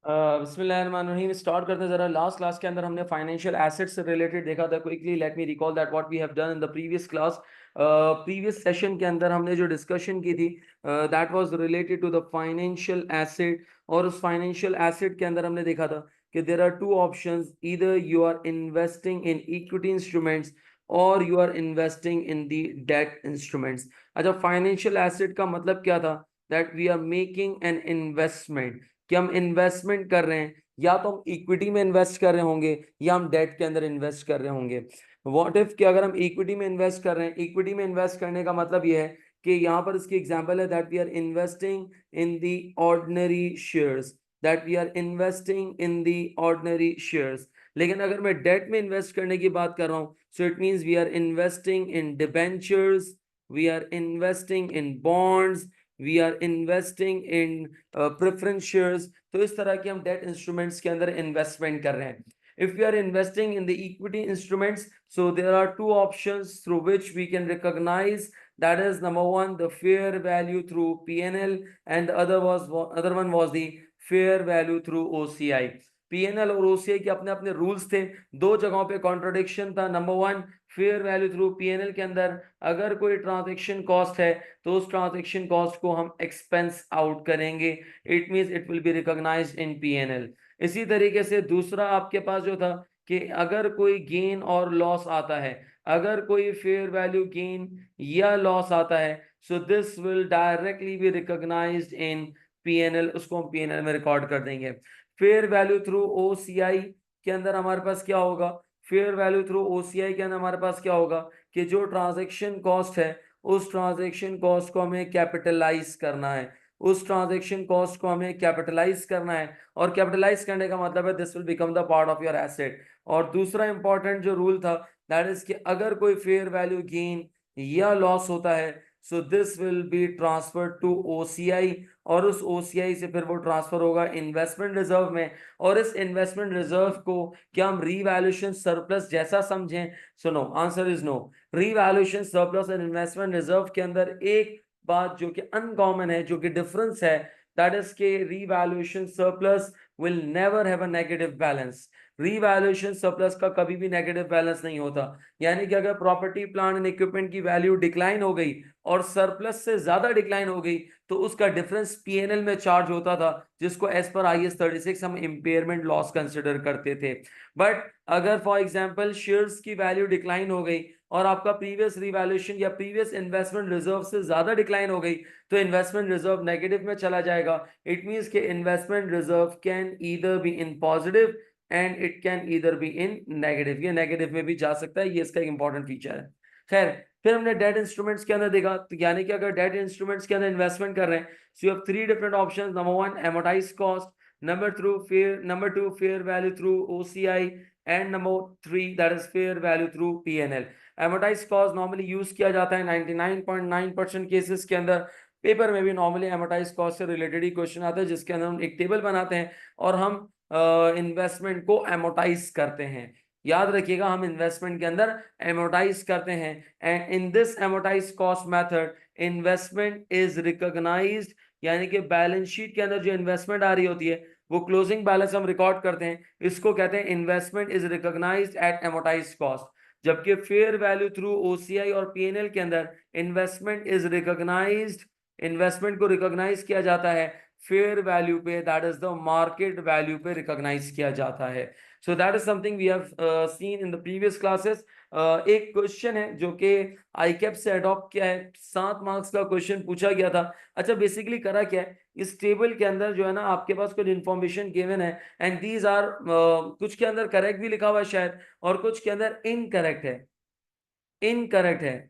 बिस्मिल्लाहिर्रहमानिर्रहीम। स्टार्ट करते हैं जरा। लास्ट क्लास के अंदर हमने फाइनेंशियल एसेट्स से रिलेटेड देखा था। Quickly let me recall that what we have done in the previous class. Previous session के अंदर हमने जो डिस्कशन की थी that was related to the financial asset. और उस फाइनेंशियल एसेट के अंदर हमने देखा था कि there are two options, either you are investing in equity instruments और you are investing in the debt instruments. अच्छा, फाइनेंशियल एसेट का मतलब क्या था? That we are making an investment, कि हम इन्वेस्टमेंट कर रहे हैं, या तो हम इक्विटी में इन्वेस्ट कर रहे होंगे या हम डेट के अंदर इन्वेस्ट कर रहे होंगे। व्हाट इफ कि अगर हम इक्विटी में इन्वेस्ट कर रहे हैं, इक्विटी में इन्वेस्ट करने का मतलब यह है कि यहाँ पर इसकी एग्जांपल है that we are investing in the ordinary shares, that we are investing in the ordinary shares. लेकिन अगर मैं डेट में इन्वेस्ट करने की बात कर रहा हूँ, so it means we are investing in debentures, we are investing in bonds, we are investing in preference shares. तो इस तरह के हम डेट इंस्ट्रूमेंट्स के अंदर इन्वेस्टमेंट कर रहे हैं। If we are investing in the equity instruments, so there are two options through which we can recognize. That is, number one, the fair value through PNL, and the other one was the fair value through OCI. PNL और OCI के अपने अपने rules थे। दो जगहों पे contradiction था। Number one, fair value through PNL के अंदर अगर कोई ट्रांजैक्शन कॉस्ट है तो उस ट्रांजैक्शन कॉस्ट को हम एक्सपेंस आउट करेंगे। It means it will be recognised in PNL. इसी तरीके से दूसरा आपके पास जो था कि अगर कोई गेन और लॉस आता है, अगर कोई फेयर वैल्यू गेन या लॉस आता है, so this will directly be recognised in PNL, उसको हम पीएनएल में रिकॉर्ड कर देंगे। फेयर वैल्यू थ्रू ओसीआई के अंदर हमारे पास क्या होगा? फेयर वैल्यू थ्रू ओसीआई के अंदर हमारे पास क्या होगा कि जो ट्रांजैक्शन कॉस्ट है उस ट्रांजैक्शन कॉस्ट को हमें कैपिटलाइज करना है, उस ट्रांजैक्शन कॉस्ट को हमें कैपिटलाइज करना है। और कैपिटलाइज करने का मतलब है this will become the part of your asset. और दूसरा इंपॉर्टेंट जो रूल था दैट इज कि अगर कोई फेयर वैल्यू गेन या लॉस होता है, so this will be transferred to OCI, और उस ओसीआई से फिर वो ट्रांसफर होगा इन्वेस्टमेंट रिजर्व में। और इस इन्वेस्टमेंट रिजर्व को क्या हम रीवैल्यूएशन सरप्लस जैसा समझें? सुनो, answer is no. Revaluation surplus and investment reserve के अंदर एक बात जो कि अनकॉमन है, जो कि डिफरेंस है, दैट इज के revaluation surplus will never have a negative balance. Revaluation surplus का कभी भी नेगेटिव बैलेंस नहीं होता। यानी कि अगर प्रॉपर्टी प्लांट एंड इक्विपमेंट की वैल्यू डिक्लाइन हो गई और सरप्लस से ज्यादा डिक्लाइन हो गई तो उसका डिफरेंस पीएनएल में चार्ज होता था, जिसको एज पर IAS 36 हम इंपेयरमेंट लॉस कंसिडर करते थे। बट अगर फॉर एग्जांपल शेयर्स की वैल्यू डिक्लाइन हो गई और आपका प्रीवियस रिवैल्यूएशन या प्रीवियस इन्वेस्टमेंट रिजर्व से ज्यादा डिक्लाइन हो गई तो इन्वेस्टमेंट रिजर्व नेगेटिव में चला जाएगा। इट मींस के investment reserve can either be in positive and it can either be in negative. ये नेगेटिव में भी जा सकता है, ये इसका एक इंपॉर्टेंट फीचर है। खैर, फिर हमने डेट इंस्ट्रूमेंट्स के अंदर देखा, तो यानी कि अगर डेट इंस्ट्रूमेंट्स के अंदर इन्वेस्टमेंट कर रहे हैं, so you have three different options. Number one, amortise cost, number two fair value through OCI, and number three that is fair value through PNL. Amortise cost normally use किया जाता है 99.9% cases के अंदर। Paper में भी normally amortise cost से related ही question आता है, जिसके अंदर हम एक टेबल बनाते हैं और हम इन्वेस्टमेंट को एमोटाइज करते हैं। याद रखिएगा, हम इन्वेस्टमेंट के अंदर एमोटाइज करते हैं। And in this amortise cost method investment is recognised, यानी कि बैलेंस शीट के अंदर जो इन्वेस्टमेंट आ रही होती है वो क्लोजिंग बैलेंस हम रिकॉर्ड करते हैं, इसको कहते हैं investment is recognised at amortise cost. जबकि फेयर वैल्यू थ्रू ओसीआई और पीएनएल के अंदर इन्वेस्टमेंट इज रिकॉग्नाइज्ड, इन्वेस्टमेंट को रिकॉग्नाइज किया जाता है फेयर वैल्यू पे, that is the market value पे रिकॉग्नाइज किया जाता है। So that is something we have seen in the previous classes. एक क्वेश्चन है जो कि आईकैप से अडॉप्ट किया है, 7 मार्क्स का क्वेश्चन पूछा गया था। अच्छा, बेसिकली करा क्या है, इस टेबल के अंदर जो है ना आपके पास कुछ इंफॉर्मेशन गिवन है एंड दीज आर, कुछ के अंदर करेक्ट भी लिखा हुआ है शायद और कुछ के अंदर इनकरेक्ट है, इनकरेक्ट है।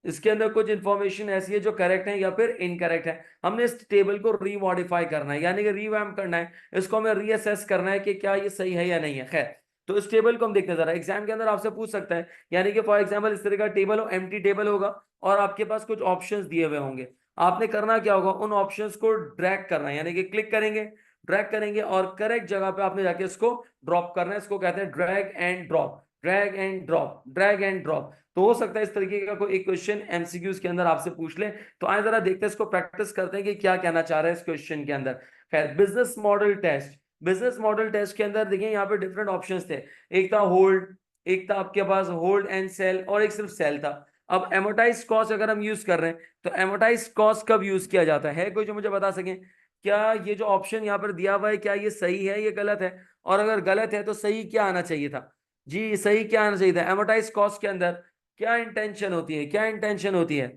इसके अंदर कुछ इंफॉर्मेशन ऐसी है जो करेक्ट है या फिर इनकरेक्ट है। हमने इस टेबल को रीमॉडिफाई करना है, यानी कि रीवैम्प करना है, इसको हमें रीअसेस करना है कि क्या ये सही है या नहीं है। खैर, तो इस टेबल को हम देखते हैं जरा। एग्जाम के अंदर आपसे पूछ सकता है, यानी कि फॉर एग्जाम्पल इस तरह का टेबल हो, एम्प्टी टेबल होगा और आपके पास कुछ ऑप्शंस दिए हुए होंगे। आपने करना क्या होगा, उन ऑप्शंस को ड्रैग करना है, यानी कि क्लिक करेंगे, ड्रैग करेंगे और करेक्ट जगह पे आपने जाके इसको ड्रॉप करना है। इसको कहते हैं drag and drop, drag and drop, drag and drop. तो हो सकता है इस तरीके का कोई एक क्वेश्चन एमसीक्यूज के अंदर आपसे पूछ ले। तो आए जरा देखते हैं, इसको प्रैक्टिस करते हैं कि क्या कहना चाह रहा है इस क्वेश्चन के अंदर। खैर, business model test, business model test के अंदर देखिए यहाँ पे डिफरेंट ऑप्शंस थे। एक था होल्ड, एक था आपके पास होल्ड एंड सेल, और एक सिर्फ सेल था। अब एमोटाइज कॉस्ट अगर हम यूज कर रहे हैं तो एमोटाइज कॉस्ट कब यूज किया जाता है कोई जो मुझे बता सके? क्या ये जो ऑप्शन यहाँ पर दिया हुआ है क्या ये सही है, ये गलत है? और अगर गलत है तो सही क्या आना चाहिए था? जी, सही क्या आना चाहिए था? एमोटाइज कॉस्ट के अंदर क्या इंटेंशन होती है, क्या इंटेंशन होती है?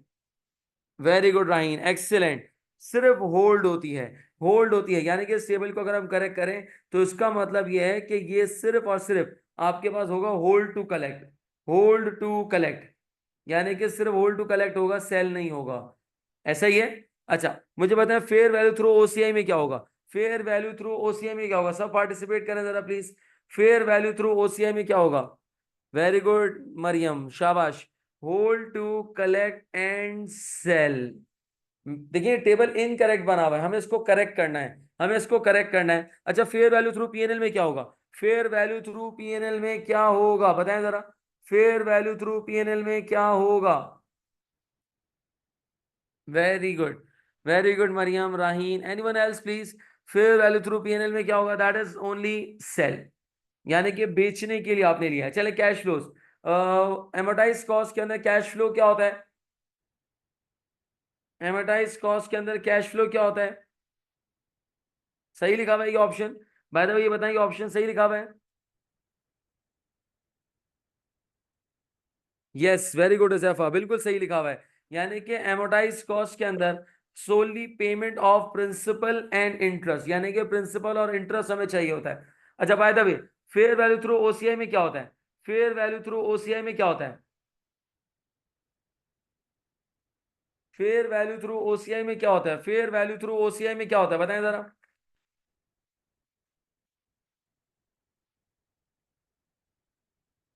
वेरी गुड राहीन, एक्सीलेंट। सिर्फ होल्ड होती है, होल्ड होती है, यानी कि इस टेबल को अगर हम करेक्ट करें तो इसका मतलब यह है कि ये सिर्फ और सिर्फ आपके पास होगा hold to collect, hold to collect, यानी कि सिर्फ होल्ड टू कलेक्ट होगा, सेल नहीं होगा। ऐसा ही है। अच्छा, मुझे बताएं फेयर वैल्यू थ्रू ओसीआई में क्या होगा? फेयर वैल्यू थ्रू ओसीआई में क्या होगा? सब पार्टिसिपेट करें जरा please. Fair value through OCI में क्या होगा? वेरी गुड मरियम, शाबाश। Hold to collect and sell. देखिए टेबल इनकरेक्ट बना हुआ है, हमें इसको करेक्ट करना है, हमें इसको करेक्ट करना है। अच्छा, फेयर वैल्यू थ्रू पीएनएल में क्या होगा? फेयर वैल्यू थ्रू पीएनएल में क्या होगा बताएं जरा? फेयर वैल्यू थ्रू पीएनएल में क्या होगा? Very good, very good Mariam, Raheen, anyone else please? Fair value through PNL में क्या होगा? दैट इज ओनली सेल, यानी कि बेचने के लिए आपने लिया है। चले कैश फ्लोज, एमोटाइज कॉस्ट के अंदर कैश फ्लो क्या होता है? एमोटाइज कॉस्ट के अंदर कैश फ्लो क्या होता है? सही लिखा हुआ है ये ऑप्शन? बाय द वे ये बताएं, ये ऑप्शन सही लिखा हुआ है? यस, वेरी गुड जोसेफा, बिल्कुल सही लिखा हुआ है। यानी कि एमोटाइज कॉस्ट के अंदर solely payment of principal and interest, यानी कि प्रिंसिपल और इंटरेस्ट हमें चाहिए होता है। अच्छा, by the way fair value through OCI में क्या होता है? फेयर वैल्यू थ्रू ओसीआई में क्या होता है? फेयर वैल्यू थ्रू ओसीआई में क्या होता है? फेयर वैल्यू थ्रू ओसीआई में क्या होता है बताएं जरा?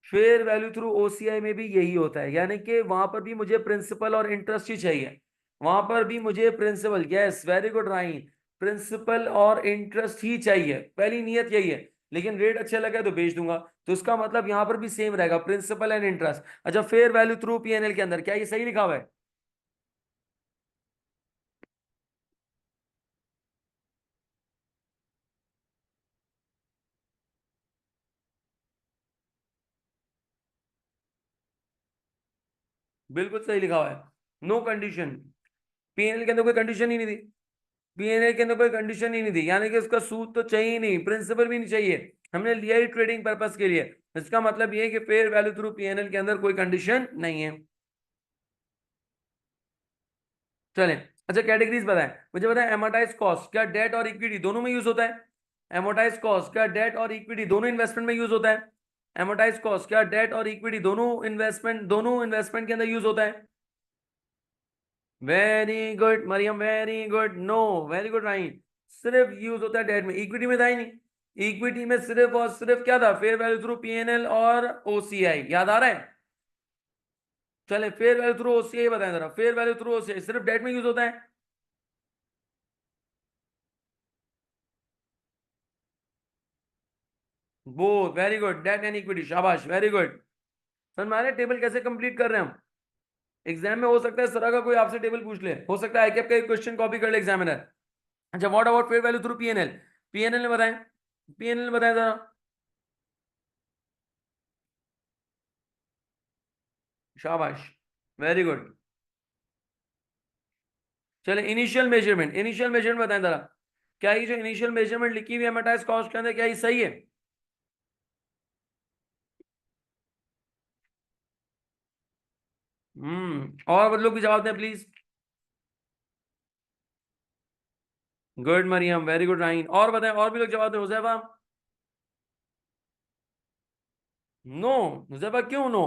फेयर वैल्यू थ्रू ओसीआई में भी यही होता है, यानी कि वहां पर भी मुझे प्रिंसिपल और इंटरेस्ट ही चाहिए, वहां पर भी मुझे प्रिंसिपल, यस वेरी गुड राइन, प्रिंसिपल और इंटरेस्ट ही चाहिए, पहली नियत यही है। लेकिन रेट अच्छे लगे तो बेच दूंगा, तो इसका मतलब यहां पर भी सेम रहेगा, प्रिंसिपल एंड इंटरेस्ट। अच्छा, फेयर वैल्यू थ्रू पीएनएल के अंदर क्या ये सही लिखा हुआ है? बिल्कुल सही लिखा हुआ है, नो कंडीशन। पीएनएल के अंदर कोई कंडीशन ही नहीं थी, पीएनएल के अंदर कोई कंडीशन ही नहीं थी, यानी कि उसका सूद तो चाहिए ही नहीं, प्रिंसिपल भी नहीं चाहिए, हमने लिया ही ट्रेडिंग पर्पस के लिए। इसका मतलब ये है कि फेयर वैल्यू थ्रू पीएनएल के अंदर कोई कंडीशन नहीं है। चलें, अच्छा कैटेगरीज बताएं, मुझे बताएं एमोटाइज कॉस्ट क्या डेट और इक्विटी दोनों में यूज होता है? एमोटाइज कॉस्ट क्या डेट और इक्विटी दोनों इन्वेस्टमेंट में यूज होता है? एमोटाइज कॉस्ट क्या डेट और इक्विटी दोनों इन्वेस्टमेंट के अंदर यूज होता है? Very good Maryam, very good, no, very good right. सिर्फ यूज होता है डेट में, इक्विटी में था ही नहीं। इक्विटी में सिर्फ और सिर्फ क्या था? फेयर वैल्यू थ्रू पीएनएल और ओसीआई, याद आ रहा है? चले फेयर वैल्यू थ्रू ओसीआई बताएं जरा, फेयर वैल्यू थ्रू ओसीआई सिर्फ डेट में यूज होता है? Both, very good, debt and equity, शाबाश, वेरी गुड। सर हमारे टेबल कैसे कंप्लीट कर रहे हैं हम? एग्जाम में हो सकता है इस तरह का कोई आपसे टेबल पूछ ले, हो सकता है आईकैप का एक क्वेश्चन कॉपी कर ले एग्जामिनर। अच्छा, what about fair value through PNL? PNL में बताएं, पीएनएल में बताएं जरा। शाबाश, वेरी गुड। चले इनिशियल मेजरमेंट, इनिशियल मेजरमेंट बताएं जरा, क्या ये जो इनिशियल मेजरमेंट लिखी हुई है एमोटाइज कॉस्ट के अंदर क्या ये सही है? और लोग भी जवाब दें please. Good Maryam, very good Raheen, और बताएं, और भी लोग जवाब दें। हुजैफा? नो? हुजैफा क्यों नो?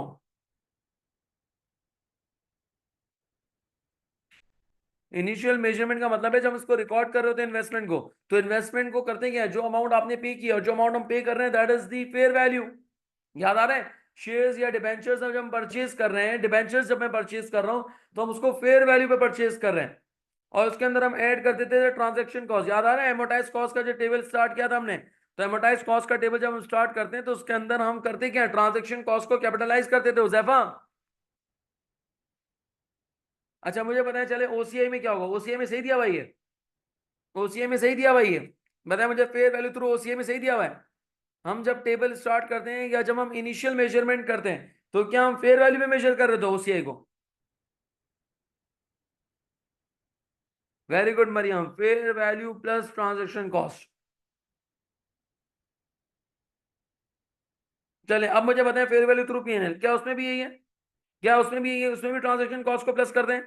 इनिशियल मेजरमेंट का मतलब है जब इसको रिकॉर्ड कर रहे होते हैं इन्वेस्टमेंट को, तो इन्वेस्टमेंट को करते क्या है, जो अमाउंट आपने पे किया और जो अमाउंट हम पे कर रहे हैं that is the fair value. याद आ रहा है? शेयर्स या डिबेंचर्स जब हम परचेज कर रहे हैं, डिबेंचर्स जब मैं परचेज कर रहा हूं तो हम उसको फेयर वैल्यू पे परचेज कर रहे हैं, और उसके अंदर हम ऐड कर देते थे ट्रांजैक्शन कॉस्ट। याद आ रहा है एमोटाइज कॉस्ट का जो टेबल स्टार्ट किया था हमने? तो एमोटाइज कॉस्ट का टेबल जब हम स्टार्ट करते हैं तो उसके अंदर हम करते क्या, ट्रांजैक्शन कॉस्ट को कैपिटलाइज करते थे उजैफा। अच्छा मुझे पता है चले ओसीआई में क्या होगा, ओसीआई में सही दिया भाई है, ओसीआई में सही दिया भाई है, बताया मुझे फेयर वैल्यू थ्रू ओसीआई में सही दिया हुआ है। हम जब टेबल स्टार्ट करते हैं या जब हम इनिशियल मेजरमेंट करते हैं तो क्या हम फेयर वैल्यू में मेजर कर रहे थे ओसीआई को? Very good Maryam, fair value plus transaction cost. चले अब मुझे बताएं फेयर वैल्यू थ्रू पीएनएल, क्या उसमें भी यही है? क्या उसमें भी यही है? उसमें भी ट्रांजेक्शन कॉस्ट को प्लस कर दें?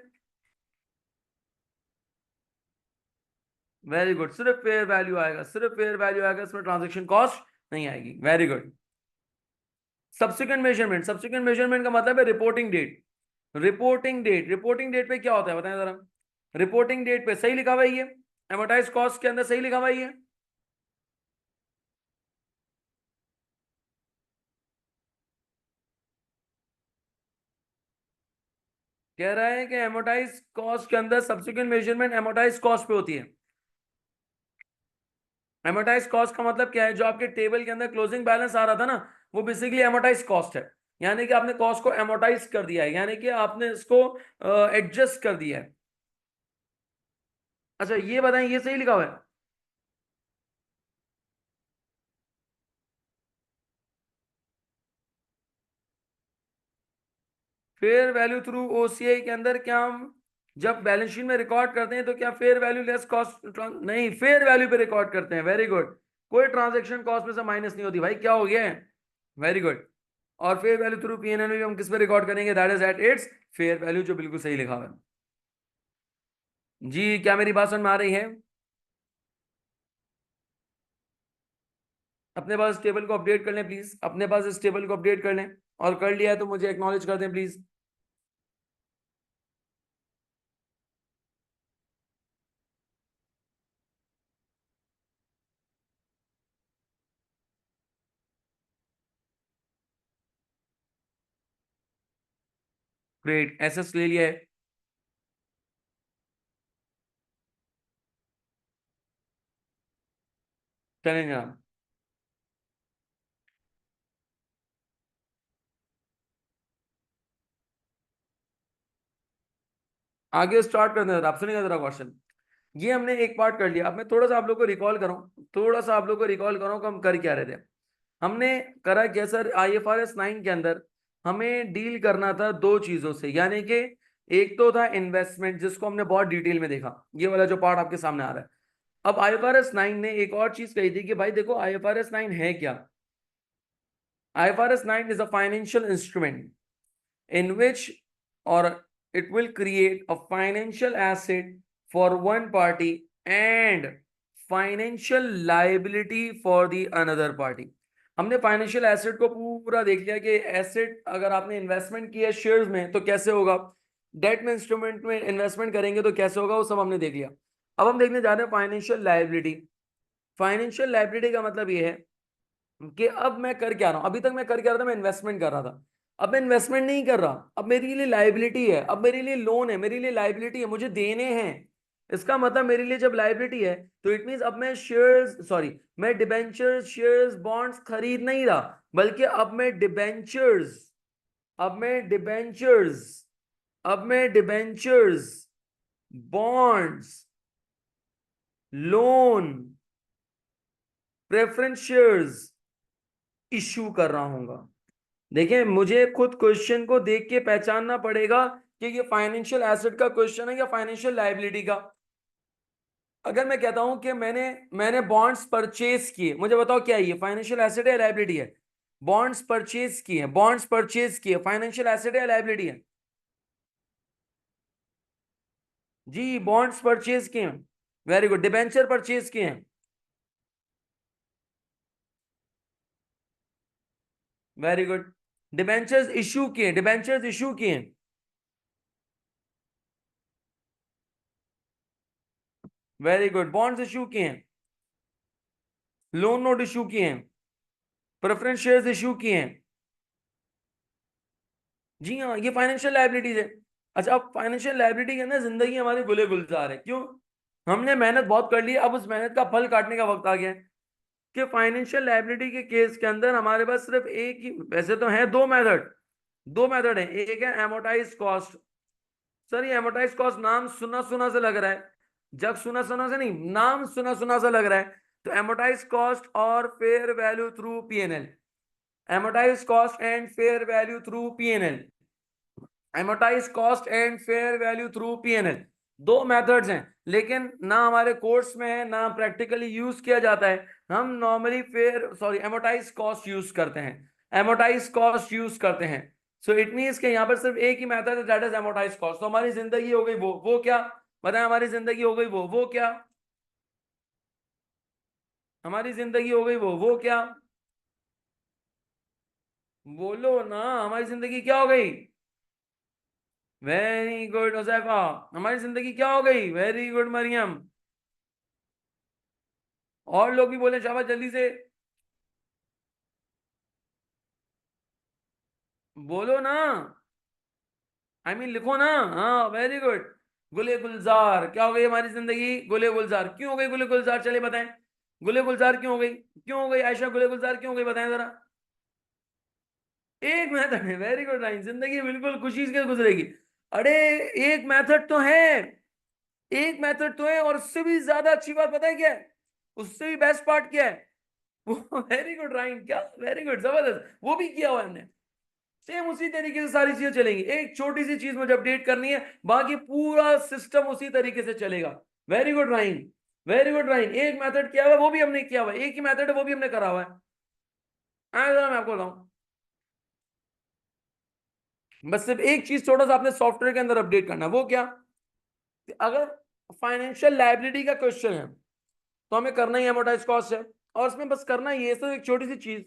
वेरी गुड, सिर्फ फेयर वैल्यू आएगा, सिर्फ फेयर वैल्यू आएगा, इसमें ट्रांजेक्शन कॉस्ट नहीं आएगी। Very good. Subsequent measurement, subsequent measurement का मतलब है reporting date. Reporting date, reporting date पे क्या होता है बताएं जरा। रिपोर्टिंग डेट पे सही लिखा हुआ है ये, एमोटाइज कॉस्ट के अंदर सही लिखा हुआ है ये। कह रहा है कि एमोटाइज कॉस्ट के अंदर सब्सिक्वेंट मेजरमेंट एमोटाइज कॉस्ट पे होती है। एमोटाइज कॉस्ट का मतलब क्या है, जो आपके टेबल के अंदर क्लोजिंग बैलेंस आ रहा था ना, वो बेसिकली एमोटाइज कॉस्ट है। यानी कि आपने कॉस्ट को एमोटाइज कर दिया है, यानी कि आपने इसको एडजस्ट कर दिया है। अच्छा ये बताएं, ये सही लिखा हुआ है? फेयर वैल्यू थ्रू ओसीआई के अंदर क्या हम जब बैलेंस शीट में रिकॉर्ड करते हैं तो क्या फेयर वैल्यू लेस कॉस्ट, नहीं फेयर वैल्यू पे रिकॉर्ड करते हैं। वेरी गुड, कोई ट्रांजेक्शन कॉस्ट में से माइनस नहीं होती भाई, क्या हो गया है? Very good. और फेयर वैल्यू थ्रू पीएनएल में हम किस पे रिकॉर्ड करेंगे, that is at its fair value, जो बिल्कुल सही लिखा हुआ है। जी क्या मेरी बात समझ में आ रही है? अपने पास टेबल को अपडेट कर लें प्लीज, अपने पास इस टेबल को अपडेट कर लें, और कर लिया है तो मुझे एक्नॉलेज कर दें प्लीज। ग्रेट, एसएस ले लिया है। चलें जनाब, आगे स्टार्ट करते हैं। आप सुनिएगा जरा क्वेश्चन, ये हमने एक पार्ट कर लिया। अब मैं थोड़ा सा आप लोग को रिकॉल करूं, थोड़ा सा आप लोग को रिकॉल करूं कि हम कर क्या रहे थे। हमने करा क्या सर, आईएफआरएस 9 के अंदर हमें डील करना था दो चीजों से, यानी कि एक तो था इन्वेस्टमेंट, जिसको हमने बहुत डिटेल में देखा, ये वाला जो पार्ट आपके सामने आ रहा है। अब आईएफआरएस 9 ने एक और चीज कही थी कि भाई देखो आईएफआरएस 9 है क्या। IFRS 9 is a financial instrument in which, or it will create a financial asset for one party and financial liability for the another party. हमने फाइनेंशियल एसेट को पूरा देख लिया कि एसेट अगर आपने इन्वेस्टमेंट किया शेयर्स में तो कैसे होगा, डेट में इंस्ट्रूमेंट में इन्वेस्टमेंट करेंगे तो कैसे होगा, वो सब हमने देख लिया। अब हम देखने जा रहे हैं फाइनेंशियल लायबिलिटी। फाइनेंशियल लायबिलिटी का मतलब ये है कि अब मैं कर क्या रहा हूं, अभी तक मैं कर क्या रहा था, मैं इन्वेस्टमेंट कर रहा था। अब मैं इन्वेस्टमेंट नहीं कर रहा, अब मेरे लिए लाइबिलिटी है, अब मेरे लिए लोन है, मेरे लिए लाइबिलिटी है, मुझे देने हैं। इसका मतलब मेरे लिए जब लाइबिलिटी है तो इट मींस अब मैं शेयर्स, सॉरी, मैं डिबेंचर्स शेयर्स बॉन्ड्स खरीद नहीं रहा, बल्कि अब मैं डिबेंचर्स, अब मैं डिबेंचर्स, अब मैं debentures, bonds, loan, preference shares issue कर रहा हूंगा। देखिए मुझे खुद क्वेश्चन को देख के पहचानना पड़ेगा कि ये फाइनेंशियल एसेट का क्वेश्चन है या फाइनेंशियल लायबिलिटी का। अगर मैं कहता हूं कि मैंने बॉन्ड्स परचेज किए, मुझे बताओ क्या है ये, फाइनेंशियल एसेट है या लायबिलिटी है? बॉन्ड्स परचेज किए, बॉन्ड्स परचेज किए, फाइनेंशियल एसेट है या लायबिलिटी है? जी बॉन्ड्स परचेज किए। वेरी गुड, डिबेंचर परचेज किए हैं। वेरी गुड, डिबेंचर्स इश्यू किए, डिबेंचर्स इश्यू किए। वेरी गुड, बॉन्ड्स इश्यू किए हैं, लोन नोट इश्यू किए हैं, प्रेफरेंस शेयर्स इश्यू किए हैं। जी हाँ, ये फाइनेंशियल लायबिलिटीज है। अच्छा अब फाइनेंशियल लायबिलिटी के अंदर जिंदगी हमारी गुले गुलजार है, क्यों? हमने मेहनत बहुत कर ली, अब उस मेहनत का फल काटने का वक्त आ गया है। कि फाइनेंशियल लायबिलिटी के केस के अंदर हमारे पास सिर्फ एक ही, वैसे तो है दो मेथड, दो मेथड है। एक है एमोटाइज कॉस्ट, सर ये एमोटाइज कॉस्ट नाम सुना सुना से लग रहा है, जग सुना सुना से नहीं, नाम सुना सुना सा लग रहा है। तो एमोटाइज कॉस्ट और fair value through PNL, amortise cost and fair value through PNL, amortise cost and fair value through PNL, दो मेथड्स हैं, लेकिन ना हमारे कोर्स में है ना प्रैक्टिकली यूज किया जाता है। हम normally fair sorry amortise cost use करते हैं, एमोटाइज कॉस्ट यूज करते हैं। सो इट मींस कि यहाँ पर सिर्फ एक ही मेथड है, दैट इज एमोटाइज कॉस्ट। तो हमारी जिंदगी हो गई वो क्या, बताएं, हमारी जिंदगी हो गई वो क्या, हमारी जिंदगी हो गई वो क्या, बोलो ना, हमारी जिंदगी क्या हो गई? वेरी गुड हुजैफा, हमारी जिंदगी क्या हो गई? Very good Maryam. और लोग भी बोले शाबाश, जल्दी से बोलो ना, आई मीन लिखो ना। हाँ वेरी गुड। गुले गुलजार क्या हो गई हमारी जिंदगी? गुले गुलजार क्यों हो गई? गुले गुलजार चले बताएं, गुले गुलजार क्यों हो गई? क्यों हो गई आयशा गुले गुलजार क्यों हो गई, बताएं जरा। एक मेथड है, वेरी गुड लाइन, जिंदगी बिल्कुल खुशी से गुजरेगी। अरे एक मेथड तो है, एक मेथड तो है, और उससे भी ज्यादा अच्छी बात पता है क्या है? उससे भी बेस्ट पार्ट क्या है? वो वेरी गुड राइन, क्या वेरी गुड, जबरदस्त, वो भी किया हुआ हमने। सेम उसी तरीके से सारी चीजें चलेंगी, एक छोटी सी चीज मुझे अपडेट करनी है, बाकी पूरा सिस्टम उसी तरीके से चलेगा। वेरी गुड राइन, वेरी गुड राइन, एक मेथड किया हुआ है वो भी हमने किया हुआ है, एक ही मेथड है वो भी हमने करा हुआ है। जरा मैं आपको बताऊं, बस सिर्फ एक चीज थोड़ा सा आपने सॉफ्टवेयर के अंदर अपडेट करना है, वो क्या? कि अगर फाइनेंशियल लायबिलिटी का क्वेश्चन है तो हमें करना ही एमोर्टाइज कॉस्ट है, और इसमें बस करना ही है सिर्फ एक छोटी सी चीज,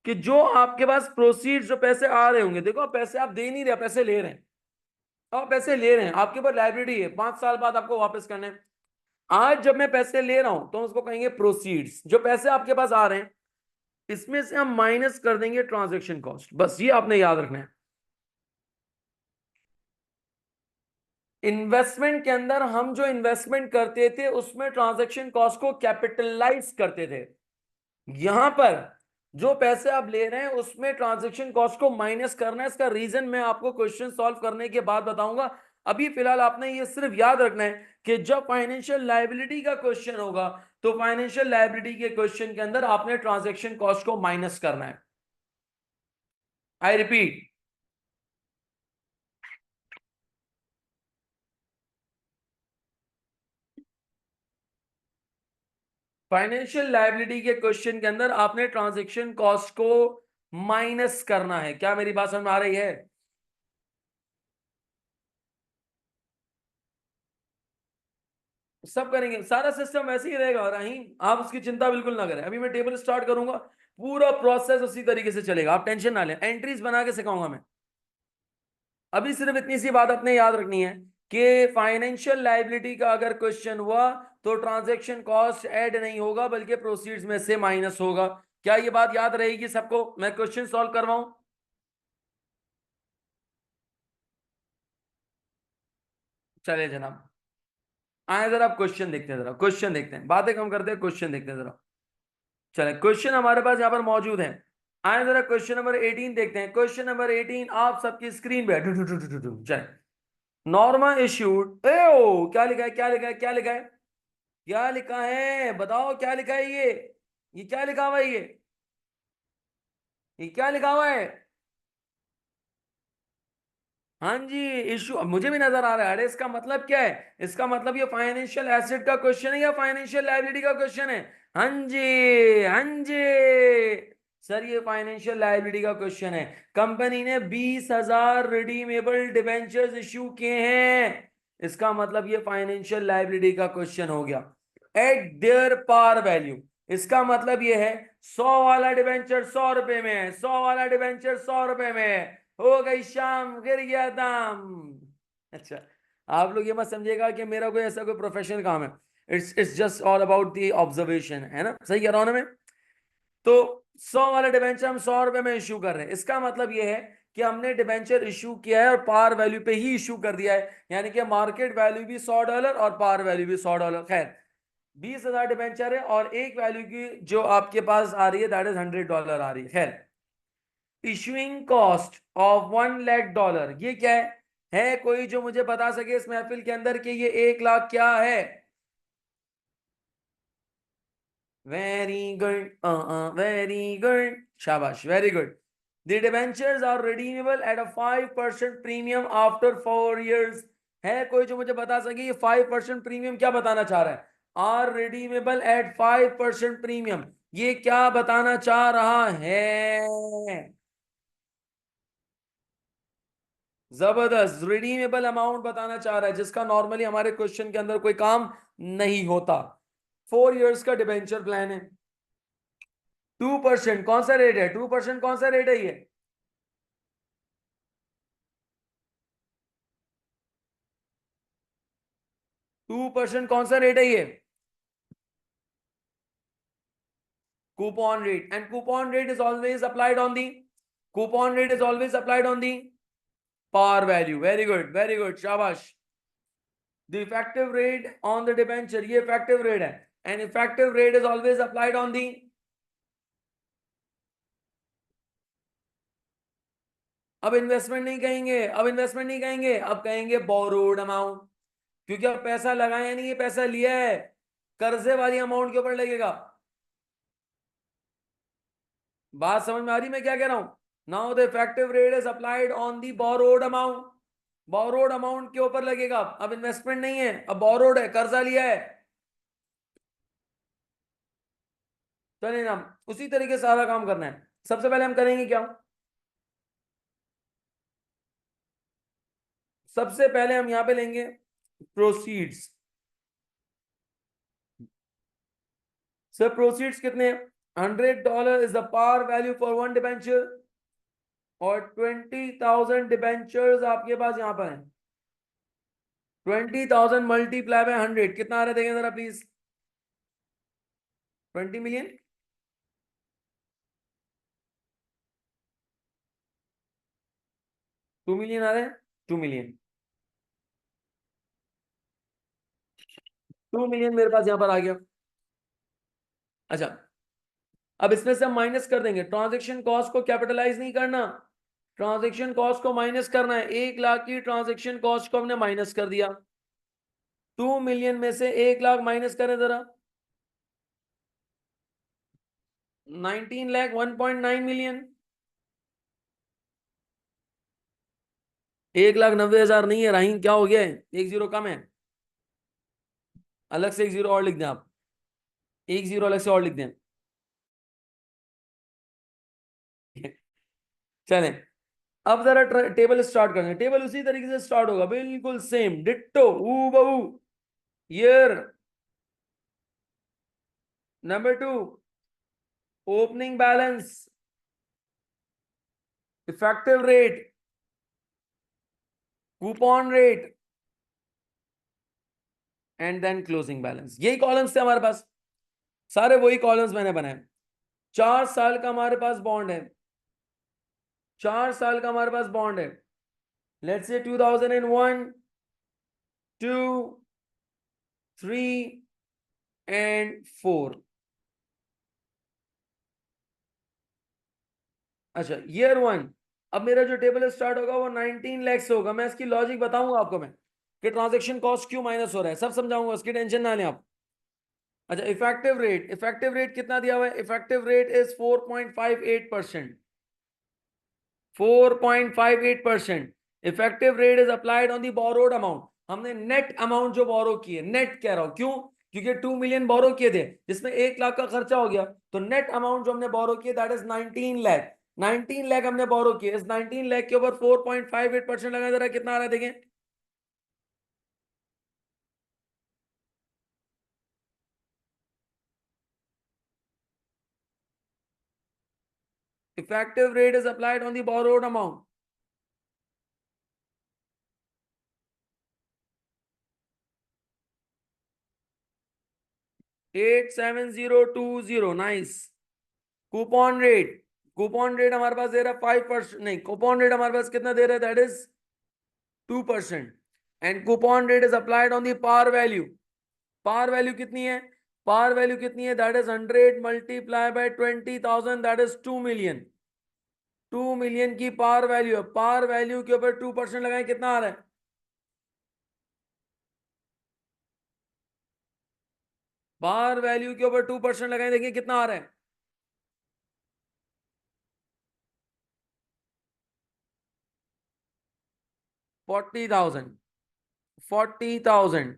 कि जो आपके पास प्रोसीड, जो पैसे आ रहे होंगे, देखो आप पैसे आप दे नहीं रहे, पैसे ले रहे हैं, आप पैसे ले रहे हैं, आपके ऊपर लाइबिलिटी है, 5 साल बाद आपको वापस करने हैं। आज जब मैं पैसे ले रहा हूं तो उसको कहेंगे प्रोसीड्स, जो पैसे आपके पास आ रहे हैं इसमें से हम माइनस कर देंगे ट्रांजैक्शन कॉस्ट, बस ये आपने याद रखना है। इन्वेस्टमेंट के अंदर हम जो इन्वेस्टमेंट करते थे उसमें ट्रांजैक्शन कॉस्ट को कैपिटलाइज करते थे, यहां पर जो पैसे आप ले रहे हैं उसमें ट्रांजैक्शन कॉस्ट को माइनस करना है। इसका रीजन मैं आपको क्वेश्चन सॉल्व करने के बाद बताऊंगा। अभी फिलहाल आपने ये सिर्फ याद रखना है कि जब फाइनेंशियल लायबिलिटी का क्वेश्चन होगा तो फाइनेंशियल लायबिलिटी के क्वेश्चन के अंदर आपने ट्रांजैक्शन कॉस्ट को माइनस करना है। आई रिपीट, फाइनेंशियल लायबिलिटी के क्वेश्चन के अंदर आपने ट्रांजैक्शन कॉस्ट को माइनस करना है। क्या मेरी बात समझ में आ रही है? सब करेंगे, सारा सिस्टम वैसे ही रहेगा रहीम, आप उसकी चिंता बिल्कुल ना करें। अभी मैं टेबल स्टार्ट करूंगा, पूरा प्रोसेस उसी तरीके से चलेगा, आप टेंशन ना लें, एंट्रीज बना के सिखाऊंगा मैं। अभी सिर्फ इतनी सी बात अपने याद रखनी है कि फाइनेंशियल लायबिलिटी का अगर क्वेश्चन हुआ तो ट्रांजैक्शन कॉस्ट ऐड नहीं होगा बल्कि प्रोसीड्स में से माइनस होगा। क्या ये बात याद रहेगी सबको? मैं क्वेश्चन सॉल्व करवाऊं? चले जनाब, आए जरा, आप क्वेश्चन देखते हैं, जरा क्वेश्चन देखते हैं, बातें कम करते हैं, क्वेश्चन देखते हैं जरा। चले क्वेश्चन हमारे पास यहाँ पर मौजूद है, आए जरा क्वेश्चन नंबर 18 देखते हैं। क्वेश्चन नंबर 18 आप सबकी स्क्रीन पे चले। नॉर्मा इश्यूड, ए क्या लिखा है, क्या लिखा है, क्या लिखा है, क्या लिखा है, बताओ क्या लिखा है ये क्या लिखा हुआ है ये क्या लिखा हुआ है? हाँ जी, इशू मुझे भी नजर आ रहा है। अरे इसका मतलब क्या है? इसका मतलब ये फाइनेंशियल एसेट का क्वेश्चन है या फाइनेंशियल लायबिलिटी का क्वेश्चन है? हाँ जी, हाँ जी सर, ये फाइनेंशियल लायबिलिटी का क्वेश्चन है। कंपनी ने 20,000 रिडीमेबल डिबेंचर्स इश्यू किए हैं, इसका मतलब ये फाइनेंशियल लायबिलिटी का क्वेश्चन हो गया। एट देयर पार वैल्यू, इसका मतलब ये है 100 वाला डिबेंचर 100 रुपए में है, 100 वाला डिबेंचर 100 रुपए में है, हो गई शाम गिर गया दाम। अच्छा, आप लोग ये मत समझिएगा कि मेरा कोई ऐसा कोई प्रोफेशनल काम है, it's just all about the observation, है ना? सही कह रहा हूं ना मैं? तो 100 वाला डिबेंचर हम 100 रुपए में इश्यू कर रहे हैं, इसका मतलब ये है कि हमने डिबेंचर इश्यू किया है और पार वैल्यू पे ही इश्यू कर दिया है, यानी कि मार्केट वैल्यू भी $100 और पार वैल्यू भी $100। खैर, 20,000 डिबेंचर है और एक वैल्यू की जो आपके पास आ रही है दैट इज $100 आ रही है। खैर, इशुइंग कॉस्ट ऑफ $1 लाख, ये क्या है? है कोई जो मुझे बता सके इस महफिल के अंदर कि ये 1 लाख क्या है? वेरी गुड, वेरी गुड, शाबाश, very good. The debentures are redeemable at a 5% premium after 4 years. है कोई जो मुझे बता सके ये 5% प्रीमियम क्या बताना चाह रहा है? आर रिडीमेबल एट 5% प्रीमियम, ये क्या बताना चाह रहा है? जबरदस्त, रिडीमेबल अमाउंट बताना चाह रहा है जिसका नॉर्मली हमारे क्वेश्चन के अंदर कोई काम नहीं होता. 4 इयर्स का डिबेंचर प्लान है. 2% कौन सा रेट है? 2% कौन सा रेट है ये? 2% कौन सा रेट है ये? Coupon rate. And coupon rate is always applied on the coupon rate is always applied on the par value. Very good, very good, shabash. The effective rate on the debenture, ये effective rate है, and effective rate is always applied on the. अब investment नहीं कहेंगे, अब investment नहीं कहेंगे, अब कहेंगे बोरोड अमाउंट, क्योंकि अब पैसा लगाया नहीं, ये पैसा लिया है, कर्जे वाली अमाउंट के ऊपर लगेगा. बात समझ में आ रही मैं क्या कह रहा हूं? Now the effective rate is applied on the borrowed amount. Borrowed amount के ऊपर लगेगा. अब इन्वेस्टमेंट नहीं है, अब बोरोड है, कर्जा लिया है. चलिए ना, उसी तरीके से सारा काम करना है. सबसे पहले हम करेंगे क्या? सबसे पहले हम यहां पे लेंगे प्रोसीड्स. सर प्रोसीड्स कितने? $100 is the par value for one debenture, और 20,000 डिबेंचर्स आपके पास यहां पर है. 20,000 मल्टीप्लाई बाय 100 कितना आ रहा है? देखें जरा प्लीज. 20 मिलियन. 2 मिलियन आ रहे हैं. 2 मिलियन. 2 मिलियन मेरे पास यहां पर आ गया. अच्छा, अब इसमें से हम माइनस कर देंगे. ट्रांजेक्शन कॉस्ट को कैपिटलाइज नहीं करना, ट्रांजेक्शन कॉस्ट को माइनस करना है. 1 लाख की ट्रांजेक्शन कॉस्ट को हमने माइनस कर दिया. 2 मिलियन में से 1 लाख माइनस करें जरा. 19 लाख, 1.9 मिलियन. 1,90,000 नहीं है राहीन, क्या हो गया है? एक जीरो कम है. अलग से एक जीरो और लिख दें आप. एक जीरो अलग से और लिख दें. चलें, अब जरा टेबल स्टार्ट करें. टेबल उसी तरीके से स्टार्ट होगा, बिल्कुल सेम डिट्टो हू बहू. Year. Number 2, opening balance, effective rate, coupon rate, and then closing balance. यही कॉलम्स थे हमारे पास, सारे वही कॉलम्स मैंने बनाए. 4 साल का हमारे पास बॉन्ड है. 4 साल का हमारे पास बॉन्ड है. Let's say 2001, 2, 3 and 4. अच्छा, ईयर 1. अब मेरा जो टेबल स्टार्ट होगा वो 19 लाख से होगा. मैं इसकी लॉजिक बताऊंगा आपको मैं, कि ट्रांजैक्शन कॉस्ट क्यों माइनस हो रहा है, सब समझाऊंगा, उसकी टेंशन ना लें आप. अच्छा, इफेक्टिव रेट, इफेक्टिव रेट कितना दिया हुआ है? Effective rate is 4.58%. 4.58%. Effective rate is applied on the borrowed amount. हमने नेट अमाउंट जो बोरो की है, नेट कह रहा हूं क्यों, क्योंकि 2 मिलियन बोरो किए थे जिसमें 1 लाख का खर्चा हो गया, तो नेट अमाउंट जो हमने बोरो किया दैट इज 19 लाख. 19 लाख हमने बोरो किए. इस 19 लाख के ऊपर 4.58% लगा, जरा कितना आ रहा है देखें. Effective rate is applied on the borrowed amount. 87020. Nice. Coupon rate, coupon rate हमारे पास दे रहा है 5%, नहीं, कूपन रेट हमारे पास कितना दे रहा है? That is 2%. And coupon rate is applied on the par value. Par value कितनी है? पार वैल्यू कितनी है? That is 100 multiply by 20,000, that is 2 million. 2 million की पार वैल्यू है, पार वैल्यू के ऊपर 2% लगाए, कितना आ रहा है? पार वैल्यू के ऊपर 2% लगाए, देखिए कितना आ रहा है? 40,000। 40,000।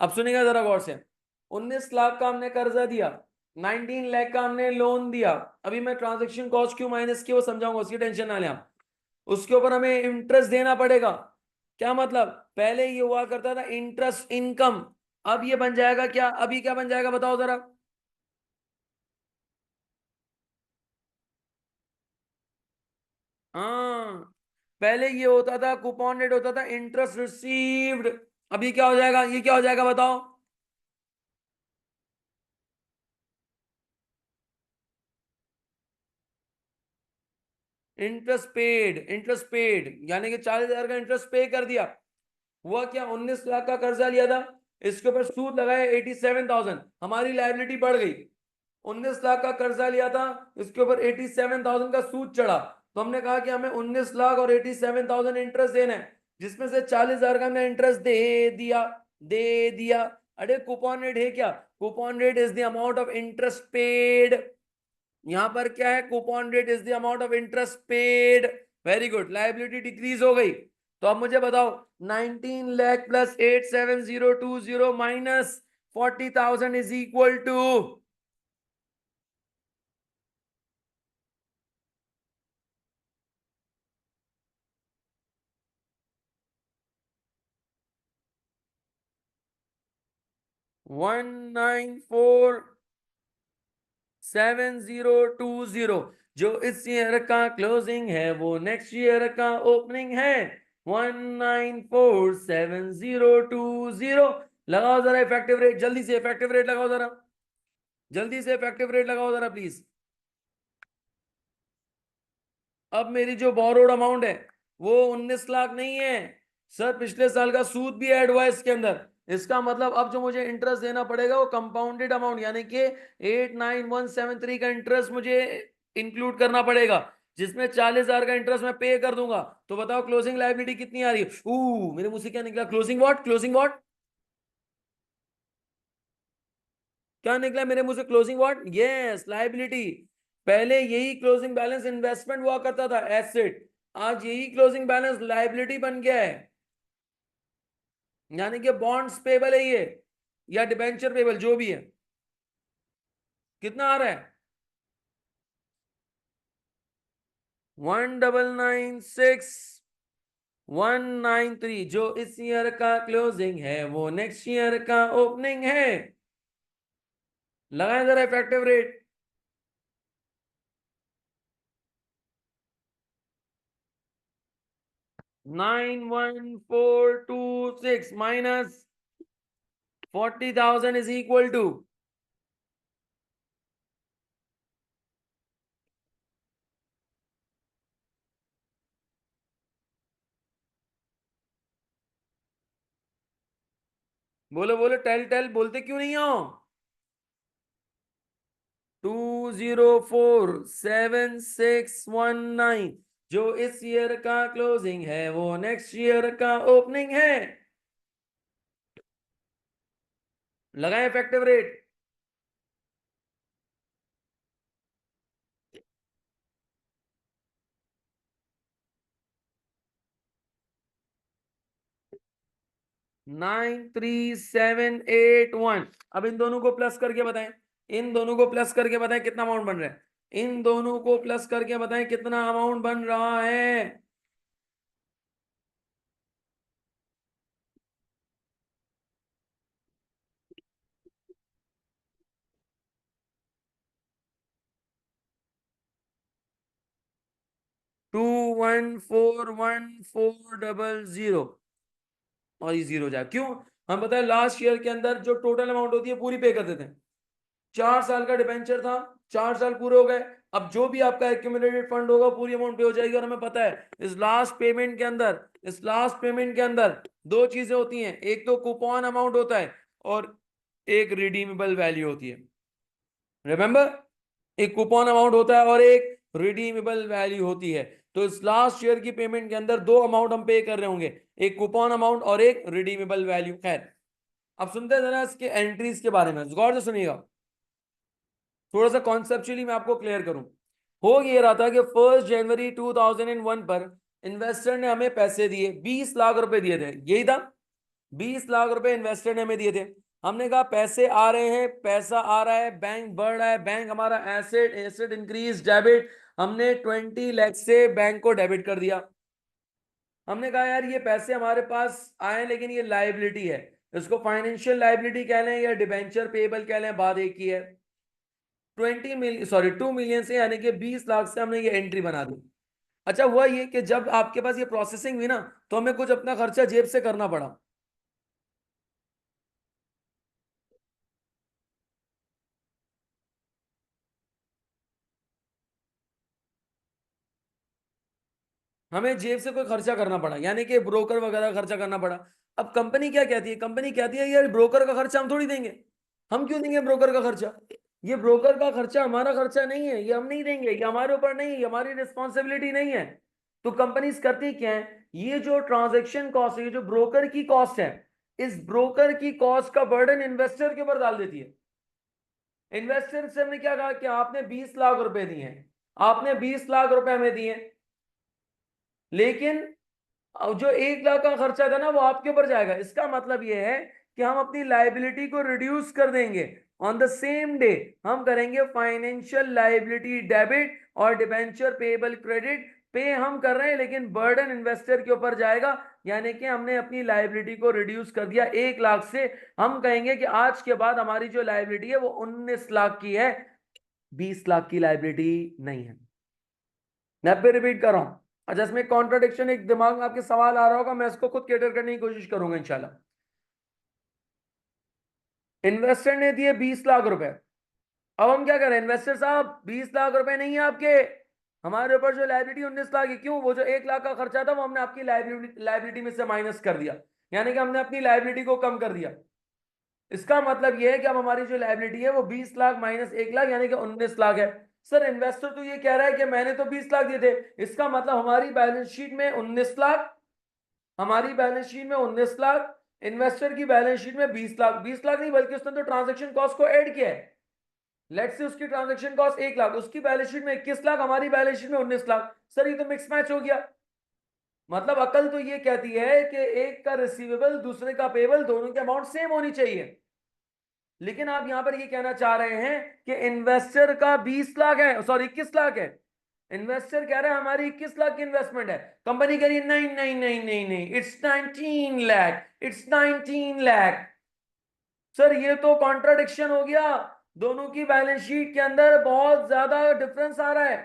अब सुनिएगा जरा गौर से। 19 लाख का हमने कर्जा दिया, 19 लाख का हमने लोन दिया। अभी मैं ट्रांजेक्शन कॉस्ट क्यों माइनस की वो समझाऊंगा, उसकी टेंशन ना लें आप। उसके ऊपर हमें इंटरेस्ट देना पड़ेगा। क्या मतलब? पहले ये हुआ करता था इंटरेस्ट इनकम, अब ये बन जाएगा क्या? अभी क्या बन जाएगा बताओ जरा। हाँ, पहले ये होता था कूपन रेट होता था इंटरेस्ट रिसीव्ड। अभी क्या हो जाएगा? ये क्या हो जाएगा बताओ? Interest paid. इंटरेस्ट पेड यानी कि 40,000 का इंटरेस्ट पे कर दिया। हुआ क्या? 19 लाख का कर्जा लिया था, इसके ऊपर सूद लगाए 87,000, हमारी लायबिलिटी बढ़ गई। 19 लाख का कर्जा लिया था, इसके ऊपर 87,000 का सूद चढ़ा, तो हमने कहा कि हमें 19 लाख और 87,000 इंटरेस्ट देना है, जिसमें से 40,000 का हमने इंटरेस्ट दे दिया। अरे कूपन रेट है क्या? Coupon rate is the amount of interest paid. यहां पर क्या है? Coupon rate is the amount of interest paid. Very good, liability decrease हो गई। तो अब मुझे बताओ, 19 lakh plus 87020 minus 40,000 is equal to 1947,020। जो इस ईयर का क्लोजिंग है वो नेक्स्ट ईयर का ओपनिंग है। 1947,020। लगाओ जरा इफेक्टिव रेट, जल्दी से इफेक्टिव रेट लगाओ जरा, जल्दी से इफेक्टिव रेट लगाओ जरा प्लीज। अब मेरी जो बोरोड अमाउंट है वो 19 लाख नहीं है सर, पिछले साल का सूद भी ऐड हुआ है इसके अंदर। इसका मतलब अब जो मुझे इंटरेस्ट देना पड़ेगा वो कंपाउंडेड अमाउंट यानी कि 89173 का इंटरेस्ट मुझे इंक्लूड करना पड़ेगा, जिसमें 40,000 का इंटरेस्ट मैं पे कर दूंगा। तो बताओ क्लोजिंग लायबिलिटी कितनी आ रही है? मेरे मुंह से क्या निकला? Closing what? Closing what? क्या निकला मेरे मुंह से? Closing what? Yes, liability. पहले यही क्लोजिंग बैलेंस इन्वेस्टमेंट हुआ करता था, एसेट। आज यही क्लोजिंग बैलेंस लायबिलिटी बन गया है, यानी कि बॉन्ड्स पेबल है ये, या डिबेंचर पेबल, जो भी है। कितना आ रहा है? 1996193। जो इस ईयर का क्लोजिंग है वो नेक्स्ट ईयर का ओपनिंग है। लगाए जरा effective rate. 91426 minus 40,000 is equal to. बोलो बोलो, टेल टेल, बोलते क्यों नहीं हो? 2047619। जो इस ईयर का क्लोजिंग है वो नेक्स्ट ईयर का ओपनिंग है। लगाए इफेक्टिव रेट। 93781। अब इन दोनों को प्लस करके बताएं, इन दोनों को प्लस करके बताएं कितना अमाउंट बन रहा है। इन दोनों को प्लस करके बताएं कितना अमाउंट बन रहा है। 2141,400। और ये जीरो जाए क्यों? हम बताए लास्ट ईयर के अंदर जो टोटल अमाउंट होती है पूरी पे कर देते हैं। 4 साल का डिबेंचर था, 4 साल पूरे हो गए। अब जो भी आपका एक्यूमुलेटेड फंड होगा पूरी अमाउंट पे हो जाएगी। और हमें पता है इस लास्ट पेमेंट के अंदर, इस लास्ट पेमेंट के अंदर दो चीजें होती हैं, एक तो कूपन अमाउंट होता है और एक रिडीमेबल वैल्यू होती है। रिमेंबर, एक कूपन अमाउंट होता है और एक रिडीमेबल वैल्यू होती है। तो इस लास्ट शेयर की पेमेंट के अंदर दो अमाउंट हम पे कर रहे होंगे, एक कूपन अमाउंट और एक रिडीमेबल वैल्यू। खैर, अब सुनते हैं जरा इसके एंट्रीज के बारे में, गौर से सुनिएगा, थोड़ा सा कॉन्सेप्चुअली मैं आपको क्लियर करूं। हो ये रहा था कि 1 जनवरी 2001 पर इन्वेस्टर ने हमें पैसे दिए, 20 लाख रुपए दिए थे, यही था, 20 लाख रुपए इन्वेस्टर ने हमें दिए थे। हमने कहा पैसे आ रहे हैं, पैसा आ रहा है, बैंक बढ़ रहा है, बैंक हमारा एसेट, एसेट इंक्रीज, डेबिट, हमने 20 लाख से बैंक को डेबिट कर दिया। हमने कहा यार ये पैसे हमारे पास आए लेकिन ये लाइबिलिटी है, इसको फाइनेंशियल लाइबिलिटी कह लें या डिबेंचर पेबल कह लें, बात एक ही है। 2 मिलियन से, यानी कि 20 लाख से हमने ये एंट्री बना दी। अच्छा, हुआ ये कि जब आपके पास ये प्रोसेसिंग हुई ना, तो हमें कुछ अपना खर्चा जेब से करना पड़ा। हमें जेब से कोई खर्चा करना पड़ा, यानी कि ब्रोकर वगैरह खर्चा करना पड़ा। अब कंपनी क्या कहती है, कंपनी कहती है यार ब्रोकर का खर्चा हम थोड़ी देंगे, हम क्यों देंगे ब्रोकर का खर्चा, ये ब्रोकर का खर्चा हमारा खर्चा नहीं है, ये हम नहीं देंगे, ये हमारे ऊपर नहीं, ये हमारी रिस्पॉन्सिबिलिटी नहीं है। तो कंपनीज करती क्या है, ये जो ट्रांजेक्शन कॉस्ट है, ये जो ब्रोकर की कॉस्ट है, इस ब्रोकर की कॉस्ट का बर्डन इन्वेस्टर के ऊपर डाल देती है। इन्वेस्टर से हमने क्या कहा कि आपने 20 लाख रुपए दिए हैं, आपने 20 लाख रुपए हमें दिए, लेकिन अब जो 1 लाख का खर्चा था ना वो आपके ऊपर जाएगा। इसका मतलब ये है कि हम अपनी लाइबिलिटी को रिड्यूस कर देंगे, ऑन द सेम डे हम करेंगे फाइनेंशियल लाइबिलिटी डेबिट और डिबेंचर पेएबल क्रेडिट। पे हम कर रहे हैं लेकिन बर्डन इन्वेस्टर के ऊपर जाएगा, यानी कि हमने अपनी लाइबिलिटी को रिड्यूस कर दिया 1 लाख से। हम कहेंगे कि आज के बाद हमारी जो लाइबिलिटी है वो 19 लाख की है, 20 लाख की लाइबिलिटी नहीं है। मैं फिर रिपीट कर रहा हूं। अच्छा, इसमें कॉन्ट्राडिक्शन एक दिमाग में आपके सवाल आ रहा होगा, मैं इसको खुद कैटर करने की कोशिश करूंगा इंशाल्लाह। इन्वेस्टर ने दिए 20 लाख रुपए, अब हम क्या करें, इन्वेस्टर साहब 20 लाख रुपए नहीं है आपके, हमारे ऊपर जो लाइबिलिटी 19 लाख है। क्यों, वो जो 1 लाख का खर्चा था वो हमने आपकी लाइबिलिटी में से माइनस कर दिया, यानी कि हमने अपनी लाइबिलिटी को कम कर दिया। इसका मतलब ये है कि अब हमारी जो लाइबिलिटी है वो 20 लाख माइनस 1 लाख यानी कि 19 लाख है। सर इन्वेस्टर तो ये कह रहा है कि मैंने तो 20 लाख दिए थे, इसका मतलब हमारी बैलेंस शीट में 19 लाख, हमारी बैलेंस शीट में 19 लाख, इन्वेस्टर की बैलेंस शीट में 20 लाख। 20 लाख नहीं बल्कि उसने तो ट्रांजेक्शन कॉस्ट को ऐड किया है, लेट्स से उसकी ट्रांजेक्शन कॉस्ट 1 लाख, उसकी बैलेंस शीट में 21 लाख, हमारी बैलेंस शीट में 19 लाख। सर ये तो मिक्स मैच हो गया। मतलब अकल तो ये कहती है कि एक का रिसीवेबल दूसरे का पेबल दोनों के अमाउंट सेम होनी चाहिए, लेकिन आप यहां पर ये कहना चाह रहे हैं कि इन्वेस्टर का 20 लाख है, सॉरी 21 लाख है, इन्वेस्टर कह रहा है हमारी 21 लाख की इन्वेस्टमेंट है, कंपनी कह रही है नहीं नहीं नहीं नहीं नहीं, it's 19 lakh, it's 19 lakh. Sir ये तो कॉन्ट्राडिक्शन हो गया, दोनों की बैलेंस शीट के अंदर बहुत ज्यादा डिफरेंस आ रहा है।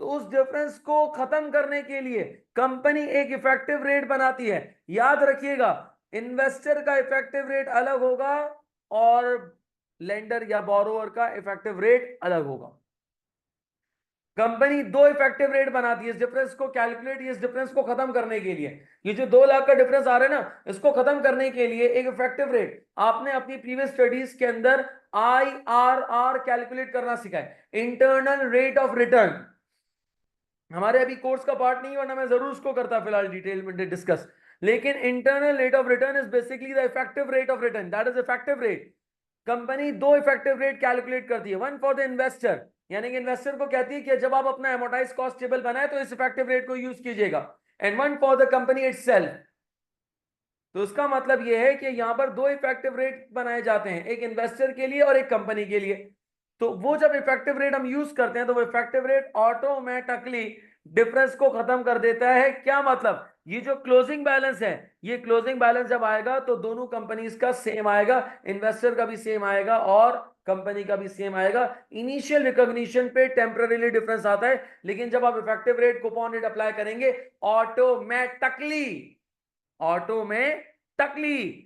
तो उस डिफरेंस को खत्म करने के लिए कंपनी एक इफेक्टिव रेट बनाती है। याद रखिएगा, इन्वेस्टर का इफेक्टिव रेट अलग होगा और लेंडर या बोरोवर का इफेक्टिव रेट अलग होगा। कंपनी दो इफेक्टिव रेट बनाती है इस डिफरेंस को कैलकुलेट, इस डिफरेंस को खत्म करने के लिए। ये जो 2 लाख का डिफरेंस आ रहा है ना, इसको खत्म करने के लिए एक इफेक्टिव रेट, आपने अपनी प्रीवियस स्टडीज के अंदर IRR कैलकुलेट करना सीखा है, इंटरनल रेट ऑफ रिटर्न। हमारे अभी कोर्स का पार्ट नहीं, वरना मैं जरूर उसको करता फिलहाल डिटेल में डिस्कस। लेकिन internal rate of return is basically the effective rate of return, that is effective rate. Company दो इफेक्टिव रेट कैलकुलेट करती है, वन फॉर द इन्वेस्टर, यानी कि इन्वेस्टर को कहती है कि जब आप अपना एमोटाइज कॉस्ट टेबल बनाए तो इस इफेक्टिव रेट को यूज कीजिएगा, and one for the company itself. तो उसका मतलब यह है कि यहां पर दो इफेक्टिव रेट बनाए जाते हैं, एक इन्वेस्टर के लिए और एक कंपनी के लिए। तो वो जब इफेक्टिव रेट हम यूज करते हैं तो वो इफेक्टिव रेट ऑटोमेटिकली डिफरेंस को खत्म कर देता है। क्या मतलब, ये जो क्लोजिंग बैलेंस है, ये क्लोजिंग बैलेंस जब आएगा तो दोनों कंपनीज का सेम आएगा, इन्वेस्टर का भी सेम आएगा और कंपनी का भी सेम आएगा। इनिशियल रिकॉग्निशन पे टेम्पररीली डिफरेंस आता है, लेकिन जब आप effective rate coupon rate apply करेंगे automatically, automatically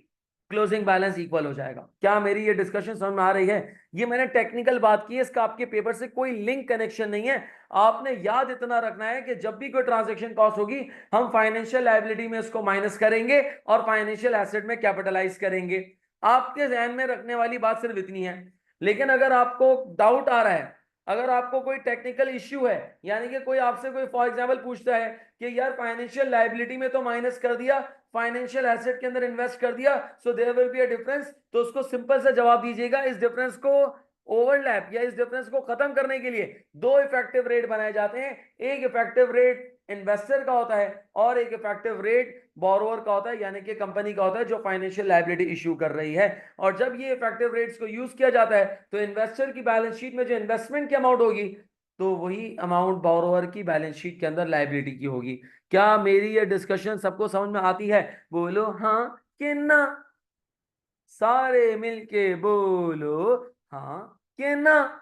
closing balance equal हो जाएगा। क्या मेरी ये डिस्कशन समझ में आ रही है? ये मैंने टेक्निकल बात की है, इसका आपके पेपर से कोई लिंक कनेक्शन नहीं है। आपने याद इतना रखना है कि जब भी कोई ट्रांजैक्शन कॉस्ट होगी हम फाइनेंशियल लायबिलिटी में उसको माइनस करेंगे और फाइनेंशियल एसेट में कैपिटलाइज करेंगे। आपके ध्यान में रखने वाली बात सिर्फ इतनी है। लेकिन अगर आपको डाउट आ रहा है अगर आपको कोई टेक्निकल इश्यू है, यानी कि कोई आपसे कोई फॉर एग्जांपल पूछता है कि यार फाइनेंशियल लायबिलिटी में तो माइनस कर दिया, फाइनेंशियल एसेट के अंदर इन्वेस्ट कर दिया, so there will be a difference, तो उसको सिंपल सा जवाब दीजिएगा, इस डिफरेंस को ओवरलैप या इस डिफरेंस को खत्म करने के लिए दो इफेक्टिव रेट बनाए जाते हैं। एक इफेक्टिव रेट इन्वेस्टर का होता है और एक इफेक्टिव रेट बोरोअर का होता है, यानी कि कंपनी का होता है जो फाइनेंशियल लायबिलिटी इशू कर रही है। और जब ये इफेक्टिव रेट्स को यूज किया जाता है तो इन्वेस्टर की बैलेंस शीट में जो इन्वेस्टमेंट की अमाउंट होगी, तो वही अमाउंट बोरोअर की बैलेंस शीट के अंदर लायबिलिटी की होगी। क्या मेरी ये डिस्कशन सबको समझ में आती है? बोलो हाँ कि ना। सारे मिलके बोलो हाँ कि ना।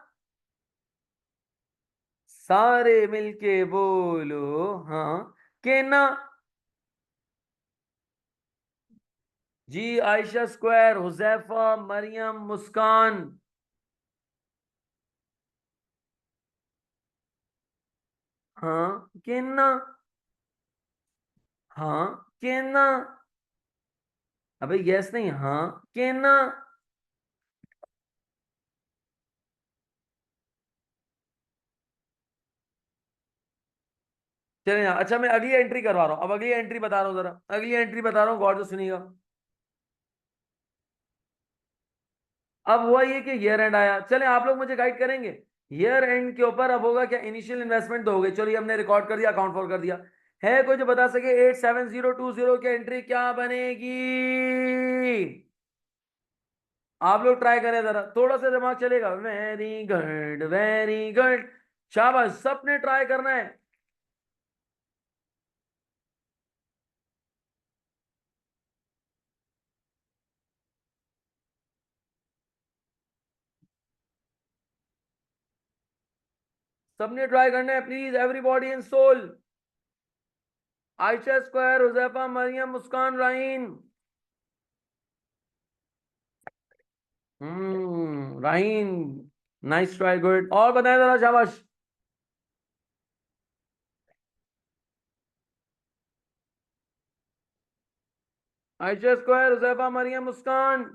सारे मिलके बोलो हाँ कि ना। जी, आयशा स्क्वायर, हुजैफा, मरियम, मुस्कान। हाँ कि ना। हाँ कि ना। अबे यस नहीं, हाँ कि ना। चलिए अच्छा, मैं अगली एंट्री करवा रहा हूँ, अब अगली एंट्री बता रहा हूँ, जरा अगली एंट्री बता रहा हूँ, गौर से सुनिएगा। अब हुआ ये कि ईयर एंड आया, चले आप लोग मुझे गाइड करेंगे। ईयर एंड के ऊपर अब होगा क्या, इनिशियल इन्वेस्टमेंट तो हो गई, चलिए हमने रिकॉर्ड कर दिया, अकाउंट फॉर कर दिया। है कोई जो बता सके 87020 की एंट्री क्या बनेगी? आप लोग ट्राई करें, जरा थोड़ा सा दिमाग चलेगा। वेरी गुड, वेरी गुड, शाबाश, सबने ट्राई करना है। सबने ट्राई करना है, please everybody in soul. Ayesha square, Huzaifa, Maryam, Muskaan, Raheen. Raheen, nice try, good, और बताएं जरा, शाबाश। Ayesha square, Huzaifa, Maryam, Muskaan.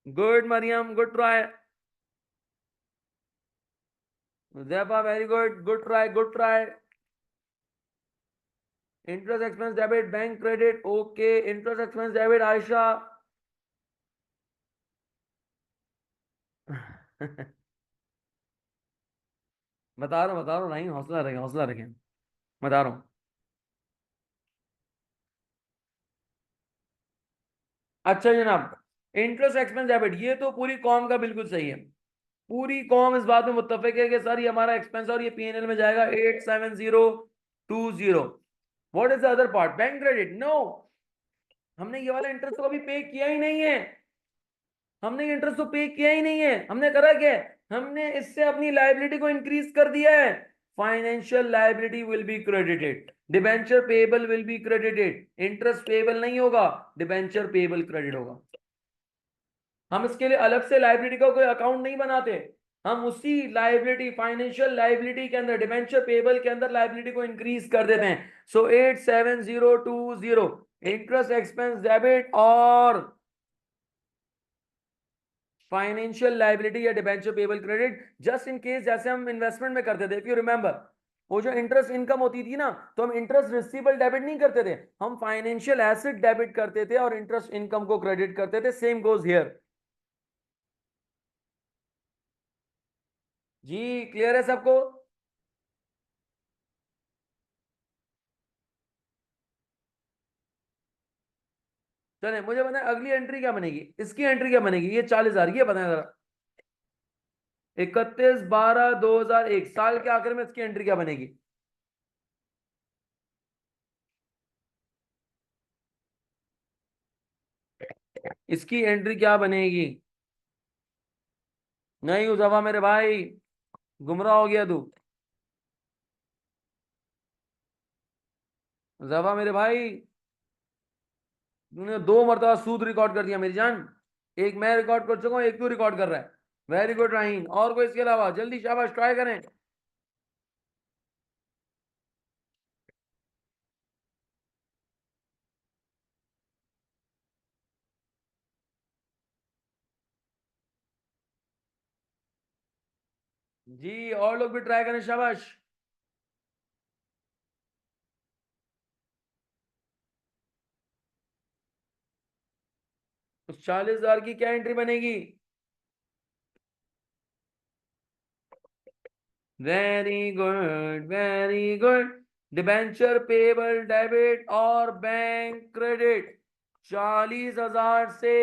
Good Maryam, good try. Huzaifa very good, good try, good try. Interest expense debit, bank credit, okay, interest expense debit, Ayesha. बता रहा हूँ, नहीं हौसला रखें, हौसला रखें, बता रहा हूँ। अच्छा जनाब, इंटरेस्ट एक्सपेंस डेबिट, ये तो पूरी कॉम का बिल्कुल सही है। पूरी कॉम इस बात में मुत्तफिक है कि सर ये हमारा एक्सपेंस और ये पीएनएल में जाएगा 87020। What is the other part, bank credit? No, हमने ये वाला इंटरेस्ट तो कभी पे किया ही नहीं है। हमने इंटरेस्ट तो पे किया ही नहीं है। हमने करा क्या है? हमने इससे अपनी लायबिलिटी को इंक्रीज कर दिया है। Financial liability will be credited, debenture payable will be credited, interest payable नहीं होगा, डिबेंचर पेबल क्रेडिट होगा। हम इसके लिए अलग से लायबिलिटी का कोई अकाउंट नहीं बनाते। हम उसी लायबिलिटी, फाइनेंशियल लायबिलिटी के अंदर, डिबेंचर पेबल के अंदर लायबिलिटी को इंक्रीज कर देते हैं। सो 87020 इंटरेस्ट एक्सपेंस डेबिट और फाइनेंशियल लायबिलिटी या debenture payable credit, just in case जैसे हम इन्वेस्टमेंट में करते थे, इफ यू रिमेंबर, वो जो इंटरेस्ट इनकम होती थी ना, तो हम इंटरेस्ट रिसीवेबल डेबिट नहीं करते थे, हम फाइनेंशियल एसेट डेबिट करते थे और इंटरेस्ट इनकम को क्रेडिट करते थे। Same goes here. जी, क्लियर है सबको? चले मुझे बताएं अगली एंट्री क्या बनेगी, इसकी एंट्री क्या बनेगी, ये 40,000, ये बताएं जरा। 31/12/2001, साल के आखिर में इसकी एंट्री क्या बनेगी? इसकी एंट्री क्या बनेगी? नहीं उजाफा मेरे भाई, गुमराह हो गया तू। उजाफा मेरे भाई, तूने 2 मरतबा सूद रिकॉर्ड कर दिया मेरी जान। एक मैं रिकॉर्ड कर चुका हूँ, एक तू रिकॉर्ड कर रहा है। वेरी गुड राहीन, और कोई इसके अलावा? जल्दी शाबाश, ट्राई करें। जी, और लोग भी ट्राई करें, शाबाश। उस 40,000 की क्या एंट्री बनेगी? Very good, very good. Debenture payable debit और बैंक क्रेडिट 40,000 से।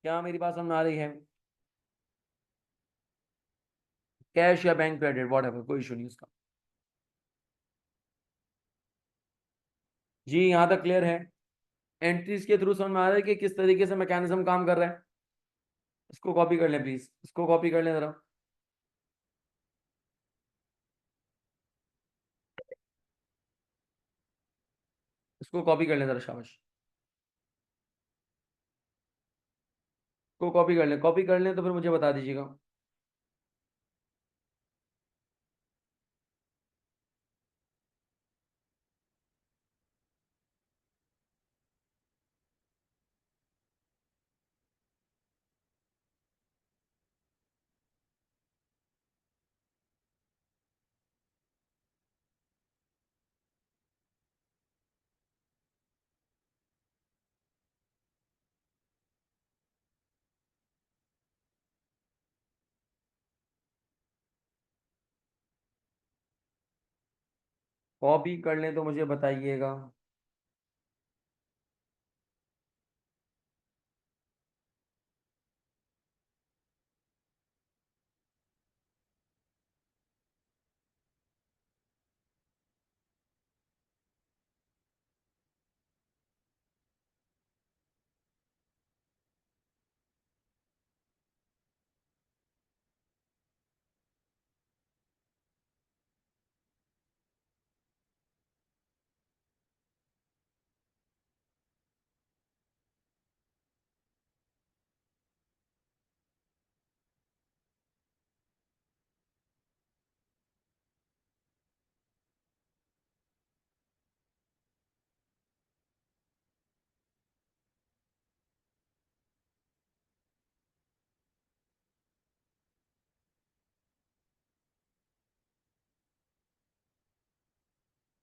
क्या मेरी बात समझ आ रही है? कैश या बैंक क्रेडिट, वॉट एवर, कोई इशू नहीं उसका। जी, यहां तक क्लियर है। एंट्रीज के थ्रू समझ में आ रहा है कि किस तरीके से मैकेनिज्म काम कर रहा है। इसको कॉपी कर लें प्लीज, इसको कॉपी कर लें जरा। इसको कॉपी कर लें जरा, शाबाश। इसको कॉपी कर लें, कॉपी कर लें तो फिर मुझे बता दीजिएगा। कॉपी कर लें तो मुझे बताइएगा।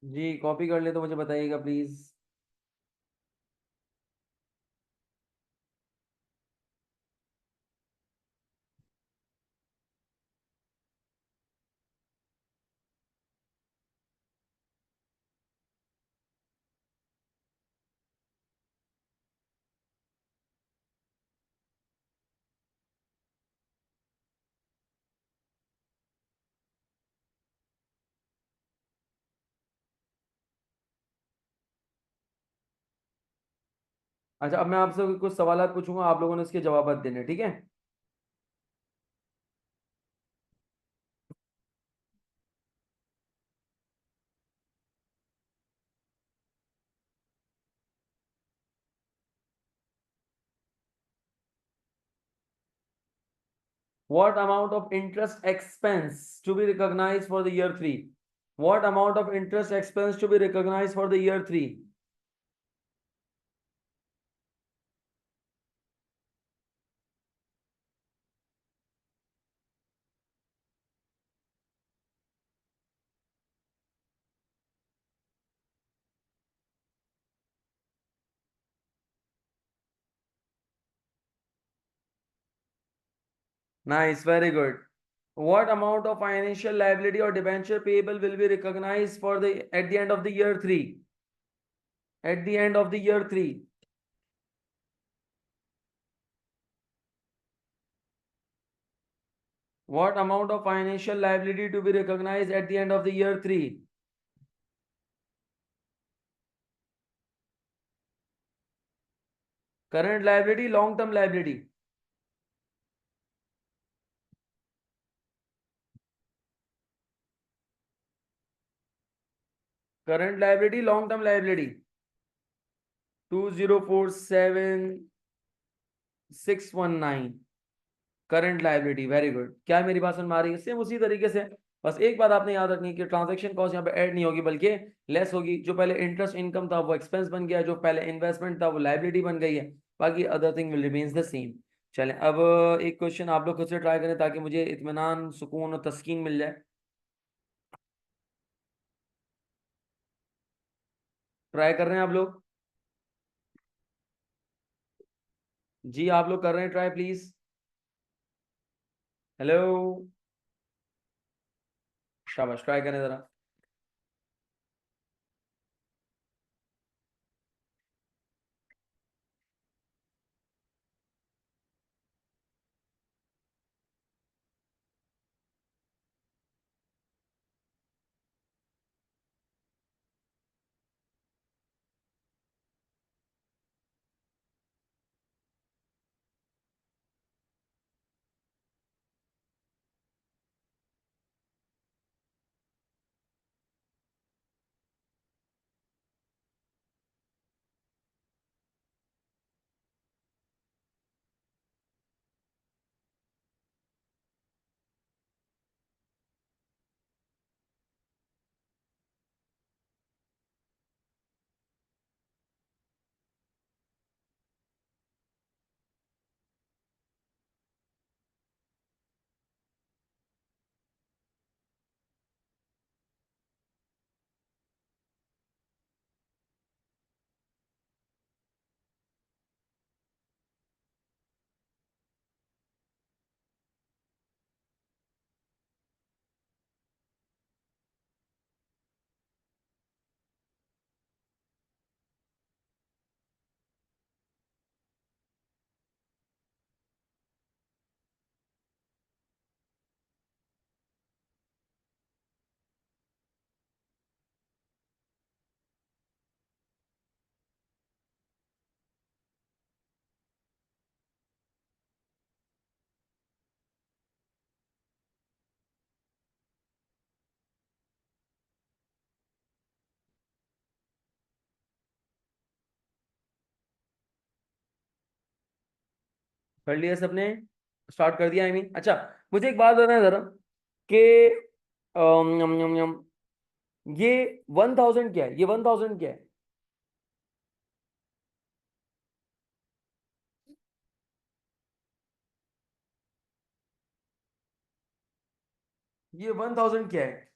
जी, कॉपी कर ले तो मुझे बताइएगा प्लीज। अच्छा, अब मैं आपसे कुछ सवाल पूछूंगा, आप लोगों ने इसके जवाब देने, ठीक है? What amount of interest expense to be recognized for the year 3? What amount of interest expense to be recognized for the year 3? Nice, very good. What amount of financial liability or debenture payable will be recognized for the at the end of the year 3? At the end of the year 3. What amount of financial liability to be recognized at the end of the year 3? Current liability, long term liability. Current liability, long term liability. 2047619 current liability, very good. क्या मेरी बात समझ में आ रही है? Same उसी तरीके से, बस एक बात आपने याद रखनी है कि ट्रांजैक्शन कॉस्ट यहाँ पे ऐड नहीं होगी बल्कि लेस होगी। जो पहले इंटरेस्ट इनकम था वो एक्सपेंस बन गया, जो पहले इन्वेस्टमेंट था वो लाइबिलिटी बन गई है, बाकी other thing will remains the same. चलें अब एक क्वेश्चन आप लोग खुद से ट्राई करें ताकि मुझे इत्मीनान सुकून और तस्कीन मिल जाए। ट्राई कर रहे हैं आप लोग? जी आप लोग कर रहे हैं ट्राई प्लीज? हेलो। शाबाश, ट्राई करें जरा। कर लिया सबने? स्टार्ट कर दिया आई मीन अच्छा। मुझे एक बात बताना है जरा कि यम यम यम, ये 1000 क्या है? ये 1000 क्या है? ये 1000 क्या है?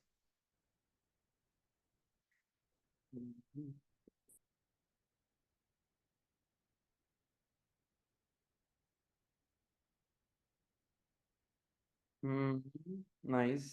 नाइस।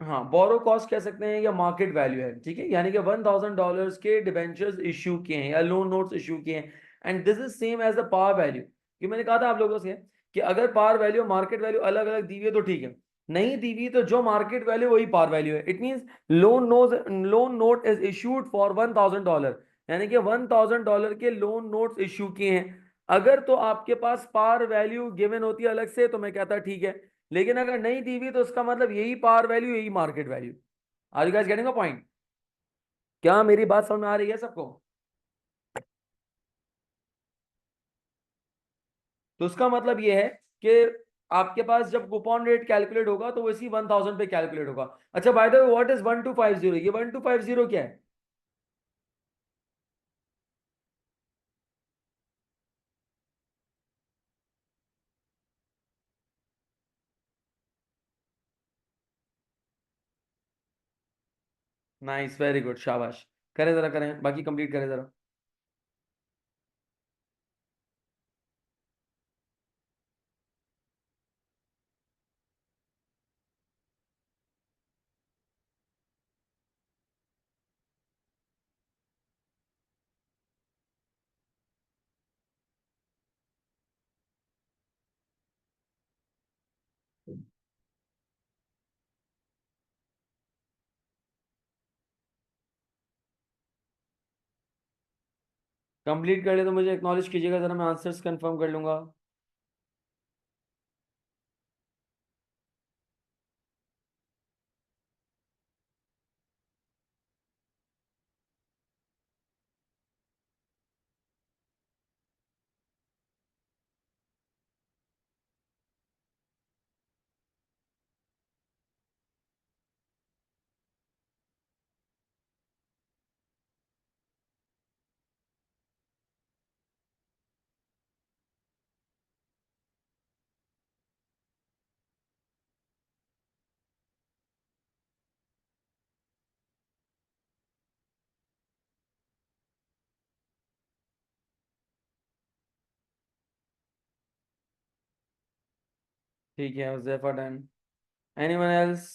हाँ, बोरो कॉस्ट कह सकते हैं या मार्केट वैल्यू है, ठीक है, यानी कि $1000 के डिबेंचर्स इश्यू किए हैं या लोन नोट्स इश्यू किए हैं। And this is same as the par value. कि मैंने कहा था आप लोगों से कि अगर पार वैल्यू और मार्केट वैल्यू अलग अलग दी हुई है तो ठीक है, नहीं दी हुई तो जो मार्केट वैल्यू वही पार वैल्यू है। It means loan note is issued for $1000, यानी कि $1000 के लोन नोट्स इश्यू किए हैं। अगर तो आपके पास पार वैल्यू गिवन होती है अलग से तो मैं कहता ठीक है, लेकिन अगर नहीं दी हुई तो उसका मतलब यही पार वैल्यू यही market value. Are you guys getting a point? क्या मेरी बात समझ में आ रही है सबको? तो उसका मतलब ये है कि आपके पास जब कूपन रेट कैलकुलेट होगा तो वो इसी 1000 पे कैलकुलेट होगा। अच्छा by the way what is 1250? ये 1250 क्या है? नाइस, वेरी गुड, शाबाश। करें जरा, करें बाकी कंप्लीट करें जरा। कंप्लीट कर ले तो मुझे एक्नॉलेज कीजिएगा जरा, मैं आंसर्स कंफर्म कर लूंगा। ठीक है, Huzaifah done. Anyone else?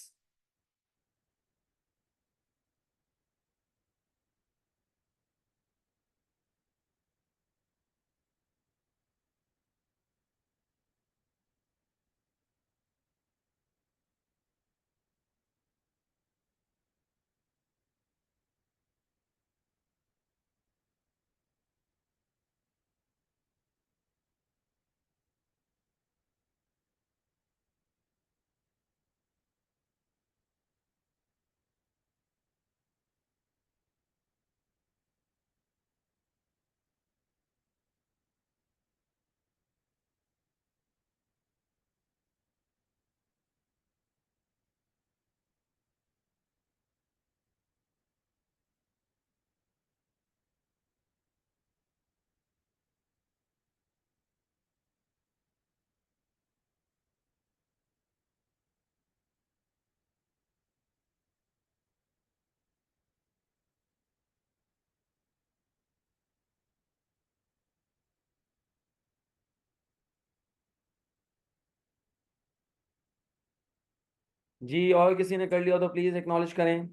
जी, और किसी ने कर लिया हो तो प्लीज एक्नॉलेज करें.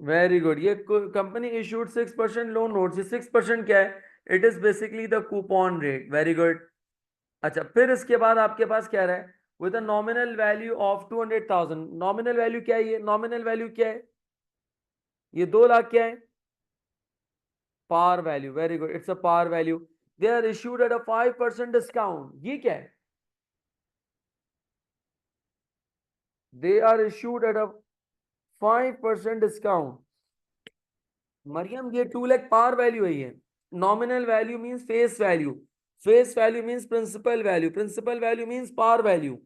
Very good. ये कंपनी इशूड 6% लोन नोट. 6% क्या है? It is basically the coupon rate. Very good. अच्छा, फिर इसके बाद आपके पास क्या रहा है? With a nominal value of 200,000. Nominal value क्या है? ये नॉमिनल वैल्यू क्या है? ये 2 लाख क्या है? Par value. Very good, it's a par value. They are issued at a 5% discount. ये क्या है? They are issued at a 5% discount. Maryam, ये 2 लाख पार वैल्यू है. ये nominal value means face value. Face value means principal value. Principal value means par value.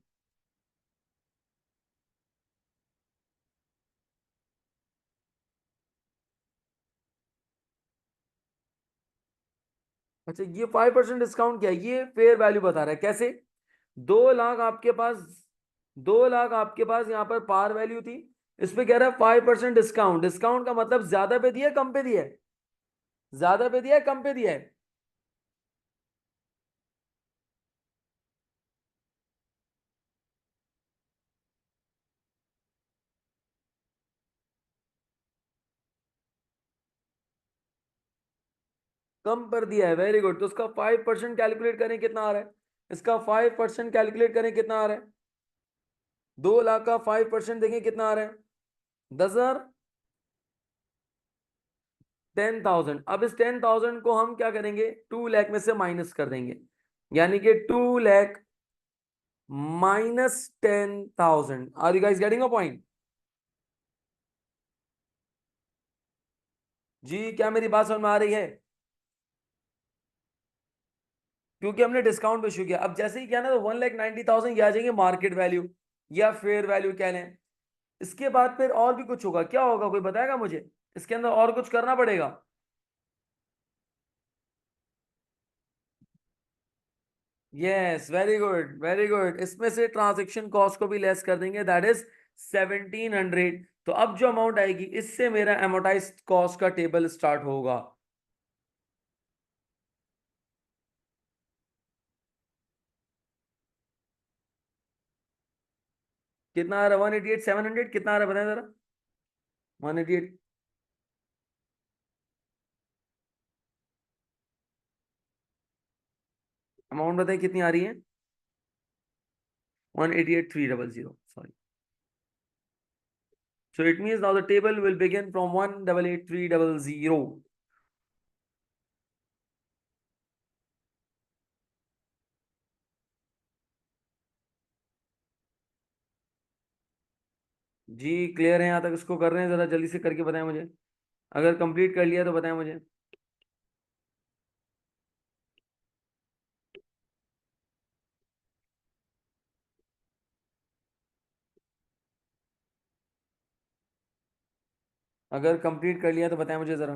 अच्छा, ये 5% discount क्या है? ये फेयर वैल्यू बता रहा है. कैसे? 2 लाख आपके पास. 2 लाख आपके पास यहाँ पर पार वैल्यू थी. इस पे कह रहा है 5% डिस्काउंट. डिस्काउंट का मतलब ज्यादा पे दिया है, कम पे दिया है? ज्यादा पे दिया है, कम पे दिया है? कम पर दिया है. Very good. तो उसका 5% कैलकुलेट करें, कितना आ रहा है? इसका 5% कैलकुलेट करें, कितना आ रहा है? 2 लाख का 5% देखें कितना आ रहा है? 10,000. 10,000. अब इस 10,000 को हम क्या करेंगे? 2 लाख में से माइनस कर देंगे. यानी कि 2 lakh minus 10,000. Are you guys getting a point? जी, क्या मेरी बात समझ में आ रही है? क्योंकि हमने डिस्काउंट पे इशू किया. अब जैसे ही किया ना, तो 1,90,000 ये आ जाएंगे मार्केट वैल्यू या फेयर वैल्यू कह लें. इसके बाद फिर और भी कुछ होगा. क्या होगा, कोई बताएगा मुझे? इसके अंदर और कुछ करना पड़ेगा? Yes, very good, very good. इसमें से ट्रांजेक्शन कॉस्ट को भी लेस कर देंगे. That is 1,700. तो अब जो अमाउंट आएगी, इससे मेरा एमोटाइज कॉस्ट का टेबल स्टार्ट होगा. कितना आ रहा है? 188,700. कितना आ रहा है बताएं जरा? 188. अमाउंट बताएं कितनी आ रही है? 188,300. Sorry. So it means now the table will begin from 188,300. जी, क्लियर है यहाँ तक? इसको कर रहे हैं, जरा जल्दी से करके बताएं मुझे. अगर कंप्लीट कर लिया तो बताएं मुझे. अगर कंप्लीट कर लिया तो बताएं मुझे जरा.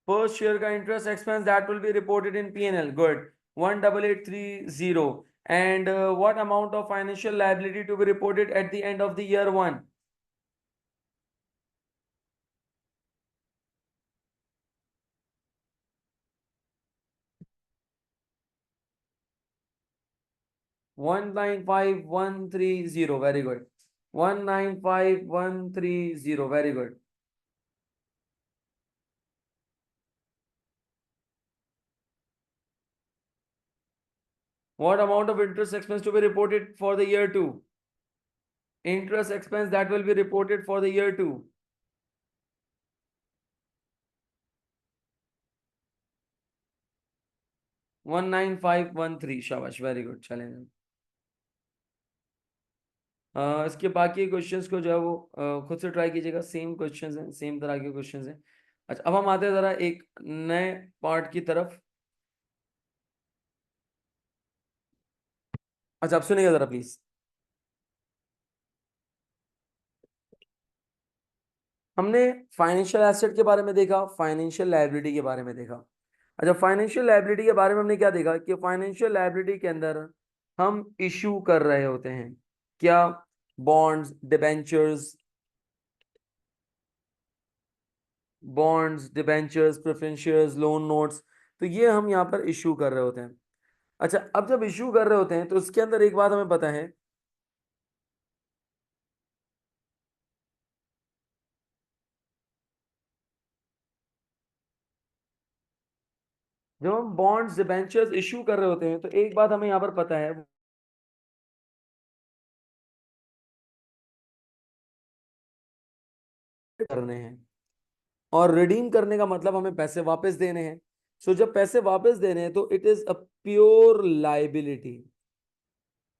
फर्स्ट शेयर का interest expense that will be reported in P&L. Good. 188,300. And what amount of financial liability to be reported at the end of the year 1? 195130. Very good. 195130. Very good. What amount of interest expense to be reported for the year 2? Interest expense that will be reported for the year 2. 19513. शाबाश, very good, चलेंगे। इसके बाकी questions को जो है वो खुद से ट्राई कीजिएगा, सेम क्वेश्चंस हैं, सेम तरह के क्वेश्चंस हैं। अच्छा, अब हम आते हैं जरा एक नए पार्ट की तरफ। अच्छा, अब सुनिएगा जरा प्लीज। हमने फाइनेंशियल एसेट के बारे में देखा, फाइनेंशियल लायबिलिटी के बारे में देखा। अच्छा, फाइनेंशियल लायबिलिटी के बारे में हमने क्या देखा कि फाइनेंशियल लायबिलिटी के अंदर हम इशू कर रहे होते हैं क्या? Bonds, debentures, debentures, preference shares, loan notes. तो ये हम यहाँ पर इशू कर रहे होते हैं। अच्छा, अब जब इशू कर रहे होते हैं तो उसके अंदर एक बात हमें पता है, जब हम बॉन्ड्स, डिबेंचर्स इशू कर रहे होते हैं तो एक बात हमें यहाँ पर पता है, करने हैं। और रिडीम करने का मतलब हमें पैसे वापस देने हैं। सो जब पैसे वापस देने हैं तो it is a pure liability.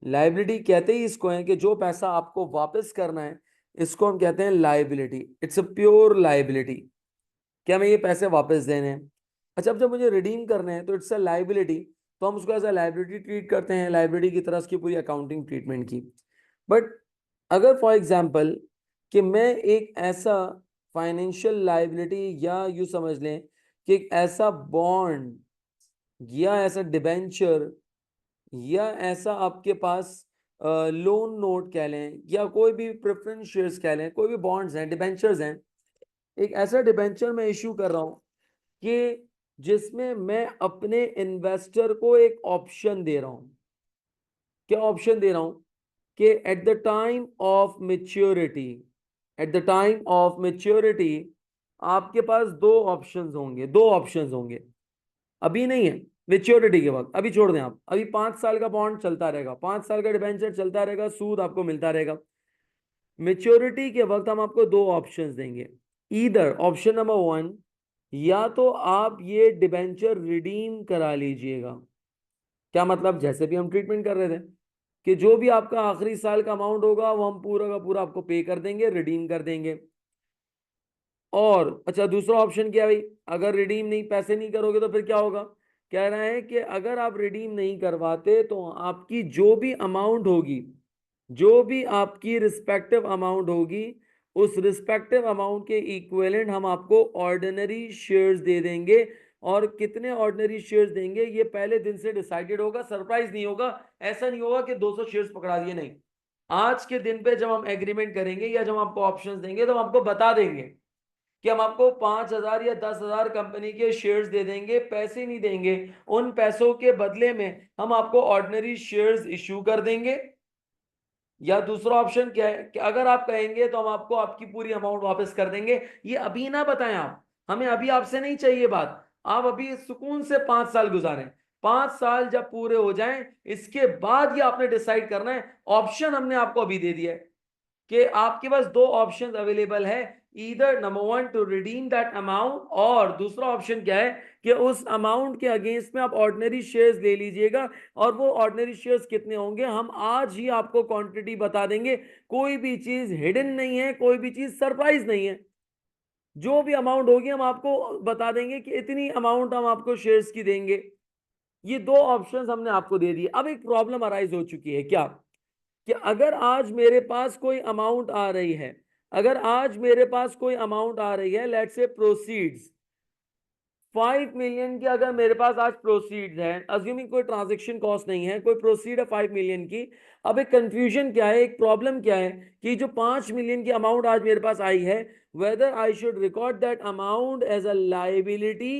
Liability कहते ही इसको है कि जो पैसा आपको वापस करना है, इसको हम कहते हैं liability. It's a pure liability. क्या हमें ये पैसे वापस देने हैं? अच्छा, अब जब मुझे रिडीम करने हैं तो इट्स अ लाइबिलिटी, तो हम उसको एज अ लाइबिलिटी ट्रीट करते हैं, लाइबिलिटी की तरह उसकी पूरी अकाउंटिंग ट्रीटमेंट की। बट अगर फॉर एग्जाम्पल कि मैं एक ऐसा फाइनेंशियल लाइबिलिटी, या यू समझ लें कि एक ऐसा बॉन्ड या ऐसा डिबेंचर या ऐसा आपके पास लोन नोट कह लें या कोई भी प्रेफरेंस शेयर्स कह लें, कोई भी बॉन्ड्स हैं, डिबेंचर्स हैं, एक ऐसा डिबेंचर मैं इशू कर रहा हूं कि जिसमें मैं अपने इन्वेस्टर को एक ऑप्शन दे रहा हूं। क्या ऑप्शन दे रहा हूं कि at the time of maturity, at the time of maturity आपके पास दो ऑप्शंस होंगे, दो ऑप्शंस होंगे। अभी नहीं है, मेच्योरिटी के वक्त, अभी छोड़ दें आप, अभी 5 साल का बॉन्ड चलता रहेगा, 5 साल का डिबेंचर चलता रहेगा, सूद आपको मिलता रहेगा। मेच्योरिटी के वक्त हम आपको दो ऑप्शंस देंगे। ईदर ऑप्शन नंबर 1, या तो आप ये डिबेंचर रिडीम करा लीजिएगा। क्या मतलब? जैसे भी हम ट्रीटमेंट कर रहे थे कि जो भी आपका आखिरी साल का अमाउंट होगा वो हम पूरा का पूरा आपको पे कर देंगे, रिडीम कर देंगे। और अच्छा, दूसरा ऑप्शन क्या है भाई? अगर रिडीम नहीं, पैसे नहीं करोगे तो फिर क्या होगा? कह रहा है कि अगर आप रिडीम नहीं करवाते तो आपकी जो भी अमाउंट होगी, जो भी आपकी रिस्पेक्टिव अमाउंट होगी, उस रिस्पेक्टिव अमाउंट के इक्विवेलेंट हम आपको ऑर्डिनरी शेयर्स दे देंगे। और कितने ऑर्डिनरी शेयर्स देंगे ये पहले दिन से डिसाइडेड होगा, सरप्राइज नहीं होगा। ऐसा नहीं होगा कि 200 शेयर्स पकड़ा दिए, नहीं। आज के दिन पे जब हम एग्रीमेंट करेंगे या जब हम आपको ऑप्शंस देंगे तो हम आपको बता देंगे कि हम आपको 5,000 या 10,000 कंपनी के शेयर्स दे देंगे, पैसे नहीं देंगे। उन पैसों के बदले में हम आपको ऑर्डिनरी शेयर्स इश्यू कर देंगे। या दूसरा ऑप्शन क्या है कि अगर आप कहेंगे तो हम आपको आपकी पूरी अमाउंट वापस कर देंगे। ये अभी ना बताएं आप, हमें अभी आपसे नहीं चाहिए बात। आप अभी सुकून से 5 साल गुजारें, 5 साल जब पूरे हो जाएं इसके बाद ये आपने डिसाइड करना है। ऑप्शन हमने आपको अभी दे दिया है कि आपके पास दो ऑप्शन अवेलेबल है, either number 1 to redeem that amount, और दूसरा ऑप्शन क्या है कि उस अमाउंट के अगेंस्ट में आप ऑर्डिनरी शेयर्स ले लीजिएगा। और वो ऑर्डिनरी शेयर्स कितने होंगे हम आज ही आपको क्वांटिटी बता देंगे। कोई भी चीज हिडन नहीं है, कोई भी चीज सरप्राइज नहीं है। जो भी अमाउंट होगी हम आपको बता देंगे कि इतनी अमाउंट हम आपको शेयर्स की देंगे। ये दो ऑप्शंस हमने आपको दे दिए। अब एक प्रॉब्लम अराइज हो चुकी है क्या, कि अगर आज मेरे पास कोई अमाउंट आ रही है, अगर आज मेरे पास कोई अमाउंट आ रही है, लेट्स से प्रोसीड्स 5 मिलियन की अगर मेरे पास आज प्रोसीड्स है, अज्यूमिंग कोई ट्रांजेक्शन कॉस्ट नहीं है, कोई प्रोसीड है 5 मिलियन की। अब एक कंफ्यूजन क्या है, एक प्रॉब्लम क्या है कि जो 5 मिलियन की अमाउंट आज मेरे पास आई है, whether I should record that amount as a liability.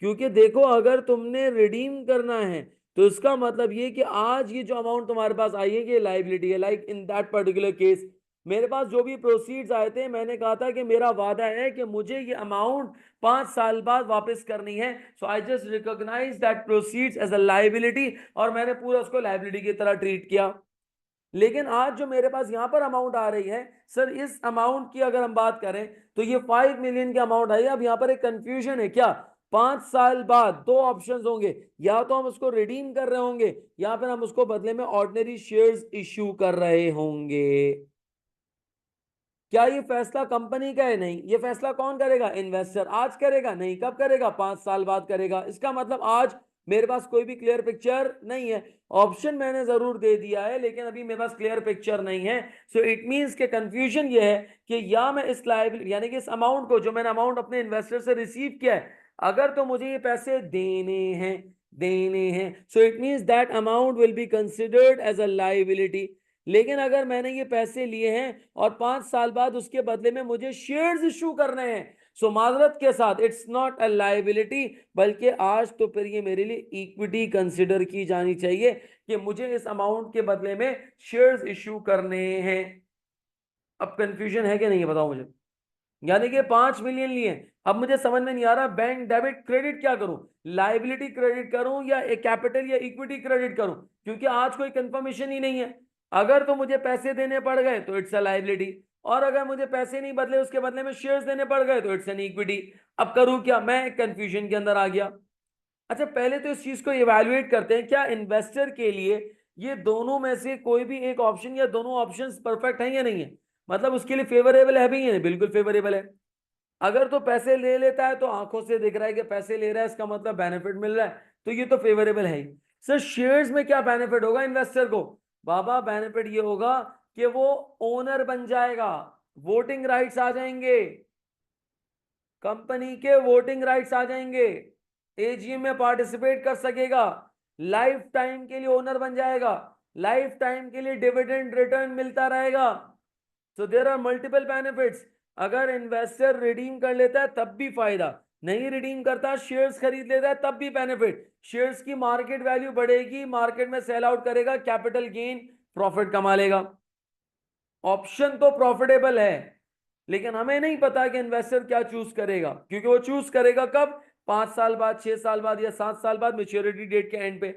क्योंकि देखो, अगर तुमने रिडीम करना है तो इसका मतलब ये कि आज ये जो अमाउंट तुम्हारे पास आई है ये लाइबिलिटी है। Like in that particular case, मेरे पास जो भी प्रोसीड्स आए थे, मैंने कहा था कि मेरा वादा है कि मुझे ये अमाउंट 5 साल बाद वापस करनी है। So I just recognise that proceeds as a liability, और मैंने पूरा उसको लाइबिलिटी की तरह ट्रीट किया। लेकिन आज जो मेरे पास यहां पर अमाउंट आ रही है सर, इस अमाउंट की अगर हम बात करें तो ये 5 मिलियन की अमाउंट आई है। अब यहां पर एक कंफ्यूजन है क्या, 5 साल बाद दो ऑप्शंस होंगे, या तो हम उसको रिडीम कर रहे होंगे या फिर हम उसको बदले में ऑर्डिनरी शेयर्स इश्यू कर रहे होंगे। क्या ये फैसला कंपनी का है? नहीं। ये फैसला कौन करेगा? इन्वेस्टर। आज करेगा? नहीं। कब करेगा? 5 साल बाद करेगा। इसका मतलब आज मेरे पास कोई भी क्लियर पिक्चर नहीं है। ऑप्शन मैंने जरूर दे दिया है लेकिन अभी मेरे पास क्लियर पिक्चर नहीं है। सो इट मींस के कंफ्यूजन ये है कि या मैं इस लायबिलिटी यानी कि इस अमाउंट को, जो मैंने अमाउंट अपने इन्वेस्टर से रिसीव किया है, अगर तो मुझे ये पैसे देने हैं so it means that amount will be considered as a liability. लेकिन अगर मैंने ये पैसे लिए हैं और 5 साल बाद उसके बदले में मुझे शेयर्स इशू करने हैं, सो माजरत के साथ इट्स नॉट अ लाइबिलिटी, बल्कि आज तो फिर ये मेरे लिए इक्विटी कंसिडर की जानी चाहिए कि मुझे इस अमाउंट के बदले में शेयर्स इशू करने हैं। अब कंफ्यूजन है कि नहीं है बताओ मुझे। यानी कि 5 मिलियन लिए, अब मुझे समझ में नहीं आ रहा बैंक डेबिट क्रेडिट क्या करूं, लाइबिलिटी क्रेडिट करूं या कैपिटल या इक्विटी क्रेडिट करूं, क्योंकि आज कोई कंफर्मेशन ही नहीं है। अगर तो मुझे पैसे देने पड़ गए तो इट्स अ लाइबिलिटी, और अगर मुझे पैसे नहीं बदले उसके बदले में शेयर्स देने पड़ गए तो इट्स एन इक्विटी। अब करूं क्या? मैं कंफ्यूजन के अंदर आ गया। अच्छा, पहले तो इस चीज को इवैल्यूएट करते हैं, क्या इन्वेस्टर के लिए ये दोनों में से कोई भी एक ऑप्शन या दोनों ऑप्शंस परफेक्ट है या नहीं है, मतलब उसके लिए फेवरेबल है भी या नहीं? बिल्कुल फेवरेबल है। अगर तो पैसे ले लेता है तो आंखों से दिख रहा है कि पैसे ले रहा है, इसका मतलब बेनिफिट मिल रहा है, तो ये तो फेवरेबल है ही। सर शेयर्स में क्या बेनिफिट होगा इन्वेस्टर को? बाबा बेनिफिट ये होगा कि वो ओनर बन जाएगा, वोटिंग राइट्स आ जाएंगे, कंपनी के वोटिंग राइट्स आ जाएंगे, एजीएम में पार्टिसिपेट कर सकेगा, लाइफ टाइम के लिए ओनर बन जाएगा, लाइफ टाइम के लिए डिविडेंड रिटर्न मिलता रहेगा। So there are multiple benefits. अगर इन्वेस्टर रिडीम कर लेता है तब भी फायदा, नहीं रिडीम करता शेयर्स खरीद लेता है तब भी बेनिफिट। शेयर्स की मार्केट वैल्यू बढ़ेगी, मार्केट में सेल आउट करेगा, कैपिटल गेन, प्रॉफिट कमा लेगा। ऑप्शन तो प्रॉफिटेबल है, लेकिन हमें नहीं पता कि इन्वेस्टर क्या चूज करेगा, क्योंकि वो चूज करेगा कब? 5 साल बाद, 6 साल बाद या 7 साल बाद, मेच्योरिटी डेट के एंड पे।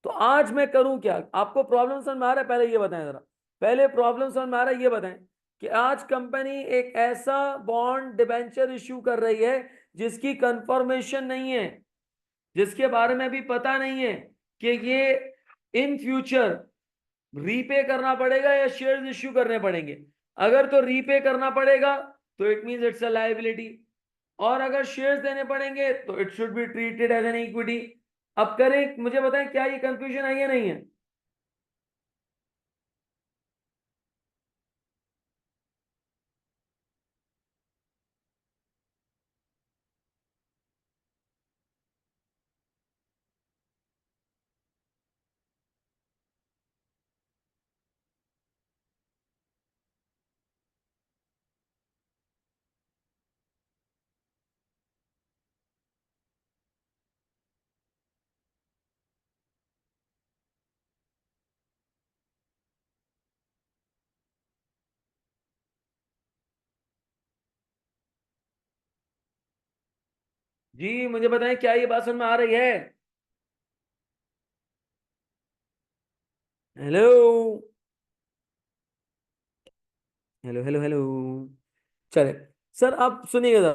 तो आज मैं करूं क्या? आपको प्रॉब्लम समझ में आ रहा है? पहले ये बताएं जरा, पहले प्रॉब्लम समझ में आ रहा है ये बताएं कि आज कंपनी एक ऐसा बॉन्ड डिबेंचर इश्यू कर रही है जिसकी कंफर्मेशन नहीं है, जिसके बारे में भी पता नहीं है कि ये इन फ्यूचर रीपे करना पड़ेगा या शेयर्स इश्यू करने पड़ेंगे। अगर तो रीपे करना पड़ेगा तो it means it's a liability, और अगर शेयर्स देने पड़ेंगे तो it should be treated as an equity. अब करें, मुझे बताएं क्या ये कंफ्यूजन है या नहीं है? जी मुझे बताएं क्या ये बात समझ में आ रही है? Hello, hello, hello, hello. चले सर, आप सुनिएगा जरा।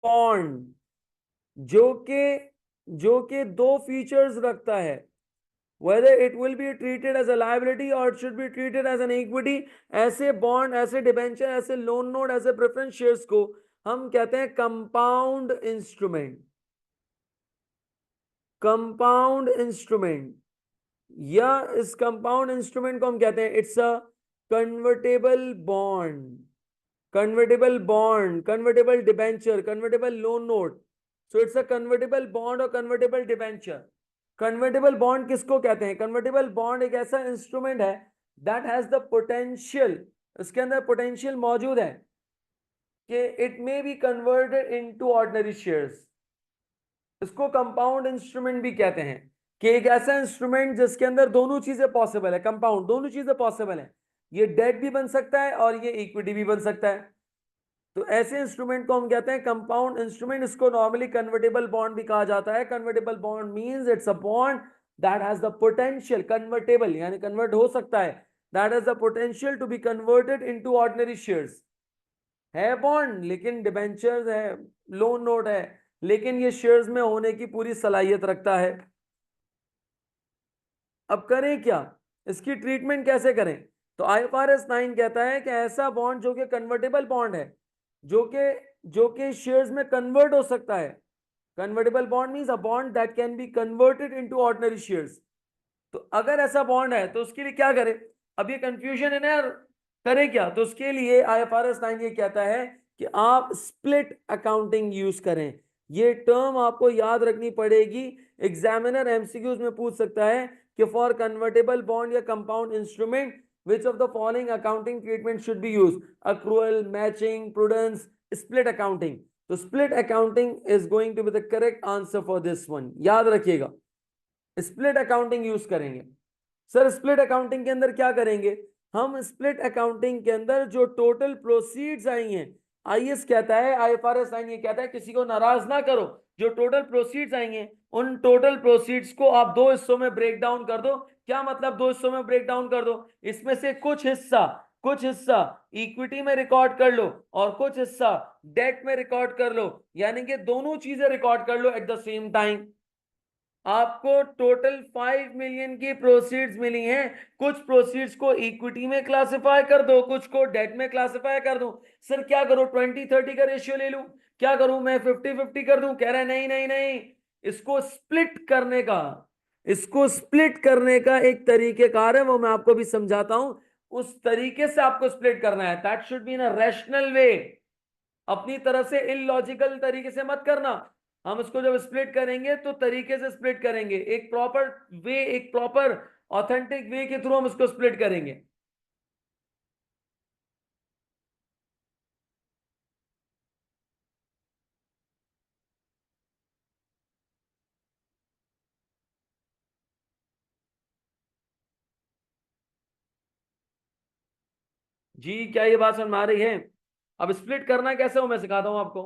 बॉन्ड जो के दो फीचर्स रखता है, whether it will be treated as a liability or it should be treated as an equity, ऐसे बॉन्ड, ऐसे डिबेंचर, ऐसे लोन नोट, ऐसे प्रेफरेंस शेयर्स को हम कहते हैं कंपाउंड इंस्ट्रूमेंट। कंपाउंड इंस्ट्रूमेंट, या इस कंपाउंड इंस्ट्रूमेंट को हम कहते हैं it's a convertible bond. convertible bond, convertible debenture, convertible loan note. So it's a convertible bond or convertible debenture. Convertible bond किसको कहते हैं? कन्वर्टेबल बॉन्ड एक ऐसा इंस्ट्रूमेंट है दैट हैज द पोटेंशियल, इसके अंदर पोटेंशियल मौजूद है कि it may be converted into ordinary shares. इसको कंपाउंड इंस्ट्रूमेंट भी कहते हैं कि एक ऐसा इंस्ट्रूमेंट जिसके अंदर दोनों चीजें पॉसिबल है, कंपाउंड, दोनों चीजें पॉसिबल है। ये डेट भी बन सकता है और ये इक्विटी भी बन सकता है। तो ऐसे इंस्ट्रूमेंट को हम कहते हैं कंपाउंड इंस्ट्रूमेंट। इसको नॉर्मली कन्वर्टेबल बॉन्ड भी कहा जाता है। Convertible bond means it's a bond that has the potential, convertible यानी कन्वर्ट हो सकता है, that has the potential to be converted into ordinary shares. है बॉन्ड लेकिन डिबेंचर्स है, लोन नोट है, लेकिन ये शेयर्स में होने की पूरी सलाहियत रखता है। अब करें क्या, इसकी ट्रीटमेंट कैसे करें? तो आईएफआरएस 9 कहता है कि ऐसा बॉन्ड जो कि कन्वर्टेबल बॉन्ड है, जो कि शेयर्स में कन्वर्ट हो सकता है। Convertible bond means a bond that can be converted into ordinary shares. तो अगर ऐसा बॉन्ड है तो उसके लिए क्या करें? अब ये कंफ्यूजन है ना यार, करें क्या? तो उसके लिए आईएफआरएस 9 ये कहता है कि आप स्प्लिट अकाउंटिंग यूज करें। ये टर्म आपको याद रखनी पड़ेगी, एग्जामिनर एमसीक्यूज में पूछ सकता है कि फॉर कन्वर्टेबल बॉन्ड या compound instrument which of the following accounting treatment should be used? Accrual, matching, prudence, split accounting. तो split accounting is going to be the correct answer for this one. याद रखिएगा, split accounting use करेंगे। Sir split accounting के अंदर क्या करेंगे? हम split accounting के अंदर जो टोटल प्रोसीड्स आई हैं, आईएस कहता है, आईएफआरएस 9 ये कहता है, किसी को नाराज ना करो, जो टोटल प्रोसीड्स आई हैं उन टोटल प्रोसीड्स को आप दो हिस्सों में ब्रेक डाउन कर दो। क्या मतलब दो हिस्सों में ब्रेक डाउन कर दो? इसमें से कुछ हिस्सा इक्विटी में रिकॉर्ड कर लो और कुछ हिस्सा डेट में रिकॉर्ड कर लो, यानी कि दोनों चीजें रिकॉर्ड कर लो एट द सेम टाइम। आपको टोटल 5 मिलियन की प्रोसीड्स मिली हैं, कुछ प्रोसीड्स को इक्विटी में क्लासिफाई कर दो, कुछ को डेट में क्लासिफाई कर दो। सर क्या करूं, 20-30 का रेशियो ले लूं? क्या करूं मैं, 50-50 कर दूं? कह रहा है नहीं नहीं नहीं, इसको स्प्लिट करने का, इसको स्प्लिट करने का एक तरीकेकार है, वो मैं आपको भी समझाता हूं। उस तरीके से आपको स्प्लिट करना है, that should be in a rational way. अपनी तरफ से इलॉजिकल तरीके से मत करना। हम इसको जब स्प्लिट करेंगे तो तरीके से स्प्लिट करेंगे, एक प्रॉपर वे, एक प्रॉपर ऑथेंटिक वे के थ्रू हम इसको स्प्लिट करेंगे। जी क्या ये बात समझ में आ रही है? अब स्प्लिट करना कैसे हो मैं सिखाता हूं आपको।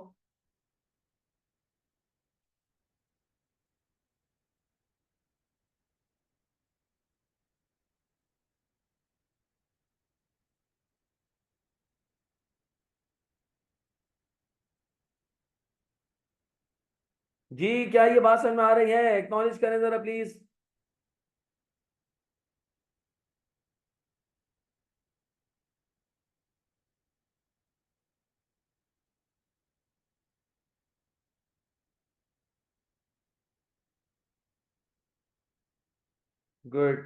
जी क्या ये बात समझ में आ रही है? एक्नॉलेज करें जरा प्लीज। गुड।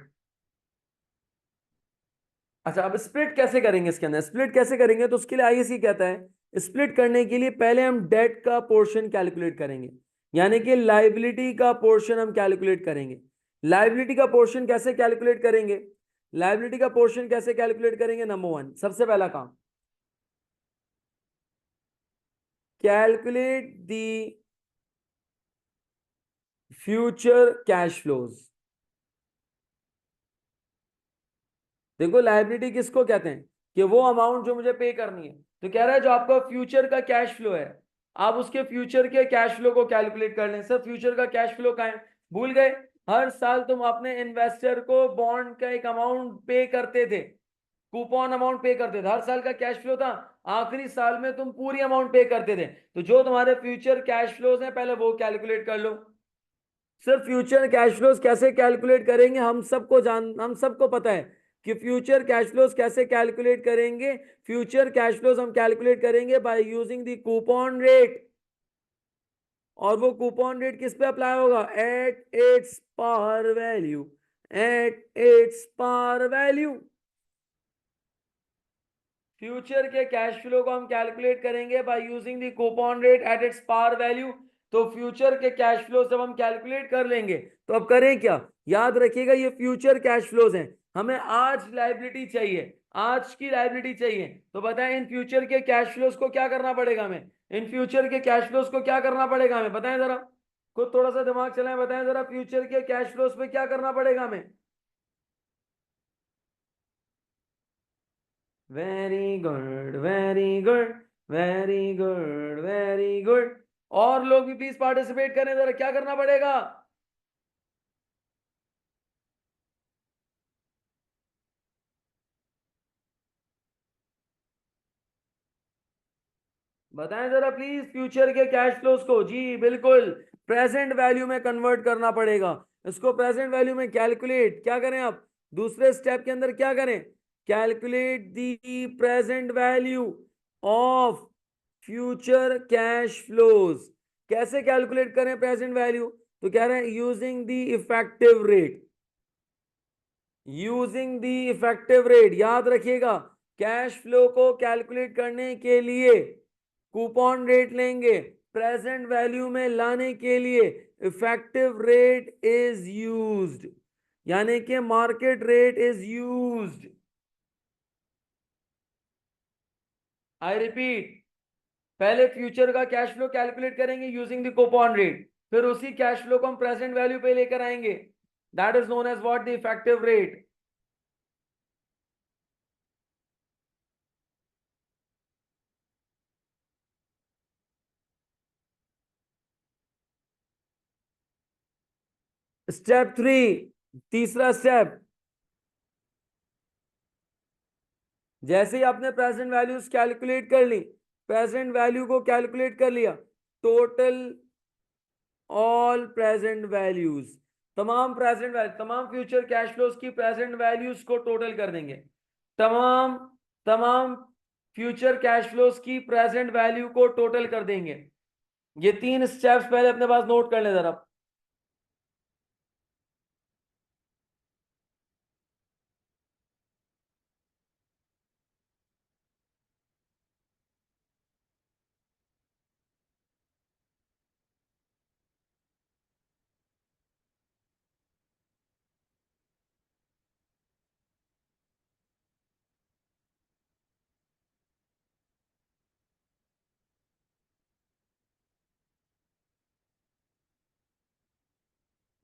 अच्छा अब स्प्लिट कैसे करेंगे, इसके अंदर स्प्लिट कैसे करेंगे? तो उसके लिए आईएससी कहता है स्प्लिट करने के लिए पहले हम डेट का पोर्शन कैलकुलेट करेंगे, यानी कि लाइबिलिटी का पोर्शन हम कैलकुलेट करेंगे। लाइबिलिटी का पोर्शन कैसे कैलकुलेट करेंगे? लाइबिलिटी का पोर्शन कैसे कैलकुलेट करेंगे? नंबर वन, सबसे पहला काम, calculate the future cash flows. देखो लाइबिलिटी किसको कहते हैं? कि वो अमाउंट जो मुझे पे करनी है। तो कह रहा है जो आपका फ्यूचर का कैश फ्लो है, आप उसके फ्यूचर के कैश फ्लो को कैलकुलेट कर लें। सर फ्यूचर का कैश फ्लो कहाँ है, भूल गए? हर साल तुम अपने इन्वेस्टर को बॉन्ड का एक अमाउंट पे करते थे, कूपन अमाउंट पे करते थे, हर साल का कैश फ्लो था। आखिरी साल में तुम पूरी अमाउंट पे करते थे। तो जो तुम्हारे फ्यूचर कैश फ्लोज हैं पहले वो कैलकुलेट कर लो। सर फ्यूचर कैश फ्लोज कैसे कैलकुलेट करेंगे? हम सबको पता है कि फ्यूचर कैश फ्लोज कैसे कैलकुलेट करेंगे। फ्यूचर कैश फ्लोज हम कैलकुलेट करेंगे by using the coupon rate. और वो कूपन रेट किस पे अप्लाई होगा? At its par value, at its par value. Future के कैश फ्लो को हम कैलकुलेट करेंगे by using the coupon rate at its par value. तो फ्यूचर के कैश फ्लो जब हम कैलकुलेट कर लेंगे तो अब करें क्या, याद रखिएगा ये फ्यूचर कैश फ्लोज हैं, हमें आज लाइबिलिटी चाहिए, आज की लाइबिलिटी चाहिए। तो बताएं इन फ्यूचर के कैश फ्लोज को क्या करना पड़ेगा हमें, इन फ्यूचर के कैश फ्लोज को क्या करना पड़ेगा हमें, बताएं जरा, खुद थोड़ा सा दिमाग चलाएं, बताएं जरा फ्यूचर के कैश फ्लोज पे क्या करना पड़ेगा हमें। Very good, very good, very good, very good. और लोग भी प्लीज पार्टिसिपेट करें, जरा क्या करना पड़ेगा। बताएं जरा प्लीज फ्यूचर के कैश फ्लोज को, जी बिल्कुल प्रेजेंट वैल्यू में कन्वर्ट करना पड़ेगा। इसको प्रेजेंट वैल्यू में कैलकुलेट क्या करें आप, दूसरे स्टेप के अंदर क्या करें, calculate the present value of future cash flows. कैसे कैलकुलेट करें प्रेजेंट वैल्यू, तो कह रहे हैं using the effective rate, using the effective rate, याद रखिएगा कैश फ्लो को कैलकुलेट करने के लिए कूपन रेट लेंगे, प्रेजेंट वैल्यू में लाने के लिए इफेक्टिव रेट इज यूज्ड, यानी कि market rate is used. I repeat, पहले फ्यूचर का कैश फ्लो कैलकुलेट करेंगे यूजिंग द कूपन रेट, फिर उसी कैश फ्लो को हम प्रेजेंट वैल्यू पे लेकर आएंगे, that is known as what, the effective rate. Step three, तीसरा स्टेप, जैसे ही आपने प्रेजेंट वैल्यूज कैलकुलेट कर ली, प्रेजेंट वैल्यू को कैलकुलेट कर लिया, टोटल ऑल प्रेजेंट वैल्यूज, तमाम प्रेजेंट वैल्यू, तमाम फ्यूचर कैश फ्लोज की प्रेजेंट वैल्यूज को टोटल कर देंगे, तमाम तमाम फ्यूचर कैश फ्लोज की प्रेजेंट वैल्यू को टोटल कर देंगे। ये तीन स्टेप्स पहले अपने पास नोट कर लें जरा।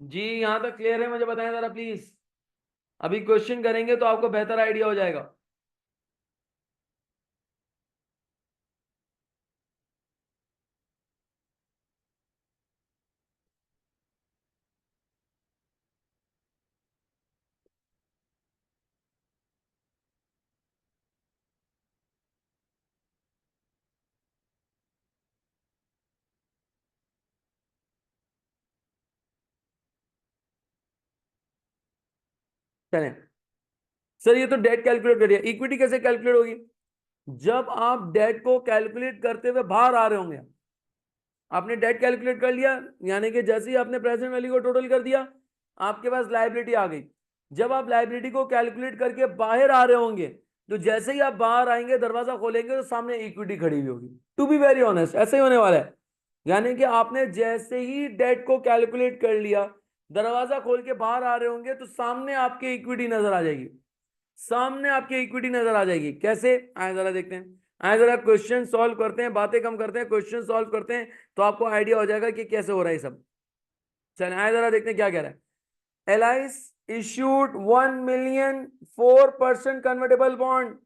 जी यहां तक क्लियर है, मुझे बताएं जरा प्लीज, अभी क्वेश्चन करेंगे तो आपको बेहतर आइडिया हो जाएगा। चलें, सर ये तो डेट कैलकुलेट करिए, इक्विटी कैसे कैलकुलेट होगी, जब आप डेट को कैलकुलेट करते हुए बाहर आ रहे होंगे, आपने डेट कैलकुलेट कर लिया, यानी कि जैसे ही आपने प्रेजेंट वैल्यू को टोटल कर दिया, आपके पास लायबिलिटी आ गई। जब आप लायबिलिटी को कैलकुलेट करके बाहर आ रहे होंगे, तो जैसे ही आप बाहर आएंगे, दरवाजा खोलेंगे तो सामने इक्विटी खड़ी हुई होगी। टू बी वेरी ऑनेस्ट ऐसे ही होने वाला है, यानी कि आपने जैसे ही डेट को कैलकुलेट कर लिया, दरवाजा खोल के बाहर आ रहे होंगे तो सामने आपके इक्विटी नजर आ जाएगी, सामने आपकी इक्विटी नजर आ जाएगी। कैसे, आए जरा देखते हैं, आए जरा क्वेश्चन सॉल्व करते हैं, बातें कम करते हैं, क्वेश्चन सॉल्व करते हैं, तो आपको आइडिया हो जाएगा कि कैसे हो रहा है ये सब। चलिए आए जरा देखते हैं क्या कह रहा है। Alias issued 1 million 4% convertible bond,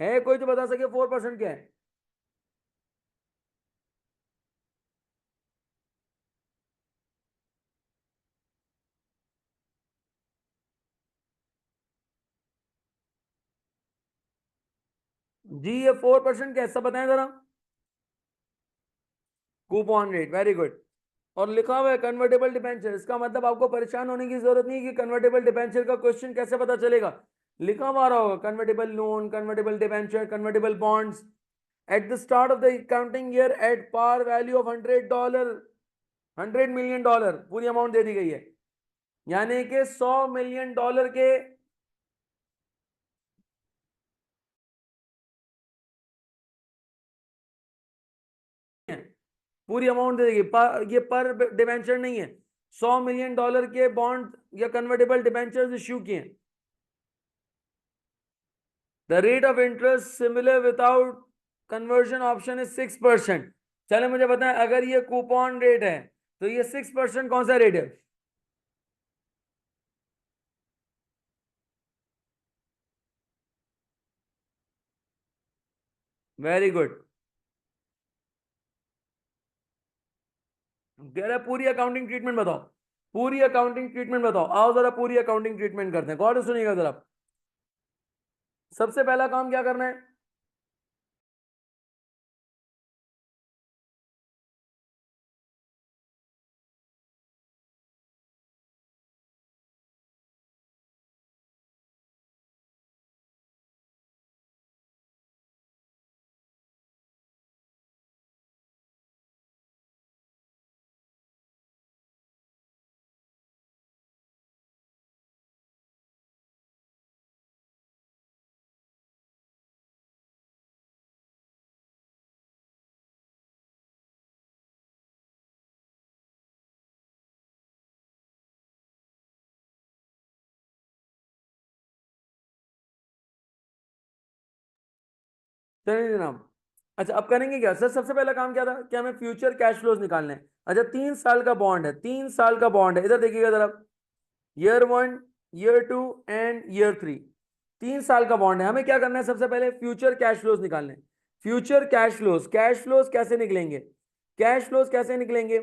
है कोई तो बता सके 4% क्या है। जी ये 4% कैसा बताएं जरा, कूपन रेट, वेरी गुड। और लिखा हुआ है कन्वर्टेबल डिबेंचर, इसका मतलब आपको परेशान होने की जरूरत नहीं कि कन्वर्टेबल डिबेंचर का क्वेश्चन कैसे पता चलेगा, लिखा हुआ रहा होगा convertible loan, convertible debenture, convertible bonds at the start of the accounting year at par value of $100, $100 million पूरी अमाउंट दे दी गई है, यानी कि $100 million के पूरी अमाउंट दे देगी। ये पर डिबेंचर नहीं है, $100 मिलियन के बॉन्ड या कन्वर्टेबल डिबेंचर्स इश्यू किए। The rate of interest similar without conversion option is 6%। चले मुझे बताएं, अगर ये कूपन रेट है तो ये 6% कौन सा रेट है? Very good. कह रहा पूरी अकाउंटिंग ट्रीटमेंट बताओ, पूरी अकाउंटिंग ट्रीटमेंट बताओ। आओ जरा पूरी अकाउंटिंग ट्रीटमेंट करते हैं, गौर से सुनिएगा जरा। सबसे पहला काम क्या करना है? चलिए जनाब। अच्छा, अब करेंगे क्या सर? सबसे पहला काम क्या था कि हमें फ्यूचर कैश फ्लोज निकालने हैं। अच्छा, 3 साल का बॉन्ड है, 3 साल का बॉन्ड है, इधर देखिएगा जरा। ईयर 1, ईयर 2 एंड ईयर 3, 3 साल का बॉन्ड है। हमें क्या करना है? सबसे पहले फ्यूचर कैश फ्लोज निकालने हैं। Future cash flows, cash flows कैसे निकलेंगे? कैश फ्लोज कैसे निकलेंगे?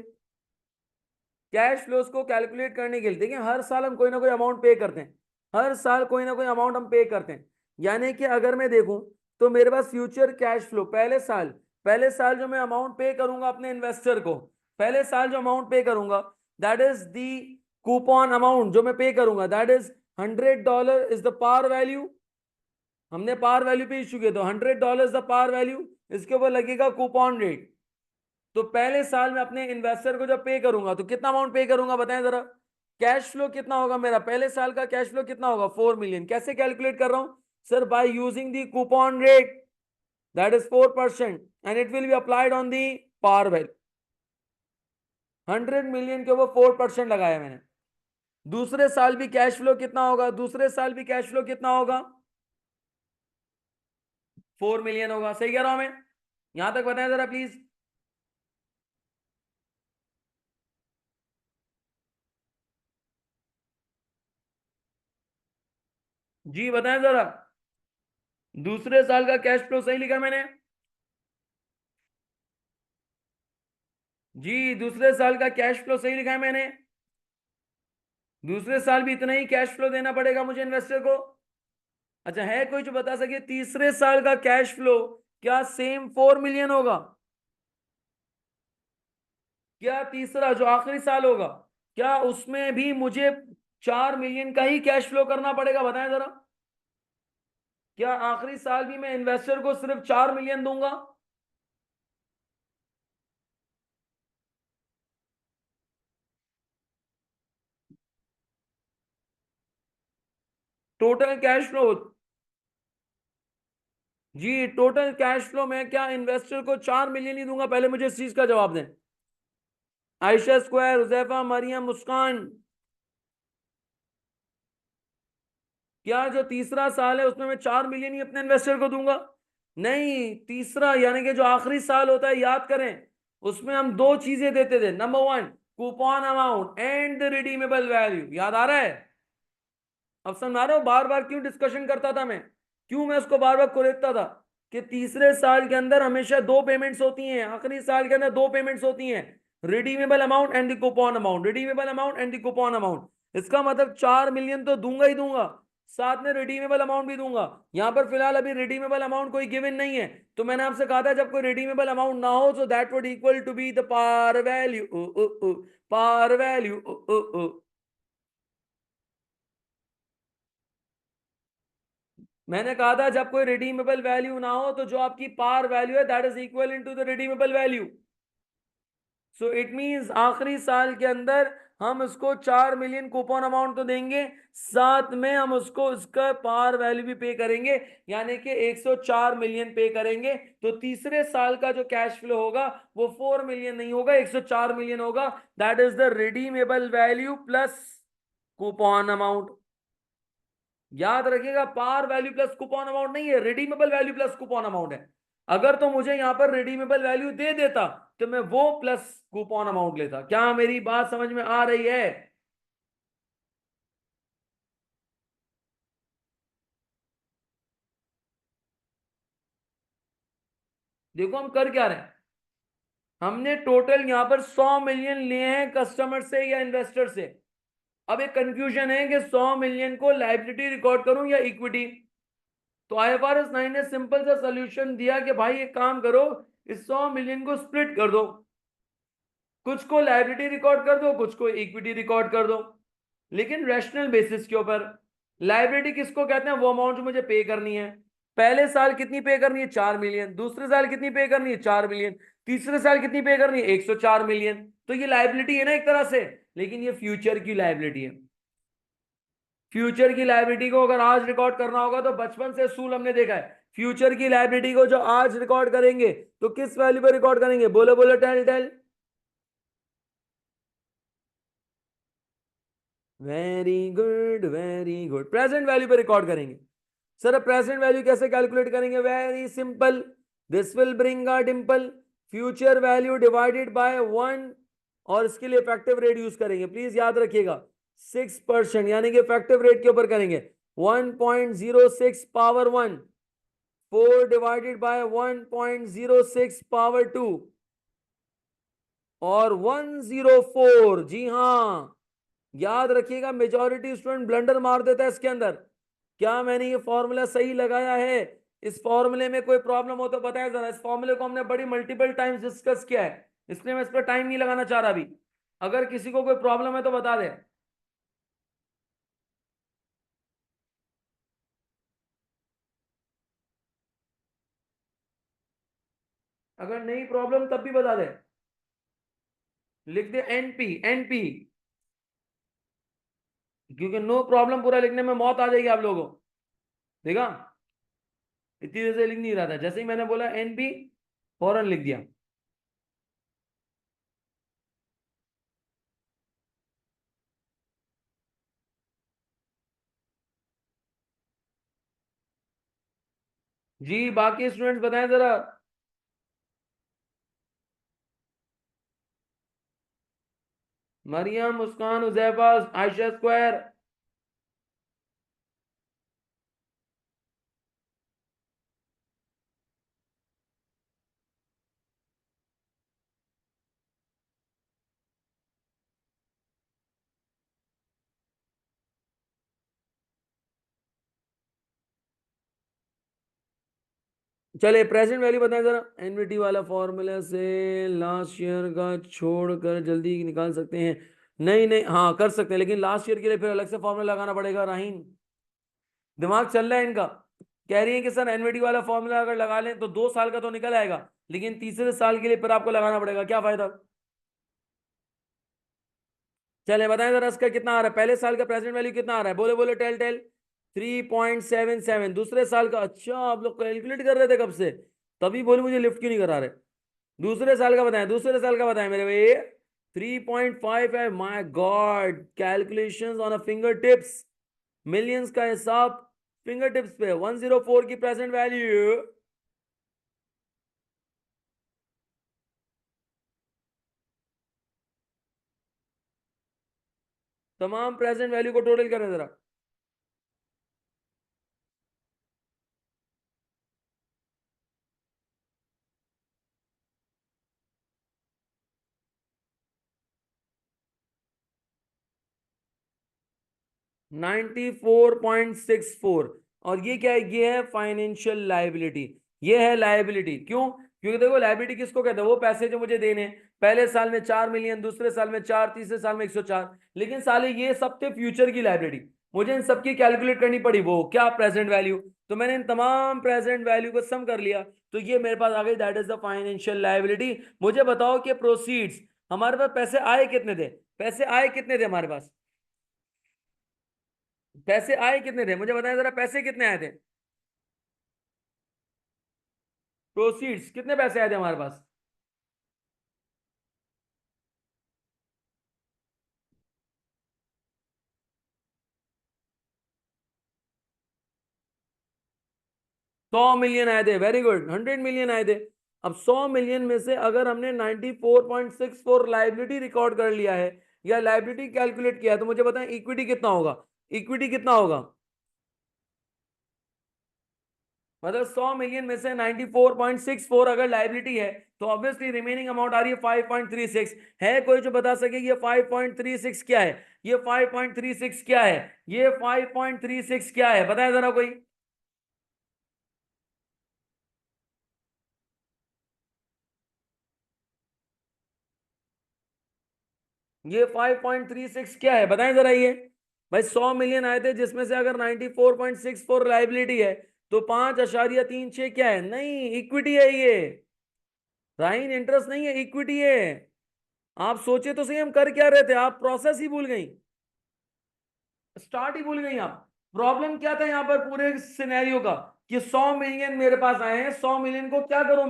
कैश फ्लोज को कैलकुलेट करने के लिए देखिए, हर साल हम कोई ना कोई अमाउंट पे करते हैं, हर साल कोई ना कोई अमाउंट हम पे करते हैं। यानी कि अगर मैं देखूं तो मेरे पास फ्यूचर कैश फ्लो पहले साल जो मैं अमाउंट पे करूंगा अपने इन्वेस्टर को, पहले साल जो अमाउंट पे करूंगा, that is the coupon amount जो मैं पे करूंगा, that is $100 is the par value. हमने पार वैल्यू पे इश्यू किया, तो $100 इज द पार वैल्यू, इसके ऊपर लगेगा कूपन रेट। तो पहले साल में अपने इन्वेस्टर को जब पे करूंगा तो कितना अमाउंट पे करूंगा बताएं जरा? कैश फ्लो कितना होगा मेरा? पहले साल का कैश फ्लो कितना होगा? 4 मिलियन। कैसे कैलकुलेट कर रहा हूं sir? By using the coupon rate, that is 4%, and it will be applied on the par value. 100 million के ऊपर 4% लगाया मैंने। दूसरे साल भी कैश फ्लो कितना होगा? दूसरे साल भी कैश फ्लो कितना होगा? 4 मिलियन होगा। सही कह रहा हूं मैं? यहां तक बताएं जरा प्लीज। जी बताएं जरा। दूसरे साल का कैश फ्लो सही लिखा मैंने? जी, दूसरे साल का कैश फ्लो सही लिखा है मैंने। दूसरे साल भी इतना ही कैश फ्लो देना पड़ेगा मुझे इन्वेस्टर को। अच्छा, है कोई जो बता सके तीसरे साल का कैश फ्लो क्या सेम 4 मिलियन होगा? क्या तीसरा जो आखिरी साल होगा, क्या उसमें भी मुझे 4 मिलियन का ही कैश फ्लो करना पड़ेगा? बताएं जरा। क्या आखिरी साल भी मैं इन्वेस्टर को सिर्फ 4 मिलियन दूंगा? Total cash flow. जी, टोटल कैश फ्लो में क्या इन्वेस्टर को 4 मिलियन ही दूंगा? पहले मुझे इस चीज का जवाब दें। आयशा स्क्वायर, हुजैफा, मरियम, मुस्कान, क्या जो तीसरा साल है उसमें मैं 4 मिलियन ही अपने इन्वेस्टर को दूंगा? नहीं, तीसरा यानी कि जो आखिरी साल होता है, याद करें, उसमें हम दो चीजें देते थे। Number 1, coupon amount and the redeemable value. याद आ रहा है? अब समझ रहे हो बार बार क्यों डिस्कशन करता था मैं, क्यों मैं उसको बार बार कोरेटता था कि तीसरे साल के अंदर हमेशा दो पेमेंट्स होती हैं, आखिरी साल के अंदर दो पेमेंट्स होती हैं, redeemable amount and the coupon amount, redeemable amount and the coupon amount. इसका मतलब 4 मिलियन तो दूंगा ही दूंगा, साथ में रिडीमेबल अमाउंट भी दूंगा। यहां पर फिलहाल अभी रिडीमेबल अमाउंट कोई गिवन नहीं है, तो मैंने आपसे कहा था जब कोई रिडीमेबल अमाउंट ना हो तो that would equal to be the par value. Par value. मैंने कहा था जब कोई रिडीमेबल वैल्यू ना हो तो जो आपकी पार वैल्यू है that is equal into the redeemable value. So it means आखिरी साल के अंदर हम उसको 4 मिलियन कूपन अमाउंट तो देंगे, साथ में हम उसको उसका पार वैल्यू भी पे करेंगे, यानी कि 104 मिलियन पे करेंगे। तो तीसरे साल का जो कैश फ्लो होगा वो 4 मिलियन नहीं होगा, 104 मिलियन होगा। That is the redeemable value plus coupon amount. याद रखिएगा, par value plus coupon amount नहीं है, redeemable value plus coupon amount है। अगर तो मुझे यहां पर रिडीमेबल वैल्यू दे देता तो मैं वो प्लस कूपन अमाउंट लेता। क्या मेरी बात समझ में आ रही है? देखो हम कर क्या रहे हैं, हमने टोटल यहां पर 100 मिलियन लिए हैं कस्टमर से या इन्वेस्टर से। अब एक कंफ्यूजन है कि 100 मिलियन को लायबिलिटी रिकॉर्ड करूं या इक्विटी। तो आईएफआरएस 9 ने सिंपल सा सॉल्यूशन दिया कि भाई एक काम करो, इस 100 मिलियन को स्प्लिट कर दो, कुछ को लायबिलिटी रिकॉर्ड कर दो, कुछ को इक्विटी रिकॉर्ड कर दो, लेकिन रैशनल बेसिस के ऊपर। लायबिलिटी किसको कहते हैं? वो अमाउंट जो मुझे पे करनी है। पहले साल कितनी पे करनी है? 4 मिलियन। दूसरे साल कितनी पे करनी है? 4 मिलियन। तीसरे साल कितनी पे करनी है? 104 मिलियन। तो ये लायबिलिटी है ना एक तरह से, लेकिन ये फ्यूचर की लायबिलिटी है। फ्यूचर की लायबिलिटी को अगर आज रिकॉर्ड करना होगा तो बचपन से असूल हमने देखा है, फ्यूचर की लायबिलिटी को जो आज रिकॉर्ड करेंगे तो किस वैल्यू पर रिकॉर्ड करेंगे? बोलो बोलो, tell tell. Very good, very good. Present value पे रिकॉर्ड करेंगे। सर प्रेजेंट वैल्यू कैसे कैलकुलेट करेंगे? Very simple, this will bring a dimple. Future value divided by 1, और इसके लिए इफेक्टिव रेट यूज करेंगे, प्लीज याद रखिएगा 6%, यानी कि इफेक्टिव रेट के ऊपर करेंगे। 1.06 पावर 1, 4 डिवाइडेड बाय 1.06 पावर 2, और 104। जी हाँ, याद रखिएगा, मेजॉरिटी स्टूडेंट ब्लंडर मार देता है इसके अंदर। क्या मैंने ये फॉर्मूला सही लगाया है? इस फॉर्मूले में कोई प्रॉब्लम हो तो बताया जरा। इस फॉर्मूले को हमने बड़ी मल्टीपल टाइम्स डिस्कस किया है, इसलिए मैं इस पर टाइम नहीं लगाना चाह रहा अभी। अगर किसी को कोई प्रॉब्लम है तो बता दे। अगर नहीं प्रॉब्लम तब भी बता दे। लिख दे एनपी, एनपी, क्योंकि नो प्रॉब्लम पूरा लिखने में मौत आ जाएगी आप लोगों को। देखा, इतनी देर से लिख नहीं रहा था, जैसे ही मैंने बोला एनपी फौरन लिख दिया। जी बाकी स्टूडेंट्स बताएं जरा। मरियम, मुस्कान, उजैफा, आयशा स्क्वायर। चलिए प्रेजेंट वैल्यू बताएं जरा। एनवीटी वाला फॉर्मूला से लास्ट ईयर का छोड़कर जल्दी निकाल सकते हैं? नहीं नहीं, हाँ कर सकते हैं, लेकिन लास्ट ईयर के लिए फिर अलग से फॉर्मूला लगाना पड़ेगा। राहीन, दिमाग चल रहा है इनका। कह रही है कि सर एनवीटी वाला फॉर्मूला अगर लगा लें तो 2 साल का तो निकल आएगा, लेकिन तीसरे साल के लिए फिर आपको लगाना पड़ेगा, क्या फायदा? चले बताएं जरा इसका कितना आ रहा है, पहले साल का प्रेजेंट वैल्यू कितना आ रहा है? बोले बोले, टेल टेल। 3.77। दूसरे साल का? अच्छा आप लोग कैलकुलेट कर रहे थे कब से, तभी बोले मुझे लिफ्ट क्यों नहीं करा रहे। दूसरे साल का बताएं, दूसरे साल का बताएं मेरे भाई। 3.5 है। My God, calculations on a finger tips, millions का हिसाब फिंगर टिप्स पे। 104 की प्रेजेंट वैल्यू। तमाम प्रेजेंट वैल्यू को टोटल करें जरा। 94.64। और ये क्या है? ये है फाइनेंशियल लायबिलिटी। ये है लायबिलिटी। क्यों? क्योंकि देखो लायबिलिटी किसको कहते हैं? वो पैसे जो मुझे देने हैं। पहले साल में 4 मिलियन, दूसरे साल में 4, तीसरे साल में 104। लेकिन साले ये सब थे फ्यूचर की लायबिलिटी, मुझे इन सबकी कैलकुलेट करनी पड़ी। वो क्या? Present value. तो मैंने इन तमाम प्रेजेंट वैल्यू को सम कर लिया, तो ये मेरे पास आ गई, that is the financial liability. मुझे बताओ कि प्रोसीड्स, हमारे पास पैसे आए कितने थे? पैसे आए कितने थे हमारे पास? पैसे आए कितने थे मुझे बताएं जरा, पैसे कितने आए थे? प्रोसीड्स कितने पैसे आए थे हमारे पास? 100 मिलियन आए थे, वेरी गुड, 100 मिलियन आए थे। अब 100 मिलियन में से अगर हमने 94.64 लाइबिलिटी रिकॉर्ड कर लिया है या लाइबिलिटी कैलकुलेट किया है, तो मुझे बताएं इक्विटी कितना होगा? इक्विटी कितना होगा? मतलब 100 मिलियन में से 94.64 अगर लाइबिलिटी है, तो ऑब्वियसली रिमेनिंग अमाउंट आ रही है 5.36। है कोई जो बता सके ये 5.36 क्या है? ये 5.36 क्या है? ये 5.36 क्या है, बताए जरा कोई। ये 5.36 क्या है, बताएं जरा ये। भाई 100 मिलियन आए थे जिसमें से अगर 94.64 लाइबिलिटी है, तो 5.36 क्या है? नहीं, इक्विटी है ये। राइन इंटरेस्ट नहीं है, इक्विटी है। आप सोचे तो सही, हम कर क्या रहे थे, आप प्रोसेस ही भूल गई, स्टार्ट ही भूल गई आप। प्रॉब्लम क्या था यहाँ पर पूरे सिनेरियो का, कि 100 मिलियन मेरे पास आए हैं, 100 मिलियन को क्या करूं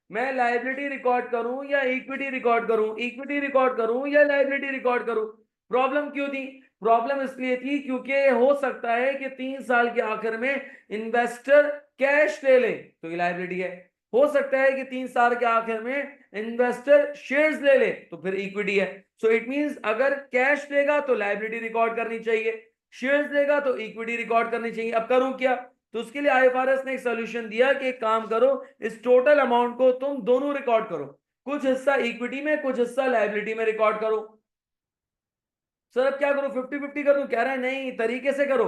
मैं लाइबिलिटी रिकॉर्ड करूं या इक्विटी रिकॉर्ड करूं, इक्विटी रिकॉर्ड करूं या लाइबिलिटी रिकॉर्ड करूं? प्रॉब्लम क्यों थी? प्रॉब्लम इसलिए थी क्योंकि हो सकता है कि 3 साल के आखिर में इन्वेस्टर कैश ले ले, तो ये लाइबिलिटी है। हो सकता है कि 3 साल के आखिर में इन्वेस्टर शेयर्स ले ले, तो फिर इक्विटी है। सो इट मींस अगर कैश लेगा तो लाइबिलिटी रिकॉर्ड करनी चाहिए, शेयर्स देगा तो इक्विटी रिकॉर्ड करनी चाहिए। अब करूं क्या? तो उसके लिए आईएफआरएस ने एक सोल्यूशन दिया कि एक काम करो, इस टोटल अमाउंट को तुम दोनों रिकॉर्ड करो, कुछ हिस्सा इक्विटी में कुछ हिस्सा लाइबिलिटी में रिकॉर्ड करो। सर अब क्या करो, 50-50 कर दूं? कह रहा है नहीं, तरीके से करो।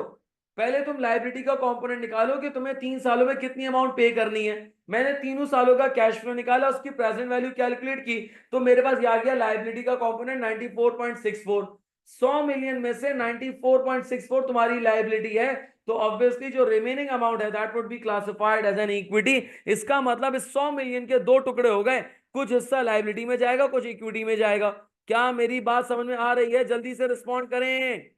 पहले तुम लाइबिलिटी का कंपोनेंट निकालो कि तुम्हें 3 सालों में कितनी अमाउंट पे करनी है। मैंने तीनों सालों का कैश फ्लो निकाला, उसकी प्रेजेंट वैल्यू कैलकुलेट की, तो मेरे पास आ गया लाइबिलिटी का कंपोनेंट 94.64। 100 मिलियन में से 94.64 तुम्हारी लाइबिलिटी है, तो ऑब्वियसली जो रिमेनिंग अमाउंट है that would be classified as an equity. इसका मतलब इस 100 मिलियन के दो टुकड़े हो गए, कुछ हिस्सा लाइबिलिटी में जाएगा कुछ इक्विटी में जाएगा। क्या मेरी बात समझ में आ रही है? जल्दी से रिस्पॉन्ड करें।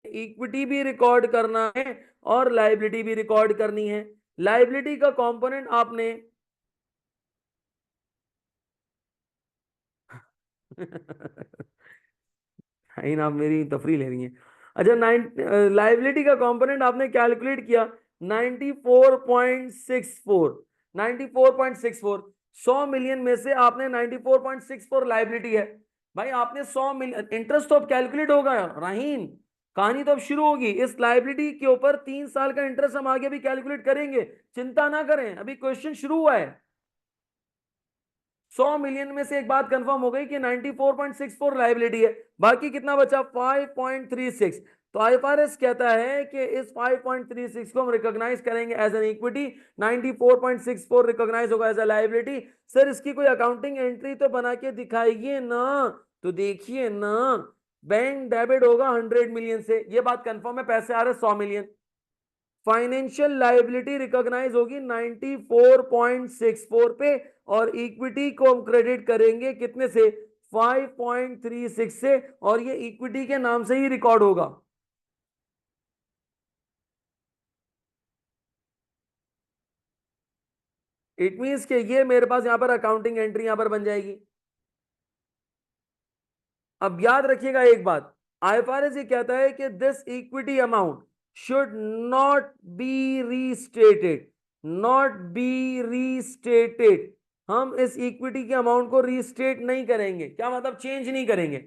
इक्विटी भी रिकॉर्ड करना है और लाइबिलिटी भी रिकॉर्ड करनी है। लाइबिलिटी का कंपोनेंट आपने इन आप मेरी तफरी ले रही हैं। अच्छा, लाइबिलिटी का कंपोनेंट आपने कैलकुलेट किया 94.64। 94.64, 100 मिलियन में से आपने 94.64 लाइबिलिटी है। भाई आपने 100 मिलियन इंटरेस्ट तो अब कैलकुलेट होगा राहीन, कहानी तो अब शुरू होगी। इस लाइबिलिटी के ऊपर 3 साल का इंटरेस्ट हम आगे भी कैलकुलेट करेंगे, चिंता ना करें, अभी क्वेश्चन शुरू हुआ है। 100 मिलियन में से एक बात कंफर्म हो गई कि 94.64 लाइबिलिटी है, बाकी कितना बचा? 5.36। तो आईएफआरएस कहता है कि इस 5.36 को हम रिकॉग्नाइज करेंगे एज एन इक्विटी, 94.64 रिकॉग्नाइज होगा एज ए लाइबिलिटी। सर इसकी कोई अकाउंटिंग एंट्री तो बना के दिखाइए ना। तो देखिए ना, बैंक डेबिट होगा 100 मिलियन से, ये बात कंफर्म है, पैसे आ रहे 100 मिलियन। फाइनेंशियल लाइबिलिटी रिकॉग्नाइज होगी 94.64 पे, और इक्विटी को हम क्रेडिट करेंगे कितने से? 5.36 से, और ये इक्विटी के नाम से ही रिकॉर्ड होगा। इट मींस कि ये मेरे पास यहां पर अकाउंटिंग एंट्री यहां पर बन जाएगी। अब याद रखिएगा एक बात, आईएफआरएस ये कहता है कि this equity amount should not be restated, not be restated. हम इस इक्विटी के अमाउंट को रीस्टेट नहीं करेंगे। क्या मतलब? चेंज नहीं करेंगे।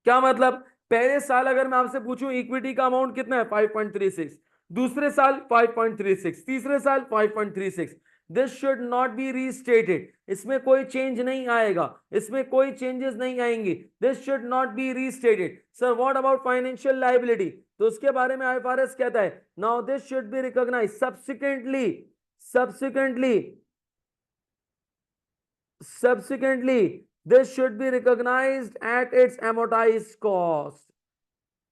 क्या मतलब? पहले साल अगर मैं आपसे पूछूं इक्विटी का अमाउंट कितना है, 5.36, दूसरे साल 5.36, तीसरे साल 5.36, this should not be restated, इसमें कोई चेंज नहीं आएगा, इसमें कोई चेंजेस नहीं आएंगे, this should not be restated. Sir what about financial liability? तो उसके बारे में आईएफआरएस कहता है now this should be recognise subsequently, subsequently subsequently this should be recognized at its amortized cost.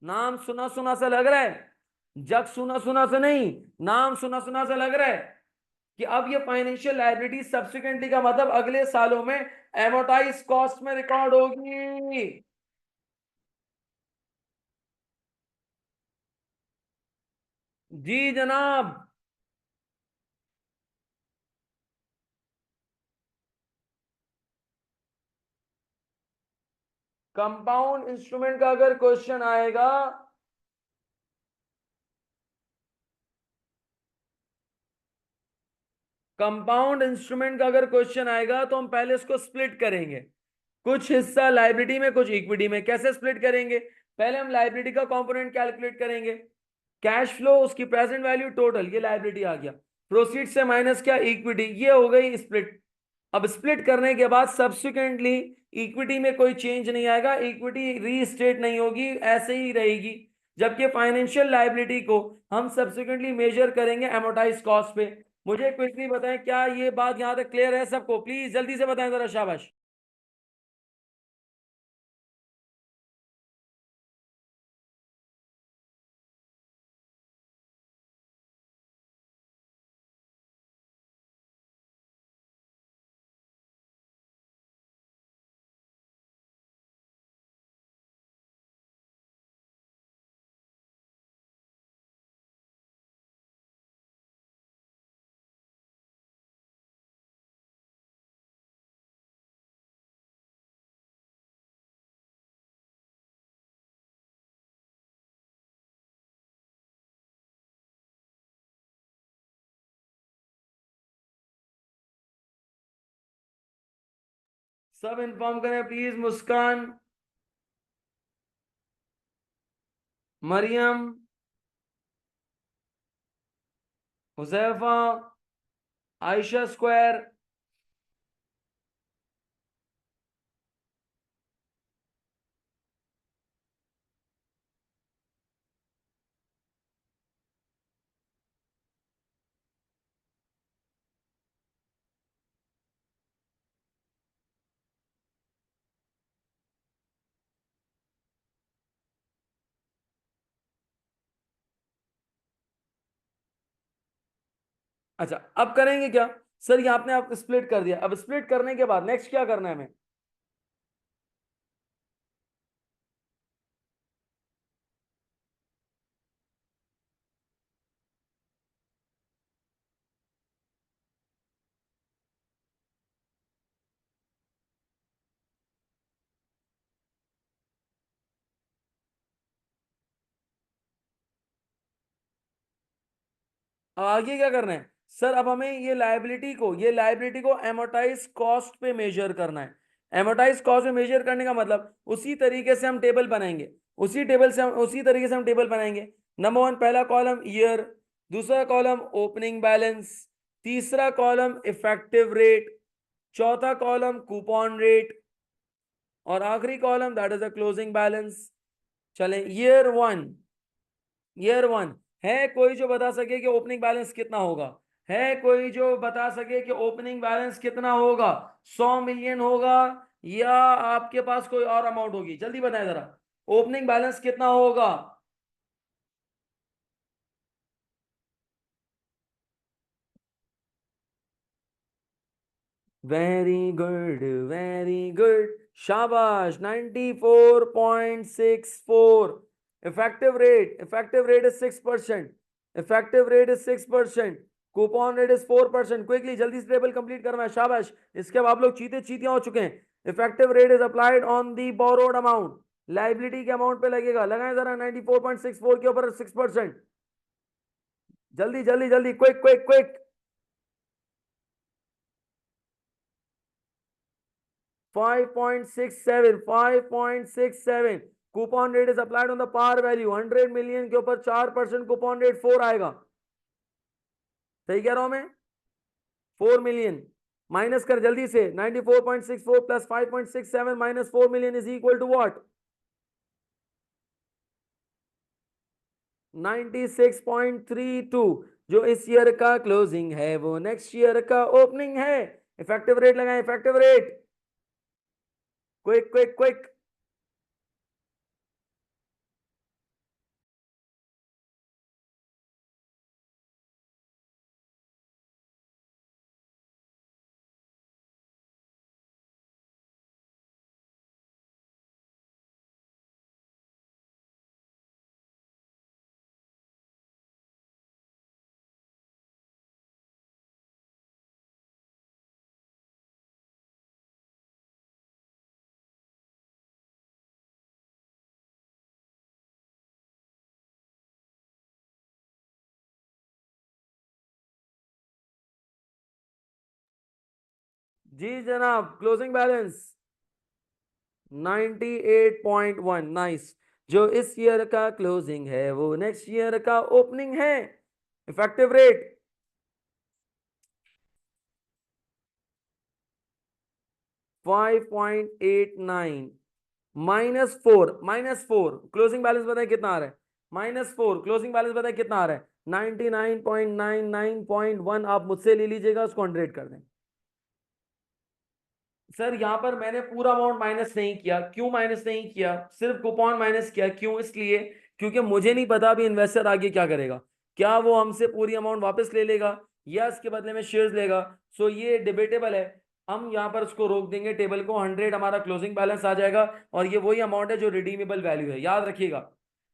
नाम सुना सुना सा लग रहा है, जग सुना सुना सा नहीं, नाम सुना सुना सा लग रहा है कि अब ये फाइनेंशियल लायबिलिटी सब्सिक्वेंटली का मतलब अगले सालों में एमोटाइज कॉस्ट में रिकॉर्ड होगी। जी जनाब। कंपाउंड इंस्ट्रूमेंट का अगर क्वेश्चन आएगा, कंपाउंड इंस्ट्रूमेंट का अगर क्वेश्चन आएगा तो हम पहले इसको स्प्लिट करेंगे, कुछ हिस्सा लाइबिलिटी में कुछ इक्विटी में। कैसे स्प्लिट करेंगे? पहले हम लाइबिलिटी का कंपोनेंट कैलकुलेट करेंगे, कैश फ्लो उसकी प्रेजेंट वैल्यू टोटल, ये लाइबिलिटी आ गया, प्रोसीड से माइनस क्या, इक्विटी, ये हो गई स्प्लिट। अब स्प्लिट करने के बाद सब्सिक्वेंटली इक्विटी में कोई चेंज नहीं आएगा, इक्विटी रीस्टेट नहीं होगी, ऐसे ही रहेगी। जबकि फाइनेंशियल लाइबिलिटी को हम सब्सिक्वेंटली मेजर करेंगे एमोटाइज कॉस्ट पे। मुझे क्विकली बताएं, क्या ये बात यहां तक क्लियर है सबको? प्लीज जल्दी से बताएं जरा, शाबाश। सब इन्फॉर्म करें प्लीज। मुस्कान, मरियम, हुजैफा, आयशा स्क्वायर। अच्छा, अब करेंगे क्या? सर ये आपने आप स्प्लिट कर दिया, अब स्प्लिट करने के बाद नेक्स्ट क्या करना है हमें? अब आगे क्या करना है? सर अब हमें ये लाइबिलिटी को एमोटाइज कॉस्ट पे मेजर करना है। एमोटाइज कॉस्ट पे मेजर करने का मतलब उसी तरीके से हम टेबल बनाएंगे, उसी तरीके से हम टेबल बनाएंगे। नंबर वन, पहला कॉलम ईयर, दूसरा कॉलम ओपनिंग बैलेंस, तीसरा कॉलम इफेक्टिव रेट, चौथा कॉलम कूपन रेट, और आखिरी column that is a closing balance. चलें, ईयर वन है कोई जो बता सके कि ओपनिंग बैलेंस कितना होगा? है कोई जो बता सके कि ओपनिंग बैलेंस कितना होगा? 100 मिलियन होगा या आपके पास कोई और अमाउंट होगी? जल्दी बताएं जरा, ओपनिंग बैलेंस कितना होगा? वेरी गुड, वेरी गुड, शाबाश, 94.64। Effective rate is 6%। Effective rate is 6%। Coupon rate is 4%। Quickly जल्दी से टेबल कंप्लीट करना है, शाबाश। इसके बाद आप लोग चीते चीतियां हो चुके हैं। Effective rate is applied on the borrowed amount, liability के अमाउंट पे लगेगा, लगाएं जरा 94.64 के ऊपर 6%। जल्दी जल्दी जल्दी, quick quick quick. 5.67, 5.67। Coupon rate is applied on the par value, 100 million के ऊपर 4% कूपन रेट 4 आएगा। सही कह रहा हूं मैं? 4 मिलियन माइनस कर जल्दी से, 94.64 plus 5.67 minus 4 million is equal to what? 96.32। जो इस ईयर का क्लोजिंग है वो नेक्स्ट ईयर का ओपनिंग है। इफेक्टिव रेट लगाएं, effective rate, quick quick quick. जी जनाब, क्लोजिंग बैलेंस 98.1। नाइस। जो इस ईयर का क्लोजिंग है वो नेक्स्ट ईयर का ओपनिंग है। इफेक्टिव रेट 5.89, -4, -4 क्लोजिंग बैलेंस बताए कितना आ रहा है, -4 क्लोजिंग बैलेंस बताए कितना आ रहा है, 99.99.1। आप मुझसे ले लीजिएगा, उसको 100 कर दें। सर यहां पर मैंने पूरा अमाउंट माइनस नहीं किया। क्यों माइनस नहीं किया, सिर्फ कूपन माइनस किया। क्यों, इसलिए क्योंकि मुझे नहीं पता अभी इन्वेस्टर आगे क्या करेगा। क्या वो हमसे पूरी अमाउंट वापस ले लेगा या इसके बदले में शेयर्स लेगा। सो ये डिबेटेबल है। हम यहाँ पर उसको रोक देंगे, टेबल को 100 हमारा क्लोजिंग बैलेंस आ जाएगा। और ये वही अमाउंट है जो रिडीमेबल वैल्यू है, याद रखिएगा।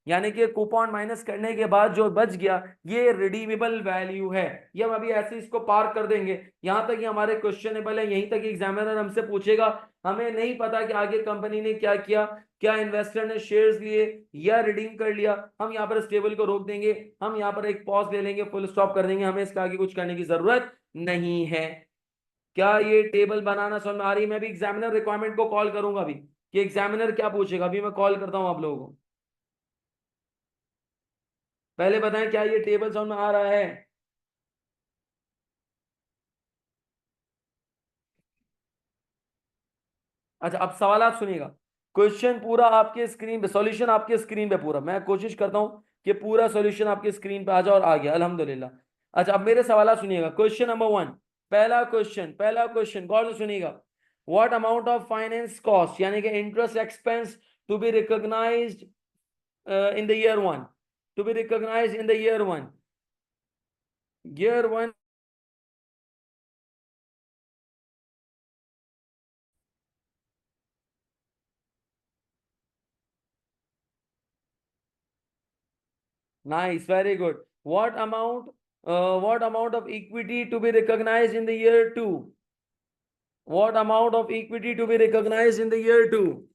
यानी कि कूपन माइनस करने के बाद जो बच गया ये रिडीमेबल वैल्यू है। ये हम अभी ऐसे इसको पार कर देंगे। यहां तक ये हमारे क्वेश्चनेबल है, यहीं तक एग्जामिनर हमसे पूछेगा। हमें नहीं पता कि आगे कंपनी ने क्या किया, क्या इन्वेस्टर ने शेयर्स लिए या रिडीम कर लिया। हम यहाँ पर इस टेबल को रोक देंगे, हम यहाँ पर एक पॉज ले लेंगे, फुल स्टॉप कर देंगे। हमें इसका आगे कुछ करने की जरूरत नहीं है। क्या ये टेबल बनाना समझ में आ रही है। मैं भी एग्जामिनर रिक्वायरमेंट को कॉल करूंगा अभी कि एग्जामिनर क्या पूछेगा। अभी मैं कॉल करता हूँ आप लोगों को। पहले बताएं क्या ये टेबल समझ में आ रहा है। अच्छा, अब सवाल आप सुनिएगा। क्वेश्चन पूरा आपके स्क्रीन पे, सॉल्यूशन आपके स्क्रीन पे पूरा। मैं कोशिश करता हूं कि पूरा सॉल्यूशन आपके स्क्रीन पे आ जाए, और आ गया अल्हम्दुलिल्लाह। अच्छा, अब मेरे सवाल सुनिएगा। क्वेश्चन नंबर 1, पहला क्वेश्चन गौर से सुनिएगा। What amount of finance cost यानी कि interest expense to be recognised in the year 1, to be recognised in the year 1, year 1। Nice, very good. What amount of equity to be recognized in the year 2? What amount of equity to be recognized in the year 2?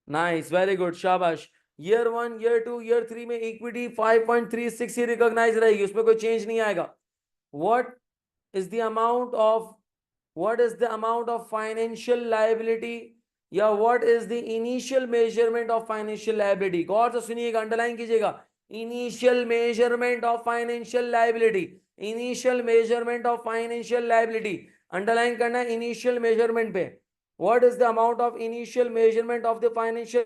Nice, very good, शाबाश। Year 1, year 2, year 3 में equity 5.36 ही recognise रहेगी, उसमें कोई change नहीं आएगा। What is the amount of what is the amount of financial liability या what is the initial measurement of financial liability। गौर से सुनिएगा, अंडरलाइन कीजिएगा। Initial measurement of financial liability, initial measurement of financial liability, underline करना है initial measurement पे। What is the amount of initial measurement of the financial.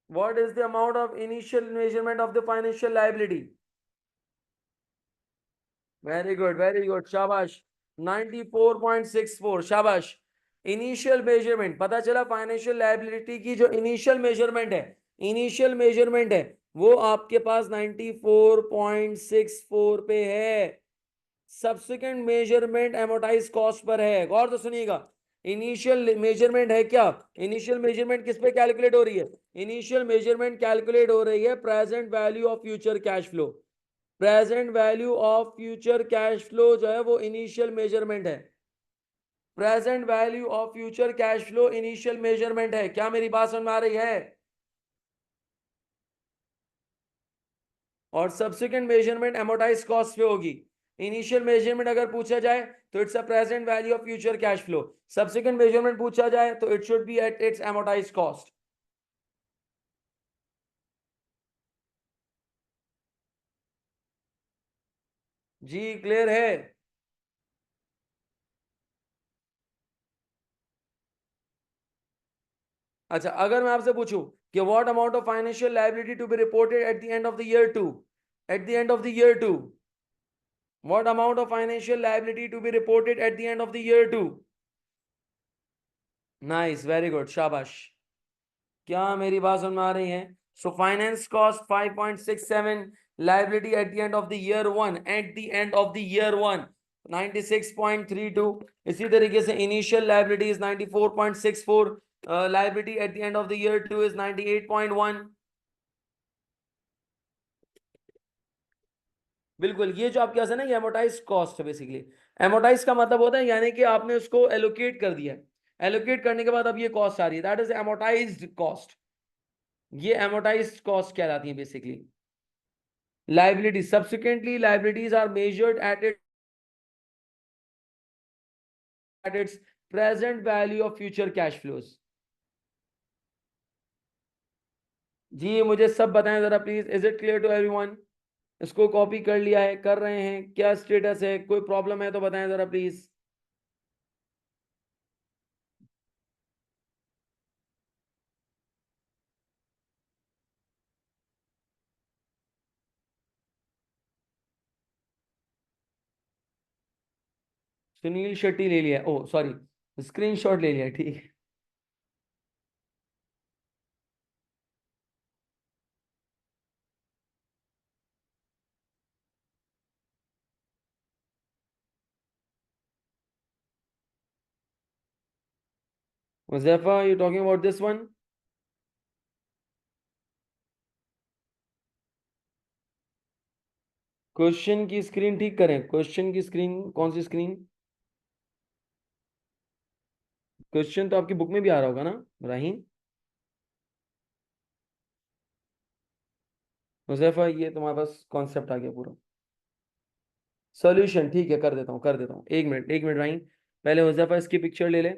What is the amount of initial measurement of the financial liability. Very good, शाबाश। 94.64, शाबाश। Initial measurement पता चला, financial liability की जो initial measurement है वो आपके पास 94.64 पे है। Subsequent measurement amortise cost per है। गौर से सुनिएगा, इनिशियल मेजरमेंट है क्या, इनिशियल मेजरमेंट किस पे कैलकुलेट हो रही है। इनिशियल मेजरमेंट कैलकुलेट हो रही है present value of future cash flow. Present value of future cash flow जो है वो इनिशियल मेजरमेंट है। Present value of future cash flow initial measurement है। क्या मेरी बात समझ में आ रही है। और सब्सिक्वेंट मेजरमेंट एमोटाइज कॉस्ट पे होगी। इनिशियल मेजरमेंट अगर पूछा जाए तो it's a present value of future cash flow. Subsequent measurement पूछा जाए तो it should be at its amortise cost. जी क्लियर है। अच्छा, अगर मैं आपसे पूछूं कि what amount of financial liability to be reported at the end of the year two, at the end of the year two, what amount of financial liability to be reported at the end of the year to? Nice, very good, शाबाश। क्या मेरी बात समझ में आ रही है? So finance cost 5.67, liability eight the end of the year one, eight the end of the year one 96.32। इसी तरीके से initial liability is 94.64, liability eight the end of the year two is 98.1। बिल्कुल, ये जो आपके पास है ना, ये एमोटाइज कॉस्ट है बेसिकली। एमोटाइज का मतलब होता है यानी कि आपने उसको एलोकेट कर दिया है, एलोकेट करने के बाद अब ये कॉस्ट आ रही है, दैट इज एमोटाइज्ड कॉस्ट। ये एमोटाइज्ड कॉस्ट कहलाती है basically. Liability, subsequently liabilities are measured at its present value of future cash flows. जी मुझे सब बताएं जरा please, is it clear to everyone? इसको कॉपी कर लिया है, कर रहे हैं, क्या स्टेटस है, कोई प्रॉब्लम है तो बताएं जरा प्लीज। सुनील शेट्टी ले लिया, ओ सॉरी, स्क्रीनशॉट ले लिया, ठीक है। Muzaffar, you talking about this one? Question की स्क्रीन ठीक करें, क्वेश्चन की स्क्रीन, कौन सी स्क्रीन? क्वेश्चन तो आपकी बुक में भी आ रहा होगा ना राहीन? मुजफ्फर, ये तुम्हारे पास कॉन्सेप्ट आ गया पूरा। सॉल्यूशन ठीक है, कर देता हूँ, कर देता हूँ, एक मिनट, एक मिनट राहीन, पहले मुजफ्फर इसकी पिक्चर ले ले।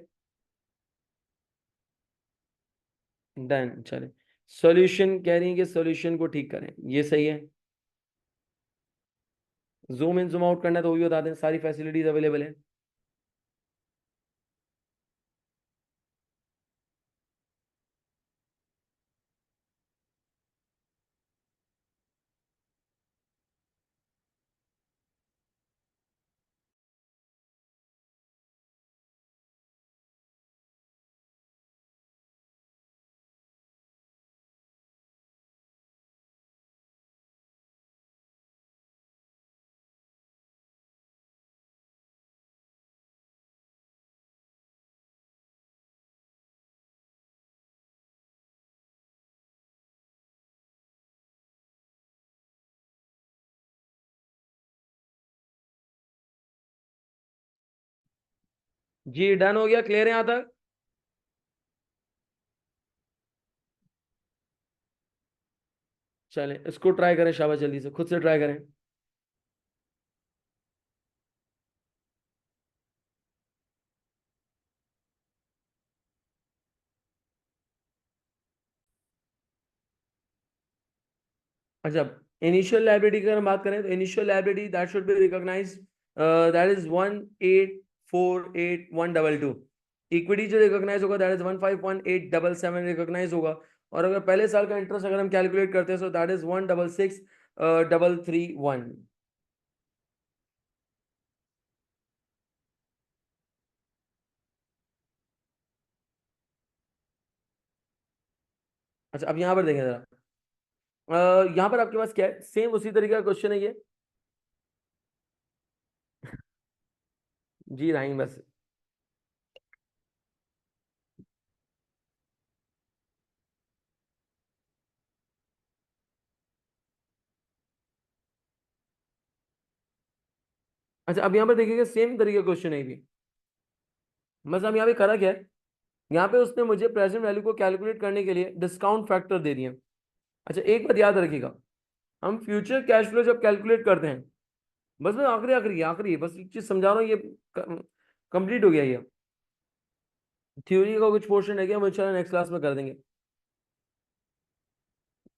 डन, चले। सॉल्यूशन कह रही है कि सॉल्यूशन को ठीक करें, ये सही है। जूम इन जूम आउट करना है तो वो भी बता दें, सारी फैसिलिटीज अवेलेबल है। जी डन हो गया, क्लियर है यहाँ तक? चलें इसको ट्राई करें, शाबाश, जल्दी से खुद से ट्राई करें। अच्छा, इनिशियल लाइबिलिटी की अगर हम बात करें तो initial liability that should be recognise, that is 1848122। Equity जो रिकॉग्नाइज होगा दैट इज 151,877 रिकॉग्नाइज होगा। और अगर पहले साल का इंटरेस्ट अगर हम कैलकुलेट करते हैं तो दैट इज 166,331। अच्छा, अब यहाँ पर देखें जरा, यहाँ पर आपके पास क्या है, सेम उसी तरीके का क्वेश्चन है ये। जी राहिम, बस। अच्छा, अब यहाँ पर देखिएगा सेम तरीके का क्वेश्चन है ये भी। बस अब यहाँ पे करा क्या है, यहाँ पे उसने मुझे प्रेजेंट वैल्यू को कैलकुलेट करने के लिए डिस्काउंट फैक्टर दे दिए। अच्छा, एक बात याद रखिएगा, हम फ्यूचर कैश फ्लो जब कैलकुलेट करते हैं, बस मैं आखिरी आखिरी आखिरी बस एक चीज समझा रहा हूँ, ये कंप्लीट हो गया ये। थ्योरी का कुछ पोर्शन है क्या, हम इंशाल्लाह नेक्स्ट क्लास में कर देंगे।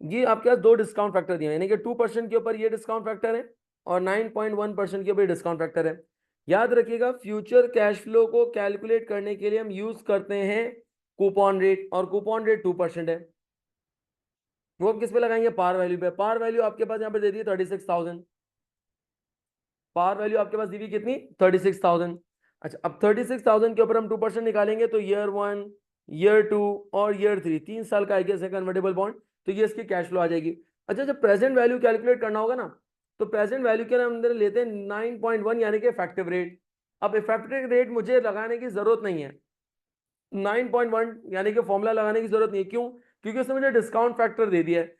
ये आपके पास दो डिस्काउंट फैक्टर दिए हैं, यानी कि 2% के ऊपर ये डिस्काउंट फैक्टर है और 9.1% के ऊपर डिस्काउंट फैक्टर है। याद रखिएगा, फ्यूचर कैश फ्लो को कैलकुलेट करने के लिए हम यूज करते हैं कूपन रेट, और कूपन रेट 2% है। वो आप किस पे लगाएंगे? पार वैल्यू पे। पार वैल्यू आपके पास यहाँ पे दे दी 36,000। पार वैल्यू आपके पास दी हुई कितनी? 36,000। अच्छा, अब 36,000 के ऊपर हम 2% निकालेंगे तो ईयर 1, ईयर 2 और ईयर 3, 3 साल का आई गेस है कन्वर्टेबल बॉन्ड, तो ये इसकी कैश फ्लो आ जाएगी। अच्छा, जब प्रेजेंट वैल्यू कैलकुलेट करना होगा ना, तो प्रेजेंट वैल्यू के अंदर लेते हैं 9.1 यानी कि इफेक्टिव रेट। अब इफेक्टिव रेट मुझे लगाने की जरूरत नहीं है, 9.1 यानी कि फॉर्मूला लगाने की जरूरत नहीं है। क्यों? क्योंकि उसने मुझे डिस्काउंट फैक्टर दे दिया है।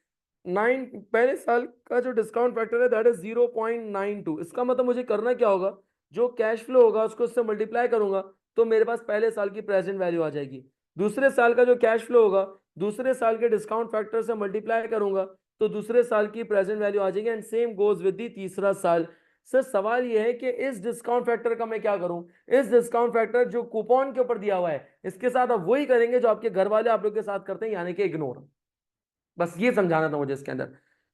9 पहले साल का जो डिस्काउंट फैक्टर है दैट इज 0.92। इसका मतलब मुझे करना क्या होगा? जो कैश फ्लो होगा उसको उससे मल्टीप्लाई करूंगा, तो मेरे पास पहले साल की प्रेजेंट वैल्यू आ जाएगी। दूसरे साल का जो कैश फ्लो होगा, दूसरे साल के डिस्काउंट फैक्टर से मल्टीप्लाई करूंगा, तो दूसरे साल की प्रेजेंट वैल्यू आ जाएगी। And same goes with the तीसरा साल। सर सवाल यह है कि इस डिस्काउंट फैक्टर का मैं क्या करूं? इस डिस्काउंट फैक्टर जो कूपन के ऊपर दिया हुआ है, इसके साथ आप वही करेंगे जो आपके घर वाले आप लोग के साथ करते हैं, यानी कि इग्नोर। बस ये समझाना था मुझे इसके अंदर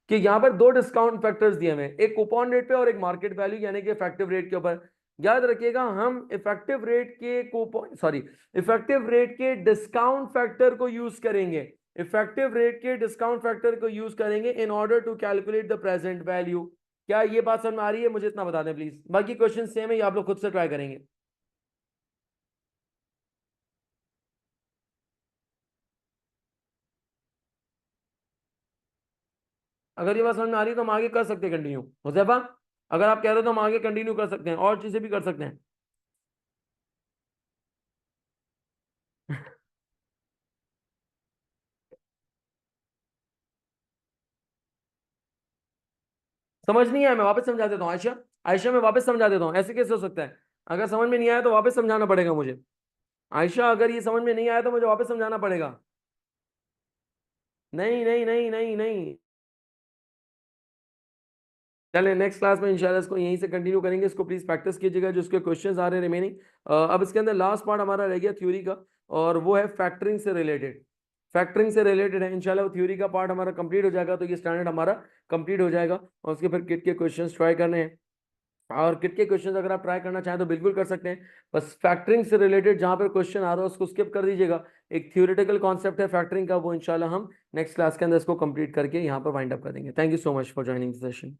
कि यहां पर दो डिस्काउंट फैक्टर्स दिए हुए हैं, एक कूपन रेट पे और एक मार्केट वैल्यू यानी कि इफेक्टिव रेट के ऊपर। याद रखिएगा, हम इफेक्टिव रेट के कूपन सॉरी इफेक्टिव रेट के डिस्काउंट फैक्टर को यूज करेंगे, इफेक्टिव रेट के डिस्काउंट फैक्टर को यूज करेंगे in order to calculate the present value. क्या ये बात समझ में आ रही है? मुझे इतना बता दें प्लीज, बाकी क्वेश्चन सेम है, ये आप लोग खुद से ट्राई करेंगे। अगर ये बात समझ में आ रही है तो हम आगे कर सकते हैं कंटिन्यू। हुजैफा, अगर आप कह रहे हो तो हम आगे कंटिन्यू कर सकते हैं, और चीजें भी कर सकते हैं। समझ नहीं आया, मैं वापस समझा देता हूँ। आयशा, आयशा मैं वापस समझा देता हूँ। ऐसे कैसे हो सकता है? अगर समझ में नहीं आया तो वापस समझाना पड़ेगा मुझे। आयशा, अगर ये समझ में नहीं आया तो मुझे वापस समझाना पड़ेगा। नहीं नहीं नहीं नहीं नहीं। चले नेक्स्ट क्लास में इंशाल्लाह इसको यहीं से कंटिन्यू करेंगे। इसको प्लीज प्रैक्टिस कीजिएगा जो इसके क्वेश्चंस आ रहे हैं रिमेनिंग। अब इसके अंदर लास्ट पार्ट हमारा रह गया थ्योरी का, और वो है फैक्टरिंग से रिलेटेड। फैक्टरिंग से रिलेटेड है इंशाल्लाह, वो थ्योरी का पार्ट हमारा कंप्लीट हो जाएगा तो ये स्टैंडर्ड हमारा कंप्लीट हो जाएगा, और उसके फिर किट के क्वेश्चंस ट्राई करने हैं। और किट के क्वेश्चंस अगर आप ट्राई करना चाहें तो बिल्कुल कर सकते हैं। बस फैक्टरिंग से रिलेटेड जहां पर क्वेश्चन आ रहा है उसको स्किप कर दीजिएगा। एक थियोरेटिकल कॉन्सेप्ट है फैक्टरिंग का, वो इंशाल्लाह हम नेक्स्ट क्लास के अंदर इसको कंप्लीट करके यहाँ पर वाइंड अप कर देंगे। Thank you so much for joining the session.